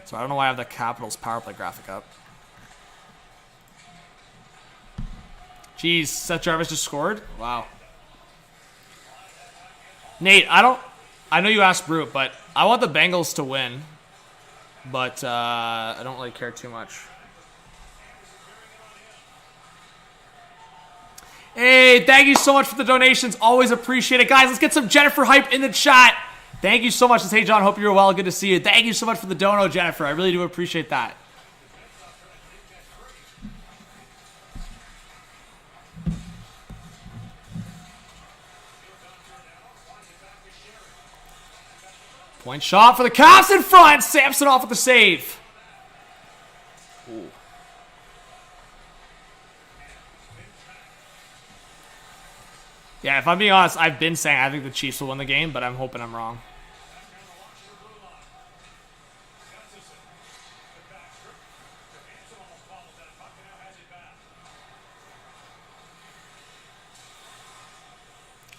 So I don't know why I have the Capitals power play graphic up. Jeez, Seth Jarvis just scored? Wow. Nate, I know you asked Brute, but I want the Bengals to win. But I don't really care too much. Hey, thank you so much for the donations. Always appreciate it. Guys, let's get some Jennifer hype in the chat. Thank you so much. Hey, John, hope you're well. Good to see you. Thank you so much for the dono, Jennifer. I really do appreciate that. Point shot for the Caps in front. Samson off with the save. Ooh. Yeah, if I'm being honest, I've been saying I think the Chiefs will win the game, but I'm hoping I'm wrong.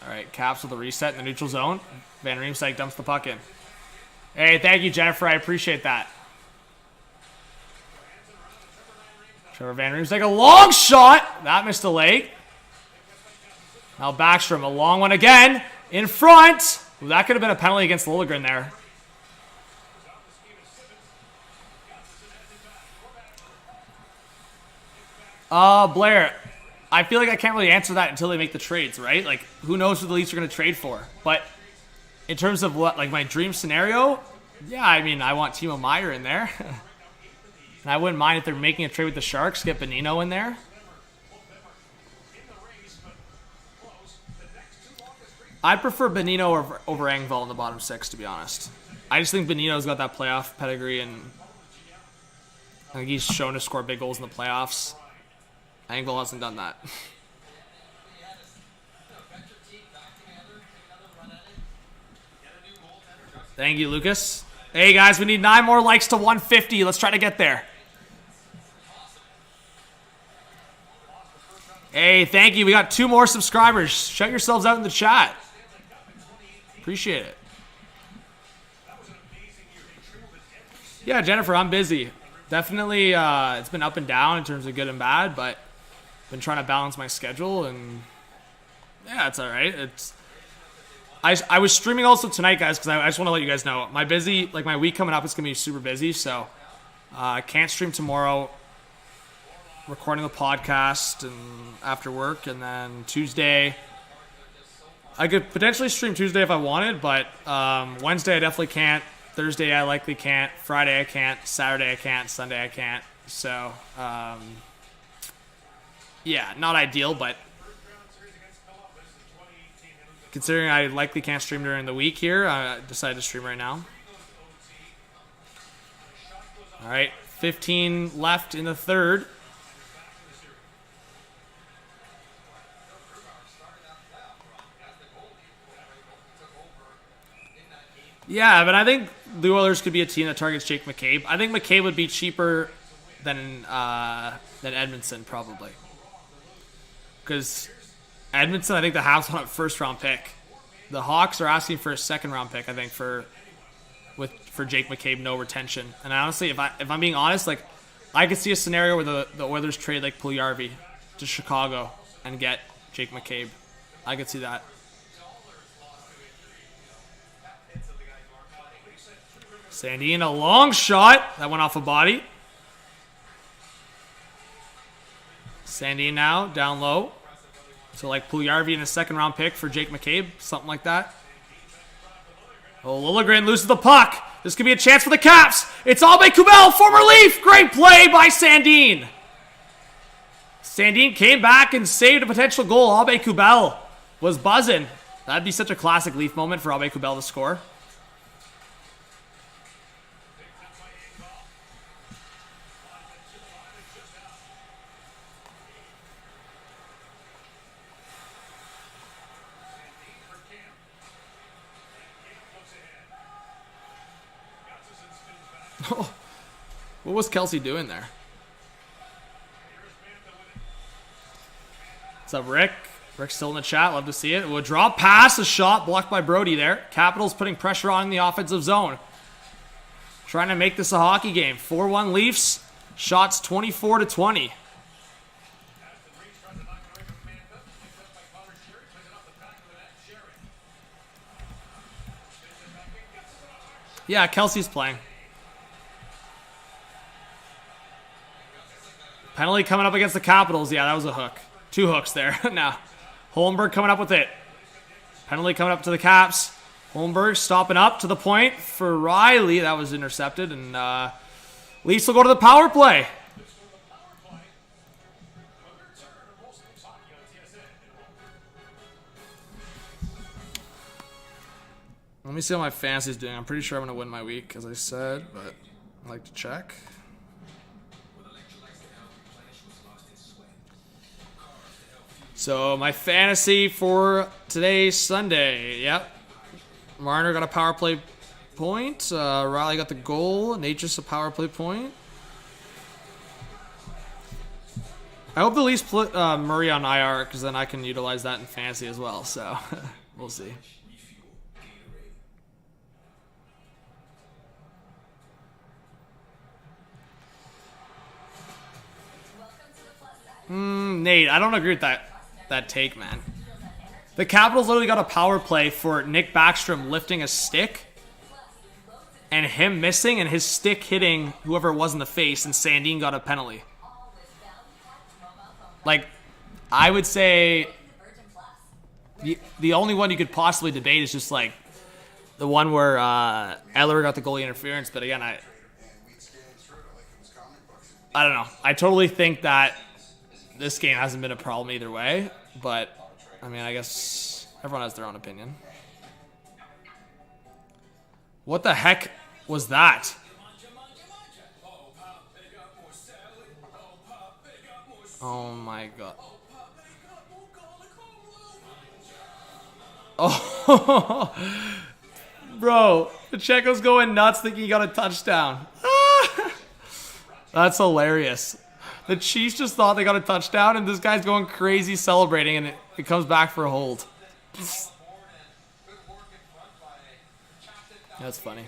All right, Caps with the reset in the neutral zone. Van Riemsdyk dumps the puck in. Hey, thank you, Jennifer. I appreciate that. Trevor Van Riemsdyk, a long shot. That missed a leg. Now Backstrom, a long one again. In front. Ooh, that could have been a penalty against Liljegren there. Blair, I feel like I can't really answer that until they make the trades, right? Like, who knows who the Leafs are going to trade for? But in terms of what, like, my dream scenario, yeah, I mean, I want Timo Meier in there. And I wouldn't mind if they're making a trade with the Sharks, get Bonino in there. I'd prefer Bonino over Engvall in the bottom six, to be honest. I just think Bonino's got that playoff pedigree, and I think he's shown to score big goals in the playoffs. Engvall hasn't done that. Thank you, Lucas. Hey, guys, we need 9 more likes to 150. Let's try to get there. Hey, thank you. We got 2 more subscribers. Shout yourselves out in the chat. Appreciate it. Yeah, Jennifer, I'm busy. Definitely, it's been up and down in terms of good and bad, but been trying to balance my schedule, and yeah, it's all right. I was streaming also tonight, guys, because I just want to let you guys know my week coming up is gonna be super busy, so I can't stream tomorrow. Recording the podcast and after work, and then Tuesday I could potentially stream Tuesday if I wanted, but Wednesday I definitely can't. Thursday I likely can't. Friday I can't. Saturday I can't. Sunday I can't. So yeah, not ideal, but considering I likely can't stream during the week here, I decided to stream right now. All right, 15 left in the third. Yeah, but I think the Oilers could be a team that targets Jake McCabe. I think McCabe would be cheaper than Edmondson, probably. Because Edmondson, I think the Habs want a first-round pick. The Hawks are asking for a second-round pick, I think, for Jake McCabe, no retention. And honestly, if I'm being honest, like, I could see a scenario where the Oilers trade like Puljujarvi to Chicago and get Jake McCabe. I could see that. Sandin, a long shot. That went off a body. Sandin now, down low. So like Puljujarvi in a second-round pick for Jake McCabe, something like that. Oh, Liljegren loses the puck. This could be a chance for the Caps. It's Aube-Kubel, former Leaf. Great play by Sandin. Sandin came back and saved a potential goal. Aube-Kubel was buzzing. That'd be such a classic Leaf moment for Aube-Kubel to score. What was Kelsey doing there? What's up, Rick? Rick's still in the chat. Love to see it. We'll drop pass, a shot blocked by Brody there. Capitals putting pressure on in the offensive zone. Trying to make this a hockey game. 4-1 Leafs. Shots 24-20. Yeah, Kelsey's playing. Penalty coming up against the Capitals. Yeah, that was a hook. 2 hooks there. Now, Holmberg coming up with it. Penalty coming up to the Caps. Holmberg stopping up to the point for Riley. That was intercepted. And Leafs will go to the power play. Let me see how my fantasy's doing. I'm pretty sure I'm going to win my week, as I said, but I'd like to check. So my fantasy for today, Sunday. Yep. Marner got a power play point. Riley got the goal. Nature's a power play point. I hope the Leafs put Murray on IR, because then I can utilize that in fantasy as well. So we'll see. Nate, I don't agree with that take, man. The Capitals literally got a power play for Nick Backstrom lifting a stick and him missing and his stick hitting whoever it was in the face, and Sandin got a penalty. Like, I would say the only one you could possibly debate is just like the one where Eller got the goalie interference, but again, I don't know. I totally think that this game hasn't been a problem either way, but I mean, I guess everyone has their own opinion. What the heck was that? Oh my god. Oh, bro, Pacheco's going nuts thinking he got a touchdown. That's hilarious. The Chiefs just thought they got a touchdown, and this guy's going crazy celebrating, and it comes back for a hold. That's funny.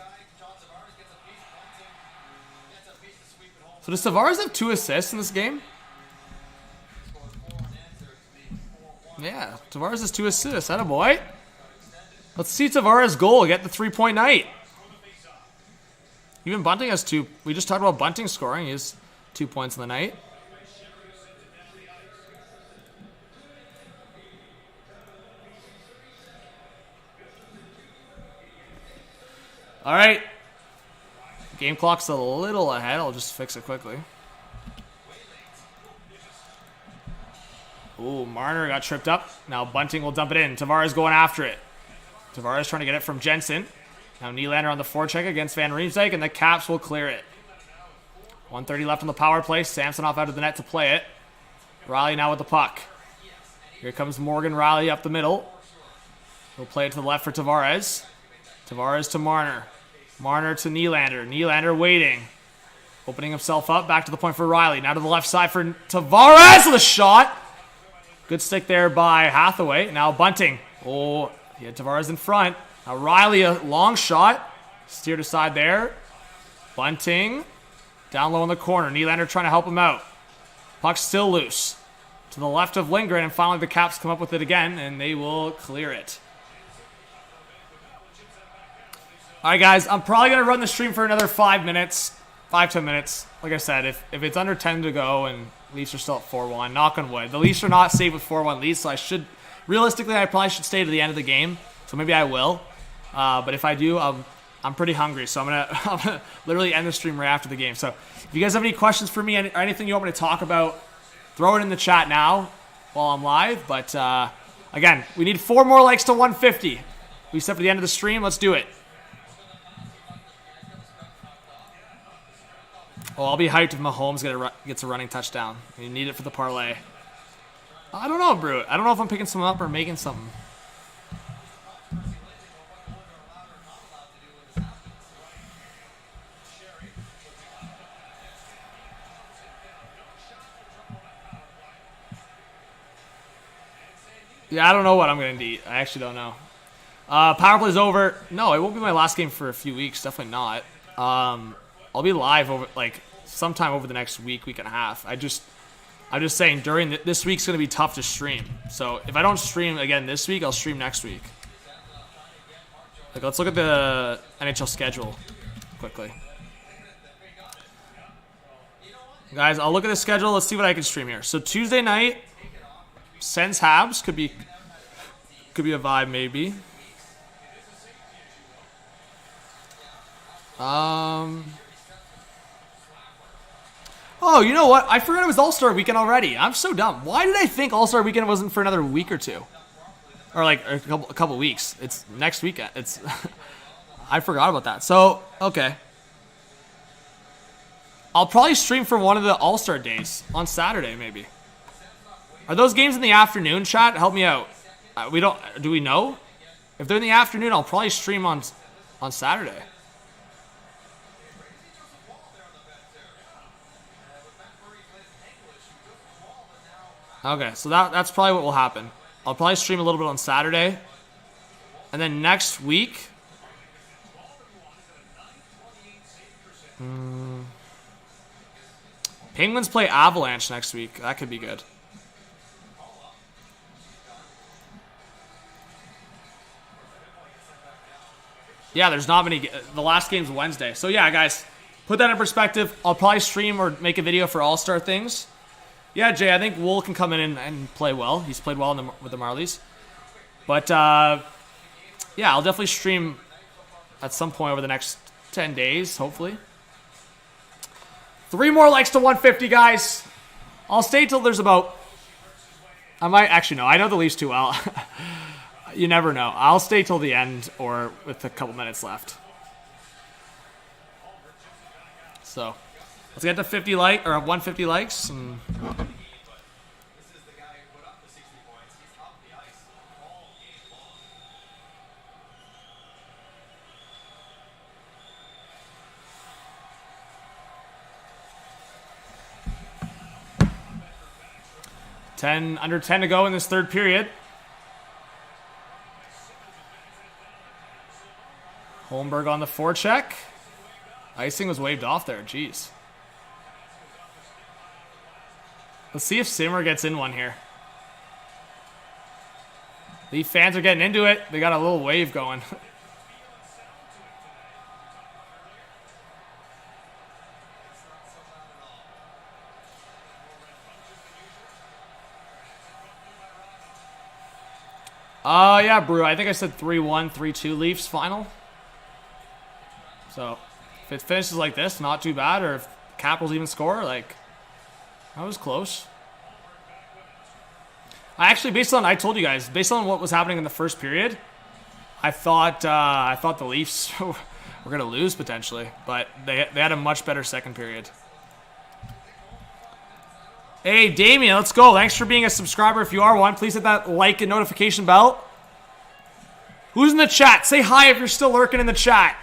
So does Tavares have 2 assists in this game? Yeah, Tavares has 2 assists. Attaboy. Let's see Tavares' goal. Get the 3-point night. Even Bunting has 2. We just talked about Bunting scoring. He has 2 points in the night. All right. Game clock's a little ahead. I'll just fix it quickly. Ooh, Marner got tripped up. Now Bunting will dump it in. Tavares going after it. Tavares trying to get it from Jensen. Now Nylander on the forecheck against Van Riemsdyk, and the Caps will clear it. 1:30 left on the power play. Samsonov out of the net to play it. Riley now with the puck. Here comes Morgan Riley up the middle. He'll play it to the left for Tavares. Tavares to Marner. Marner to Nylander. Nylander waiting. Opening himself up. Back to the point for Riley. Now to the left side for Tavares with a shot. Good stick there by Hathaway. Now Bunting. Oh, he had Tavares in front. Now Riley, a long shot. Steered aside there. Bunting. Down low in the corner. Nylander trying to help him out. Puck's still loose. To the left of Lindgren. And finally the Caps come up with it again. And they will clear it. Alright guys, I'm probably going to run the stream for another 5 minutes. 5-10 minutes. Like I said, if it's under 10 to go and Leafs are still at 4-1, knock on wood. The Leafs are not safe with 4-1 leads, so realistically, I probably should stay to the end of the game. So maybe I will. But if I do, I'm pretty hungry, so I'm gonna literally end the stream right after the game. So if you guys have any questions for me or anything you want me to talk about, throw it in the chat now while I'm live. But again, we need 4 more likes to 150. We set for the end of the stream. Let's do it. Oh, I'll be hyped if Mahomes gets a running touchdown. You need it for the parlay. I don't know, bro. I don't know if I'm picking something up or making something. Yeah, I don't know what I'm going to eat. I actually don't know. Power play's over. No, it won't be my last game for a few weeks. Definitely not. I'll be live over sometime over the next week and a half. I'm just saying during this week's going to be tough to stream. So if I don't stream again this week, I'll stream next week. Like, let's look at the NHL schedule quickly. Guys, I'll look at the schedule. Let's see what I can stream here. So Tuesday night, Sens Habs could be a vibe maybe. Oh, you know what? I forgot it was All-Star Weekend already. I'm so dumb. Why did I think All-Star Weekend wasn't for another week or two? Or like a couple weeks. It's next weekend. It's I forgot about that. So, okay. I'll probably stream for one of the All-Star days on Saturday maybe. Are those games in the afternoon, chat? Help me out. Do we know? If they're in the afternoon, I'll probably stream on Saturday. Okay, so that's probably what will happen. I'll probably stream a little bit on Saturday. And then next week... Penguins play Avalanche next week. That could be good. Yeah, there's not many... The last game's Wednesday. So yeah, guys, put that in perspective. I'll probably stream or make a video for All-Star things. Yeah, Jay, I think Wool can come in and play well. He's played well with the Marlies. But, yeah, I'll definitely stream at some point over the next 10 days, hopefully. 3 more likes to 150, guys. I'll stay till there's about... I might... Actually, no. I know the Leafs too well. You never know. I'll stay till the end or with a couple minutes left. So... Let's get to 150 likes. And... Under 10 to go in this third period. Holmberg on the forecheck. Icing was waved off there. Jeez. Let's see if Simmer gets in one here. The fans are getting into it. They got a little wave going. Yeah, Brew. I think I said 3-1, 3-2 Leafs final. So, if it finishes like this, not too bad. Or if Capitals even score, like... That was close. I told you guys, based on what was happening in the first period, I thought the Leafs were going to lose potentially, but they had a much better second period. Hey, Damien, let's go. Thanks for being a subscriber. If you are one, please hit that like and notification bell. Who's in the chat? Say hi if you're still lurking in the chat.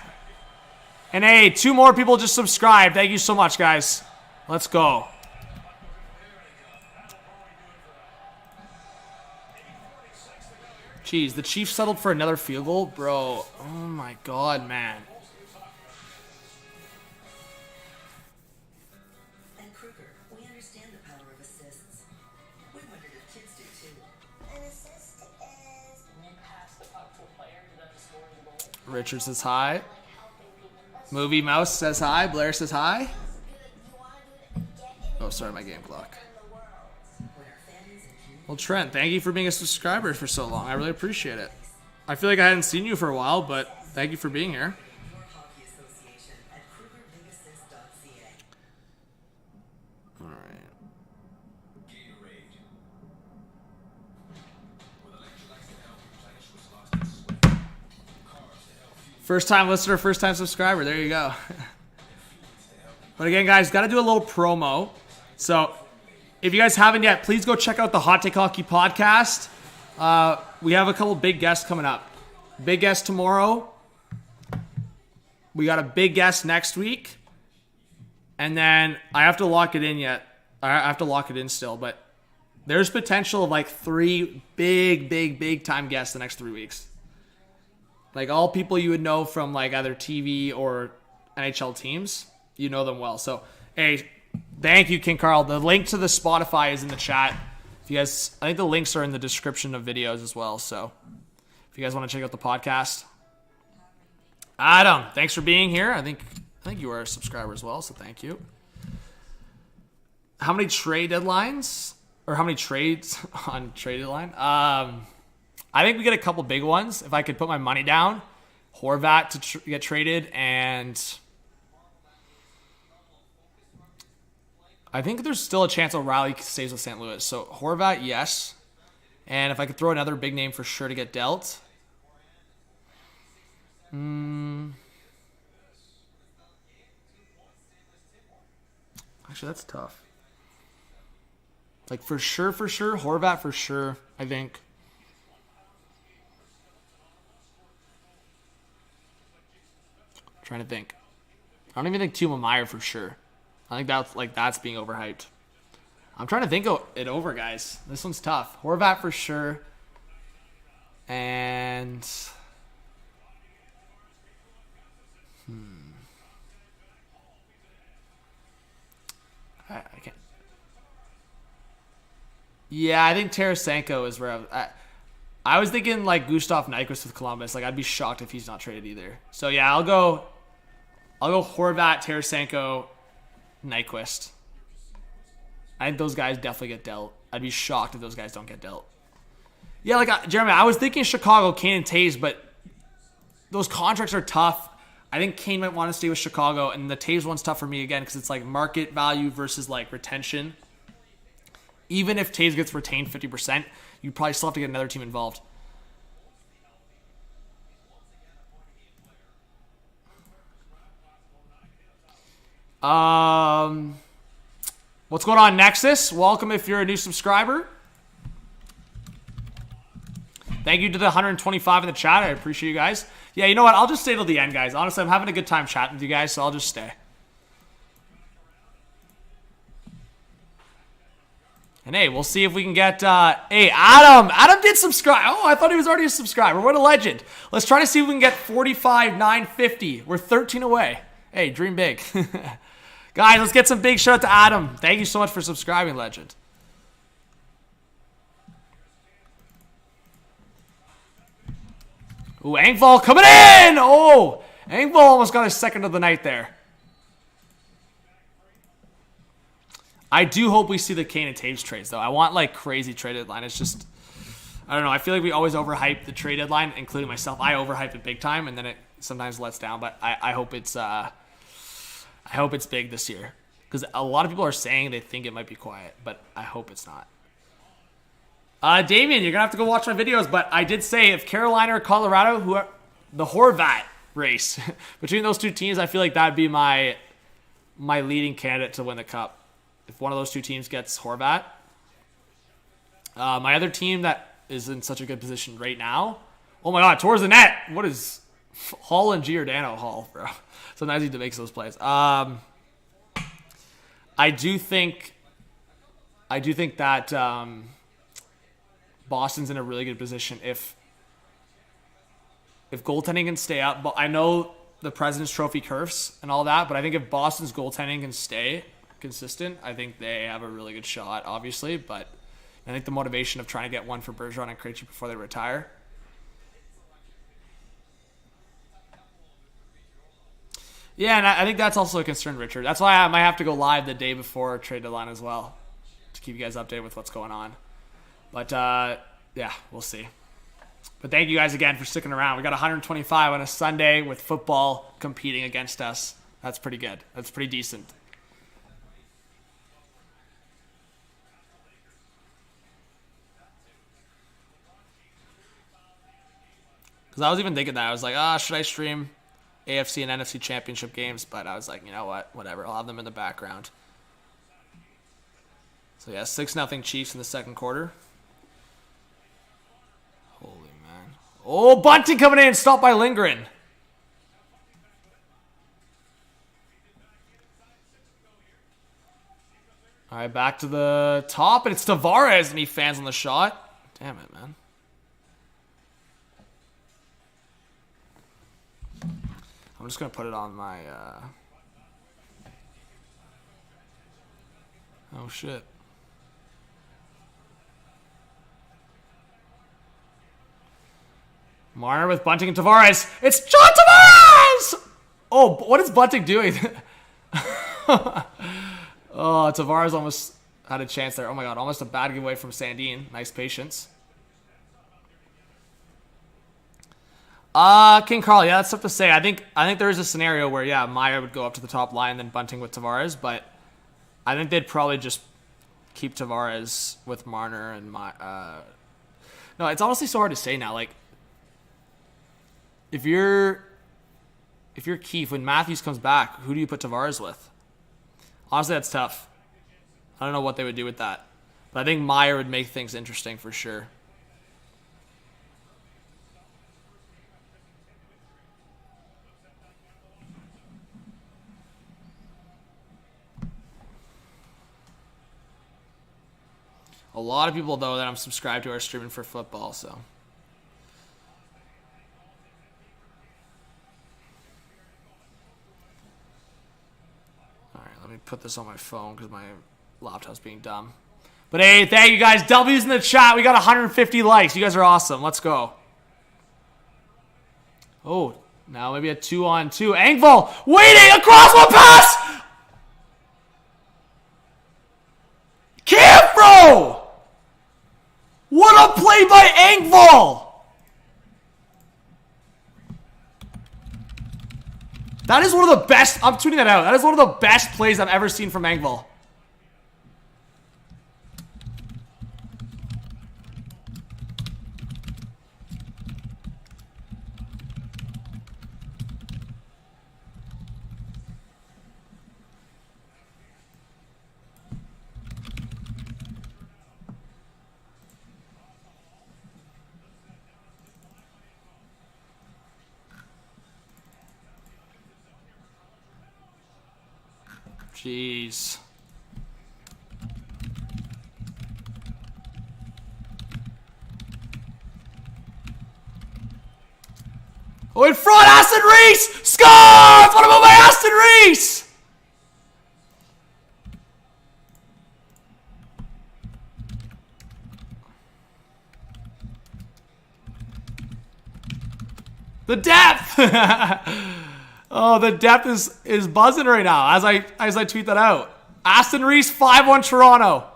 And hey, 2 more people just subscribed. Thank you so much, guys. Let's go. Jeez, the Chiefs settled for another field goal? Bro, oh my god, man. And Kruger, we understand the power of assists. We wondered if kids do too. An assist is You pass the puck to a player to them to score the goal. Richard says hi. Movie Mouse says hi. Blair says hi. Oh, sorry, my game clock. Well, Trent, thank you for being a subscriber for so long. I really appreciate it. I feel like I hadn't seen you for a while, but thank you for being here. Hockey Association at KrugerBigAssist.ca. All right. First time listener, first time subscriber. There you go. But again, guys, got to do a little promo. So if you guys haven't yet, please go check out the Hot Take Hockey podcast. We have a couple big guests coming up. Big guest tomorrow. We got a big guest next week. And then I have to lock it in yet. I have to lock it in still, but there's potential of like 3 big time guests the next 3 weeks. Like all people you would know from like either TV or NHL teams. You know them well. So, hey, thank you, King Carl. The link to the Spotify is in the chat. If you guys, I think the links are in the description of videos as well. So, if you guys want to check out the podcast, Adam, thanks for being here. I think you are a subscriber as well, so thank you. How many trade deadlines or how many trades on trade deadline? I think we get a couple big ones. If I could put my money down, Horvat to get traded, and I think there's still a chance O'Reilly stays with St. Louis. So Horvat, yes. And if I could throw another big name for sure to get dealt. Actually, that's tough. Like, for sure, Horvat for sure, I think. Trying to think. I don't even think Timo Meier for sure. I think that's being overhyped. I'm trying to think it over, guys. This one's tough. Horvat for sure. And I can't. Yeah, I think Tarasenko is where I was thinking like Gustav Nyquist with Columbus. Like, I'd be shocked if he's not traded either. So yeah, I'll go Horvat, Tarasenko, Nyquist. I think those guys definitely get dealt. I'd be shocked if those guys don't get dealt. Yeah, like Jeremy, I was thinking Chicago, Kane, and Taves, but those contracts are tough. I think Kane might want to stay with Chicago, and the Taves one's tough for me again because it's like market value versus like retention. Even if Taves gets retained 50%, you probably still have to get another team involved. What's going on, Nexus? Welcome if you're a new subscriber. Thank you to the 125 in the chat. I appreciate you guys. Yeah, you know what? I'll just stay till the end, guys. Honestly, I'm having a good time chatting with you guys, so I'll just stay. And hey, we'll see if we can get... hey, Adam! Adam did subscribe! Oh, I thought he was already a subscriber. What a legend. Let's try to see if we can get 45,950. We're 13 away. Hey, dream big. Guys, let's get some big shout out to Adam. Thank you so much for subscribing, legend. Ooh, Engvall coming in! Oh! Engvall almost got his second of the night there. I do hope we see the Kane and Taves trades, though. I want, like, crazy trade deadline. It's just... I don't know. I feel like we always overhype the trade deadline, including myself. I overhype it big time, and then it sometimes lets down. But I hope it's... I hope it's big this year. Because a lot of people are saying they think it might be quiet, but I hope it's not. Damien, you're going to have to go watch my videos, but I did say if Carolina or Colorado, the Horvat race, between those two teams, I feel like that would be my leading candidate to win the Cup. If one of those two teams gets Horvat. My other team that is in such a good position right now, oh my god, towards the net. What is Hall and Giordano Hall, bro? Sometimes he makes those plays. I do think that Boston's in a really good position if goaltending can stay up. But I know the President's Trophy curse and all that, but I think if Boston's goaltending can stay consistent, I think they have a really good shot, obviously. But I think the motivation of trying to get one for Bergeron and Krejci before they retire. Yeah, and I think that's also a concern, Richard. That's why I might have to go live the day before trade deadline as well to keep you guys updated with what's going on. But, yeah, we'll see. But thank you guys again for sticking around. We got 125 on a Sunday with football competing against us. That's pretty good. That's pretty decent. Because I was even thinking that. I was like, should I stream AFC and NFC championship games? But I was like, you know what? Whatever. I'll have them in the background. So, yeah, 6-0 Chiefs in the second quarter. Holy man. Oh, Bunting coming in. Stopped by Lindgren. All right, back to the top. And it's Tavares, and he fans on the shot. Damn it, man. I'm just going to put it on my... Oh, shit. Marner with Bunting and Tavares. It's John Tavares! guys? Oh, what is Bunting doing? Oh, Tavares almost had a chance there. Oh my god, almost a bad giveaway from Sandin. Nice patience. King Carl, yeah, that's tough to say. I think there is a scenario where, yeah, Meier would go up to the top line, then Bunting with Tavares, but I think they'd probably just keep Tavares with Marner and no, it's honestly so hard to say now. Like, if you're Keefe, when Matthews comes back, who do you put Tavares with? Honestly, that's tough. I don't know what they would do with that. But I think Meier would make things interesting for sure. A lot of people, though, that I'm subscribed to are streaming for football, so. Alright, let me put this on my phone because my laptop's being dumb. But hey, thank you guys. W's in the chat. We got 150 likes. You guys are awesome. Let's go. Oh, now maybe a 2-on-2. Engvall waiting across one pass! Camfro! What a play by Engvall! That is one of the best. I'm tuning that out. That is one of the best plays I've ever seen from Engvall. Jeez. Oh, in front, Aston Reese! Scores! What about my Aston Reese? The depth! Oh, the depth is buzzing right now as I tweet that out. Aston Reese 5-1 Toronto.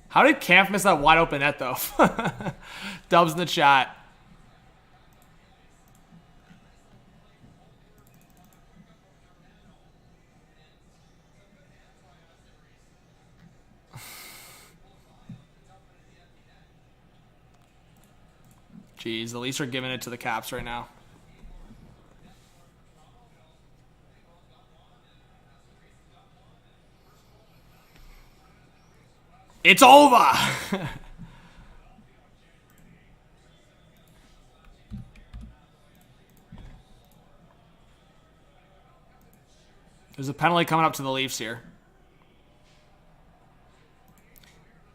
How did Camp miss that wide open net though? Dubs in the chat. Jeez, the Leafs are giving it to the Caps right now. It's over! There's a penalty coming up to the Leafs here.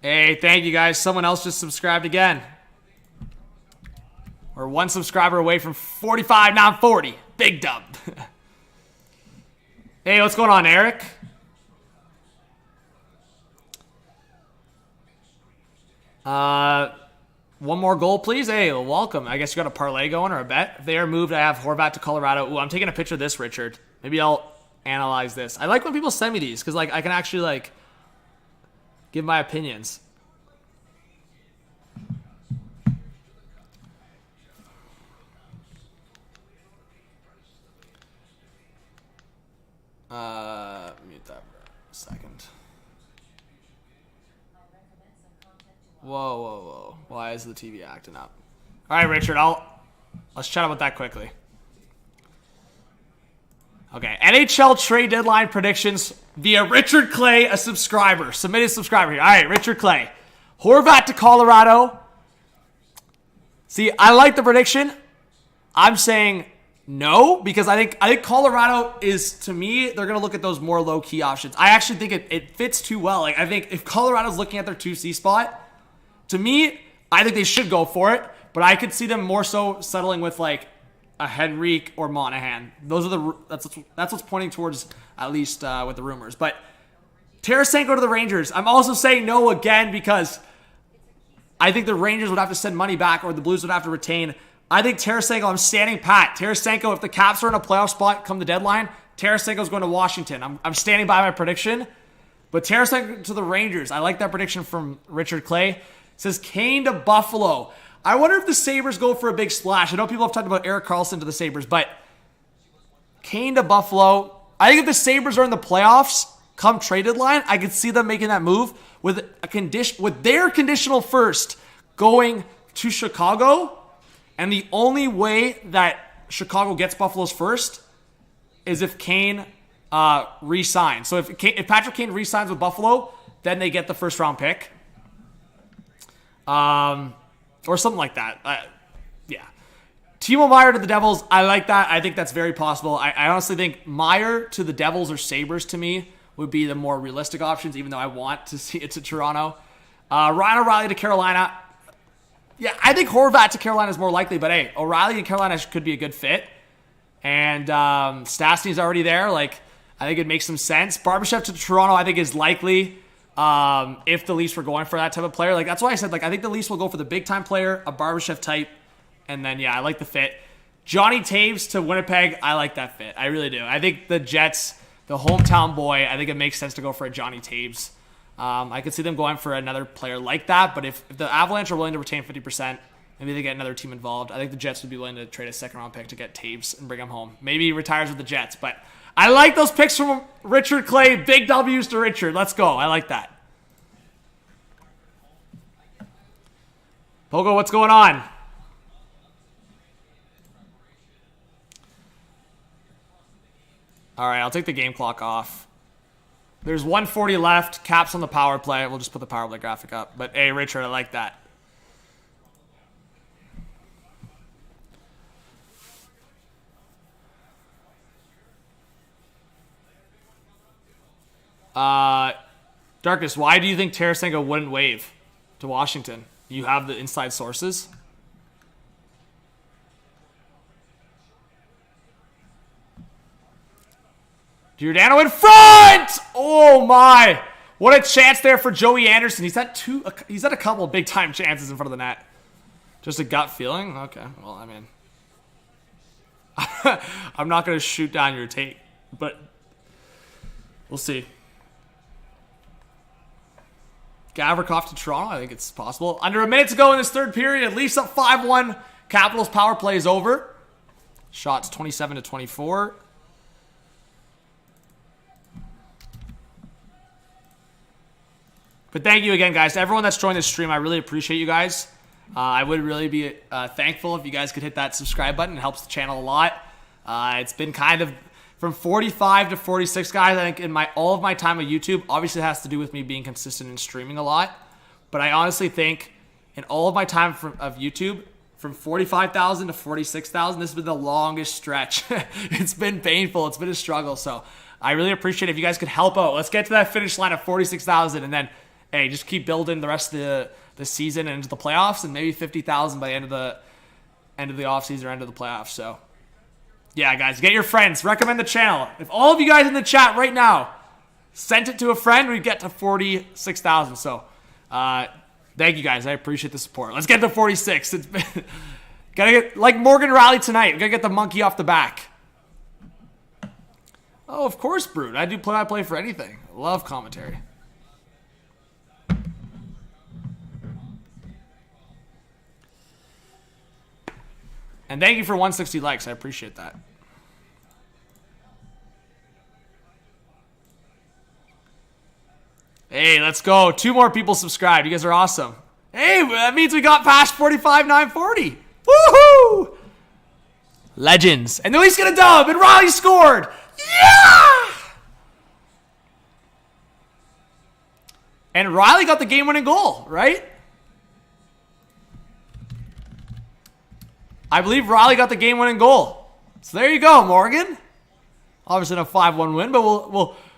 Hey, thank you guys. Someone else just subscribed again. We're one subscriber away from 45, now I'm 40. Big dub. Hey, what's going on, Eric? One more goal, please. Hey, welcome. I guess you got a parlay going or a bet. If they are moved, I have Horvat to Colorado. Ooh, I'm taking a picture of this, Richard. Maybe I'll analyze this. I like when people send me these because, like, I can actually, like, give my opinions. Mute that for a second. Whoa. Why is the TV acting up? All right, Richard, let's chat about that quickly. Okay, NHL trade deadline predictions via Richard Clay, a subscriber. Submitted subscriber here. All right, Richard Clay. Horvat to Colorado. See, I like the prediction. I'm saying no, because I think Colorado is, to me, they're going to look at those more low-key options. I actually think it fits too well. Like, I think if Colorado's looking at their 2C spot, to me, I think they should go for it, but I could see them more so settling with, like, a Henrique or Monahan. That's what's pointing towards, at least with the rumors. But Tarasenko to the Rangers. I'm also saying no again because I think the Rangers would have to send money back or the Blues would have to retain I think Tarasenko, I'm standing pat. Tarasenko, if the Caps are in a playoff spot come the deadline, Tarasenko's going to Washington. I'm standing by my prediction. But Tarasenko to the Rangers. I like that prediction from Richard Clay. It says Kane to Buffalo. I wonder if the Sabres go for a big splash. I know people have talked about Erik Karlsson to the Sabres, but Kane to Buffalo. I think if the Sabres are in the playoffs come trade deadline, I could see them making that move with a condition, with their conditional first going to Chicago. And the only way that Chicago gets Buffalo's first is if Kane re-signs. So if Patrick Kane re-signs with Buffalo, then they get the first round pick. Or something like that. Yeah. Timo Meier to the Devils, I like that. I think that's very possible. I honestly think Meier to the Devils or Sabres to me would be the more realistic options, even though I want to see it to Toronto. Ryan O'Reilly to Carolina. Yeah, I think Horvat to Carolina is more likely, but hey, O'Reilly and Carolina could be a good fit. And Stastny's already there. Like, I think it makes some sense. Barbashev to Toronto, I think, is likely if the Leafs were going for that type of player. Like, that's why I said, like, I think the Leafs will go for the big-time player, a Barbashev type, and then, yeah, I like the fit. Johnny Taves to Winnipeg, I like that fit. I really do. I think the Jets, the hometown boy, I think it makes sense to go for a Johnny Taves. I could see them going for another player like that, but if the Avalanche are willing to retain 50%, maybe they get another team involved. I think the Jets would be willing to trade a second-round pick to get Taves and bring him home. Maybe he retires with the Jets, but I like those picks from Richard Clay. Big W's to Richard. Let's go. I like that. Pogo, what's going on? All right, I'll take the game clock off. There's 1:40 left. Caps on the power play. We'll just put the power play graphic up. But, hey, Richard, I like that. Darkness, why do you think Tarasenko wouldn't waive to Washington? You have the inside sources? Giordano in front! Oh my! What a chance there for Joey Anderson. He's had a couple of big time chances in front of the net. Just a gut feeling? Okay, well, I mean, I'm not going to shoot down your take, but we'll see. Gavrikov to Toronto, I think it's possible. Under a minute to go in this third period. Leafs up 5-1. Capitals power play is over. Shots 27-24. But thank you again, guys. To everyone that's joined this stream, I really appreciate you guys. I would really be thankful if you guys could hit that subscribe button. It helps the channel a lot. It's been kind of from 45 to 46, guys. I think in all of my time on YouTube, obviously it has to do with me being consistent and streaming a lot. But I honestly think in all of my time of YouTube, from 45,000 to 46,000, this has been the longest stretch. It's been painful. It's been a struggle. So I really appreciate it if you guys could help out. Let's get to that finish line of 46,000 and then, hey, just keep building the rest of the season and into the playoffs, and maybe 50,000 by the end of the offseason or end of the playoffs. So, yeah, guys, get your friends. Recommend the channel. If all of you guys in the chat right now sent it to a friend, we'd get to 46,000. So, thank you guys. I appreciate the support. Let's get to 46. It's been gotta get like Morgan Riley tonight. We gotta get the monkey off the back. Oh, of course, Brood. I do play-by-play for anything. Love commentary. And thank you for 160 likes. I appreciate that. Hey, let's go. 2 more people subscribed. You guys are awesome. Hey, that means we got past 45,940. Woohoo! Legends. And the Leafs get a dub, and Riley scored. Yeah! And Riley got the game-winning goal, right? I believe Riley got the game-winning goal. So there you go, Morgan. Obviously a 5-1 win, but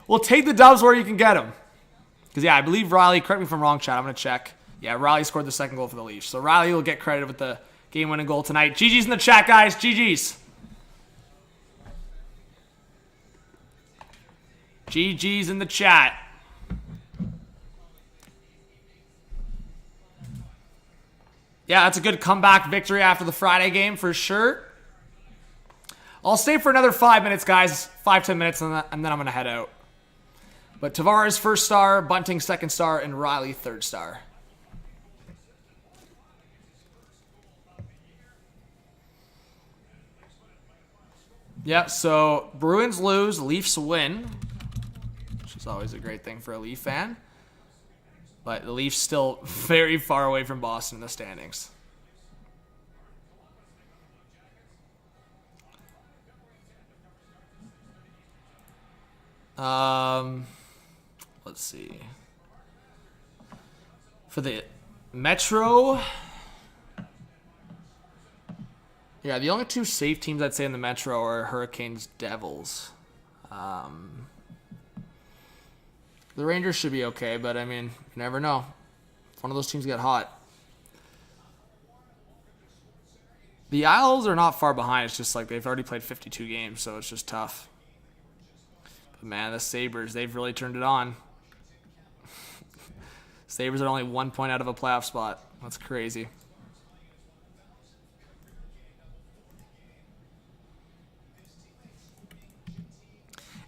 we'll take the dubs where you can get them. Because, yeah, I believe Riley, correct me if I'm wrong, chat, I'm going to check. Yeah, Riley scored the second goal for the Leafs. So Riley will get credit with the game-winning goal tonight. GG's in the chat, guys. GG's. GG's in the chat. Yeah, that's a good comeback victory after the Friday game for sure. I'll stay for another 5 minutes, guys. 5-10 minutes, and then I'm going to head out. But Tavares, first star. Bunting, second star. And Riley, third star. Yeah, so Bruins lose, Leafs win. Which is always a great thing for a Leaf fan. But the Leafs still very far away from Boston in the standings. Let's see. For the Metro, yeah, the only two safe teams I'd say in the Metro are Hurricanes, Devils. The Rangers should be okay, but I mean, you never know. If one of those teams get hot. The Isles are not far behind. It's just like they've already played 52 games, so it's just tough. But man, the Sabres, they've really turned it on. Sabres are only 1 point out of a playoff spot. That's crazy.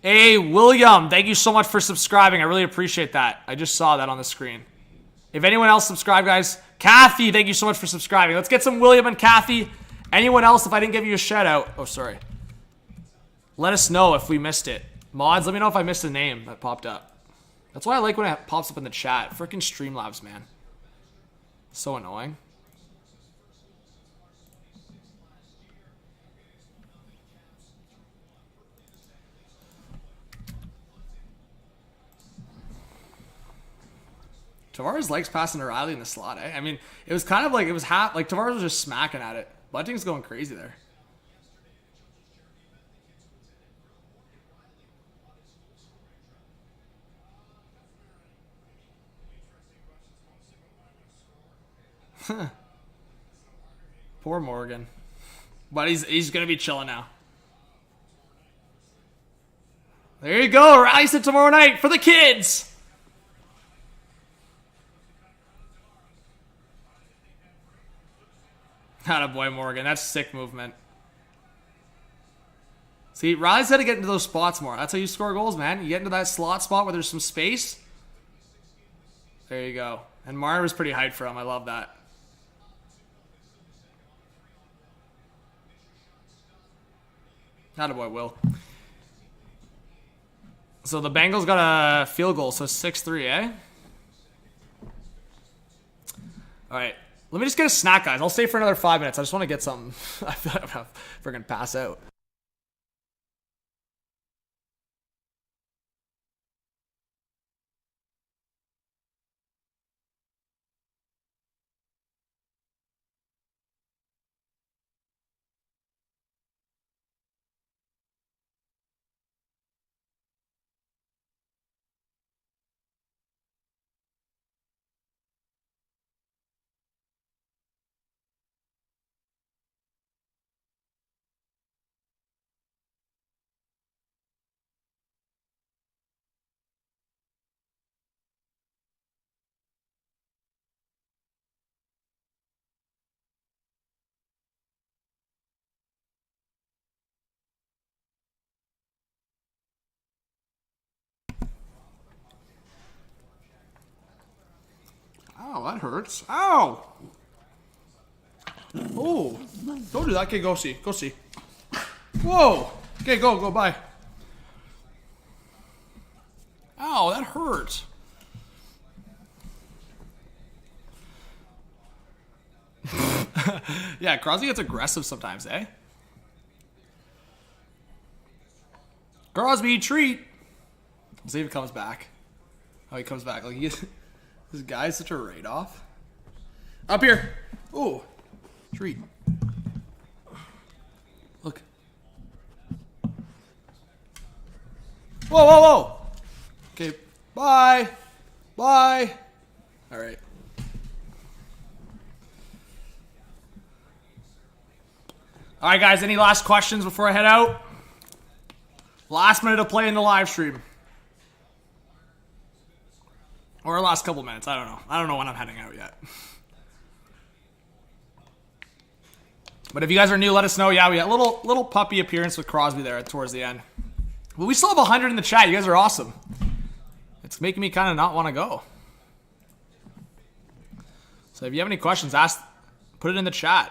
Hey, William, thank you so much for subscribing. I really appreciate that. I just saw that on the screen. If anyone else subscribed, guys. Kathy, thank you so much for subscribing. Let's get some William and Kathy. Anyone else, if I didn't give you a shout out. Oh, sorry. Let us know if we missed it. Mods, let me know if I missed a name that popped up. That's why I like when it pops up in the chat. Freaking Streamlabs, man. So annoying. Tavares likes passing to Riley in the slot, eh? I mean, it was kind of like, it was half, like Tavares was just smacking at it. Bunting's going crazy there. Poor Morgan. But he's going to be chilling now. There you go. Riley said tomorrow night for the kids. Attaboy, Morgan. That's sick movement. See, Riley's got to get into those spots more. That's how you score goals, man. You get into that slot spot where there's some space. There you go. And Marner was pretty hyped for him. I love that. Attaboy, Will. So the Bengals got a field goal, so 6-3, eh? All right. Let me just get a snack, guys. I'll stay for another 5 minutes. I just want to get something. I feel like I'm going to freaking pass out. Ow, that hurts. Ow! Oh, don't do that. Okay, go see. Go see. Whoa! Okay, go, bye. Ow, that hurts. Yeah, Crosby gets aggressive sometimes, eh? Crosby, treat! Let's see if he comes back. Oh, he comes back. Like, this guy's such a write-off. Up here. Ooh. Treat. Look. Whoa. Okay. Bye. All right. All right, guys. Any last questions before I head out? Last minute of play in the live stream. Or last couple minutes. I don't know. I don't know when I'm heading out yet. But if you guys are new, let us know. Yeah, we got a little puppy appearance with Crosby there towards the end. But we still have 100 in the chat. You guys are awesome. It's making me kind of not want to go. So if you have any questions, put it in the chat.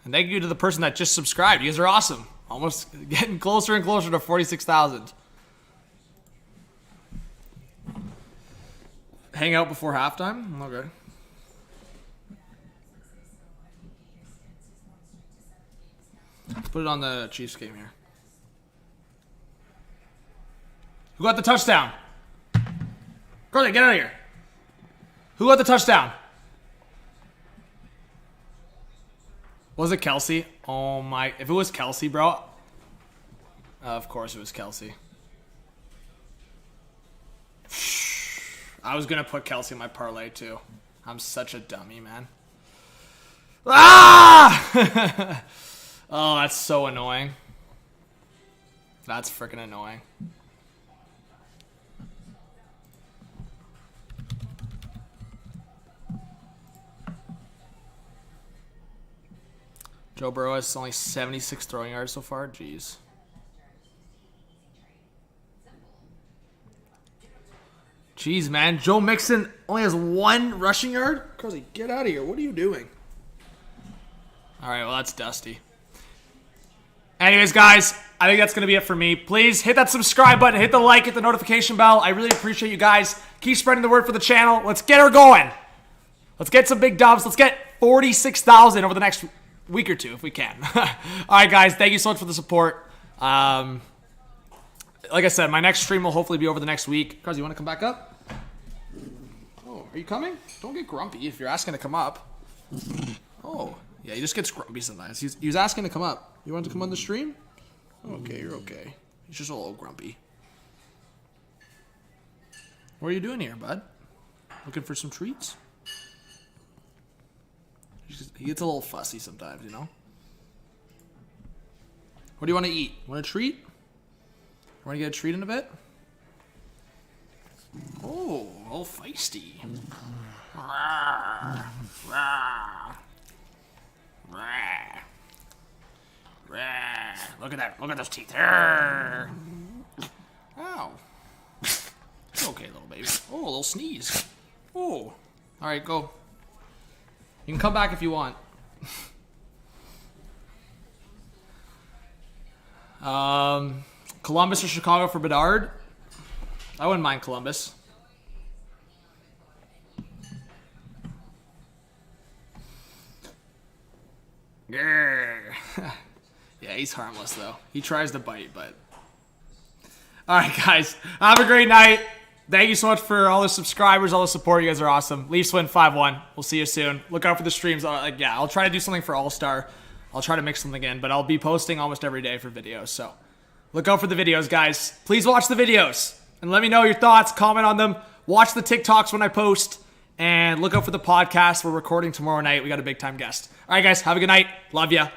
And thank you to the person that just subscribed. You guys are awesome. Almost getting closer and closer to 46,000. Hang out before halftime? Okay. Let's put it on the Chiefs game here. Who got the touchdown? Carly, get out of here. Who got the touchdown? Was it Kelsey? Oh my. If it was Kelsey, bro. Of course it was Kelsey. I was going to put Kelsey in my parlay too. I'm such a dummy, man. Ah! Oh, that's so annoying. That's freaking annoying. Joe Burrow has only 76 throwing yards so far. Jeez. Jeez, man. Joe Mixon only has 1 rushing yard? Cozy, get out of here. What are you doing? All right, well, that's dusty. Anyways, guys, I think that's going to be it for me. Please hit that subscribe button, hit the like, hit the notification bell. I really appreciate you guys. Keep spreading the word for the channel. Let's get her going. Let's get some big dubs. Let's get 46,000 over the next week or two if we can. All right, guys, thank you so much for the support. Like I said, my next stream will hopefully be over the next week. Cuz, you want to come back up? Oh, are you coming? Don't get grumpy if you're asking to come up. Oh, yeah, he just gets grumpy sometimes. He was asking to come up. You want to come on the stream? Okay, you're okay. He's just a little grumpy. What are you doing here, bud? Looking for some treats? He gets a little fussy sometimes, you know? What do you want to eat? Want a treat? Want to get a treat in a bit? Oh, a little feisty. Rawr, rawr, rawr, rawr. Look at that. Look at those teeth. Rawr. Ow. It's okay, little baby. Oh, a little sneeze. Oh. All right, go. You can come back if you want. Columbus or Chicago for Bedard? I wouldn't mind Columbus. Yeah, he's harmless though. He tries to bite, but... Alright, guys. Have a great night. Thank you so much for all the subscribers, all the support. You guys are awesome. Leafs win 5-1. We'll see you soon. Look out for the streams. I'll try to do something for All-Star. I'll try to mix something in, but I'll be posting almost every day for videos, so... Look out for the videos, guys. Please watch the videos. And let me know your thoughts. Comment on them. Watch the TikToks when I post. And look out for the podcast. We're recording tomorrow night. We got a big-time guest. All right, guys. Have a good night. Love ya.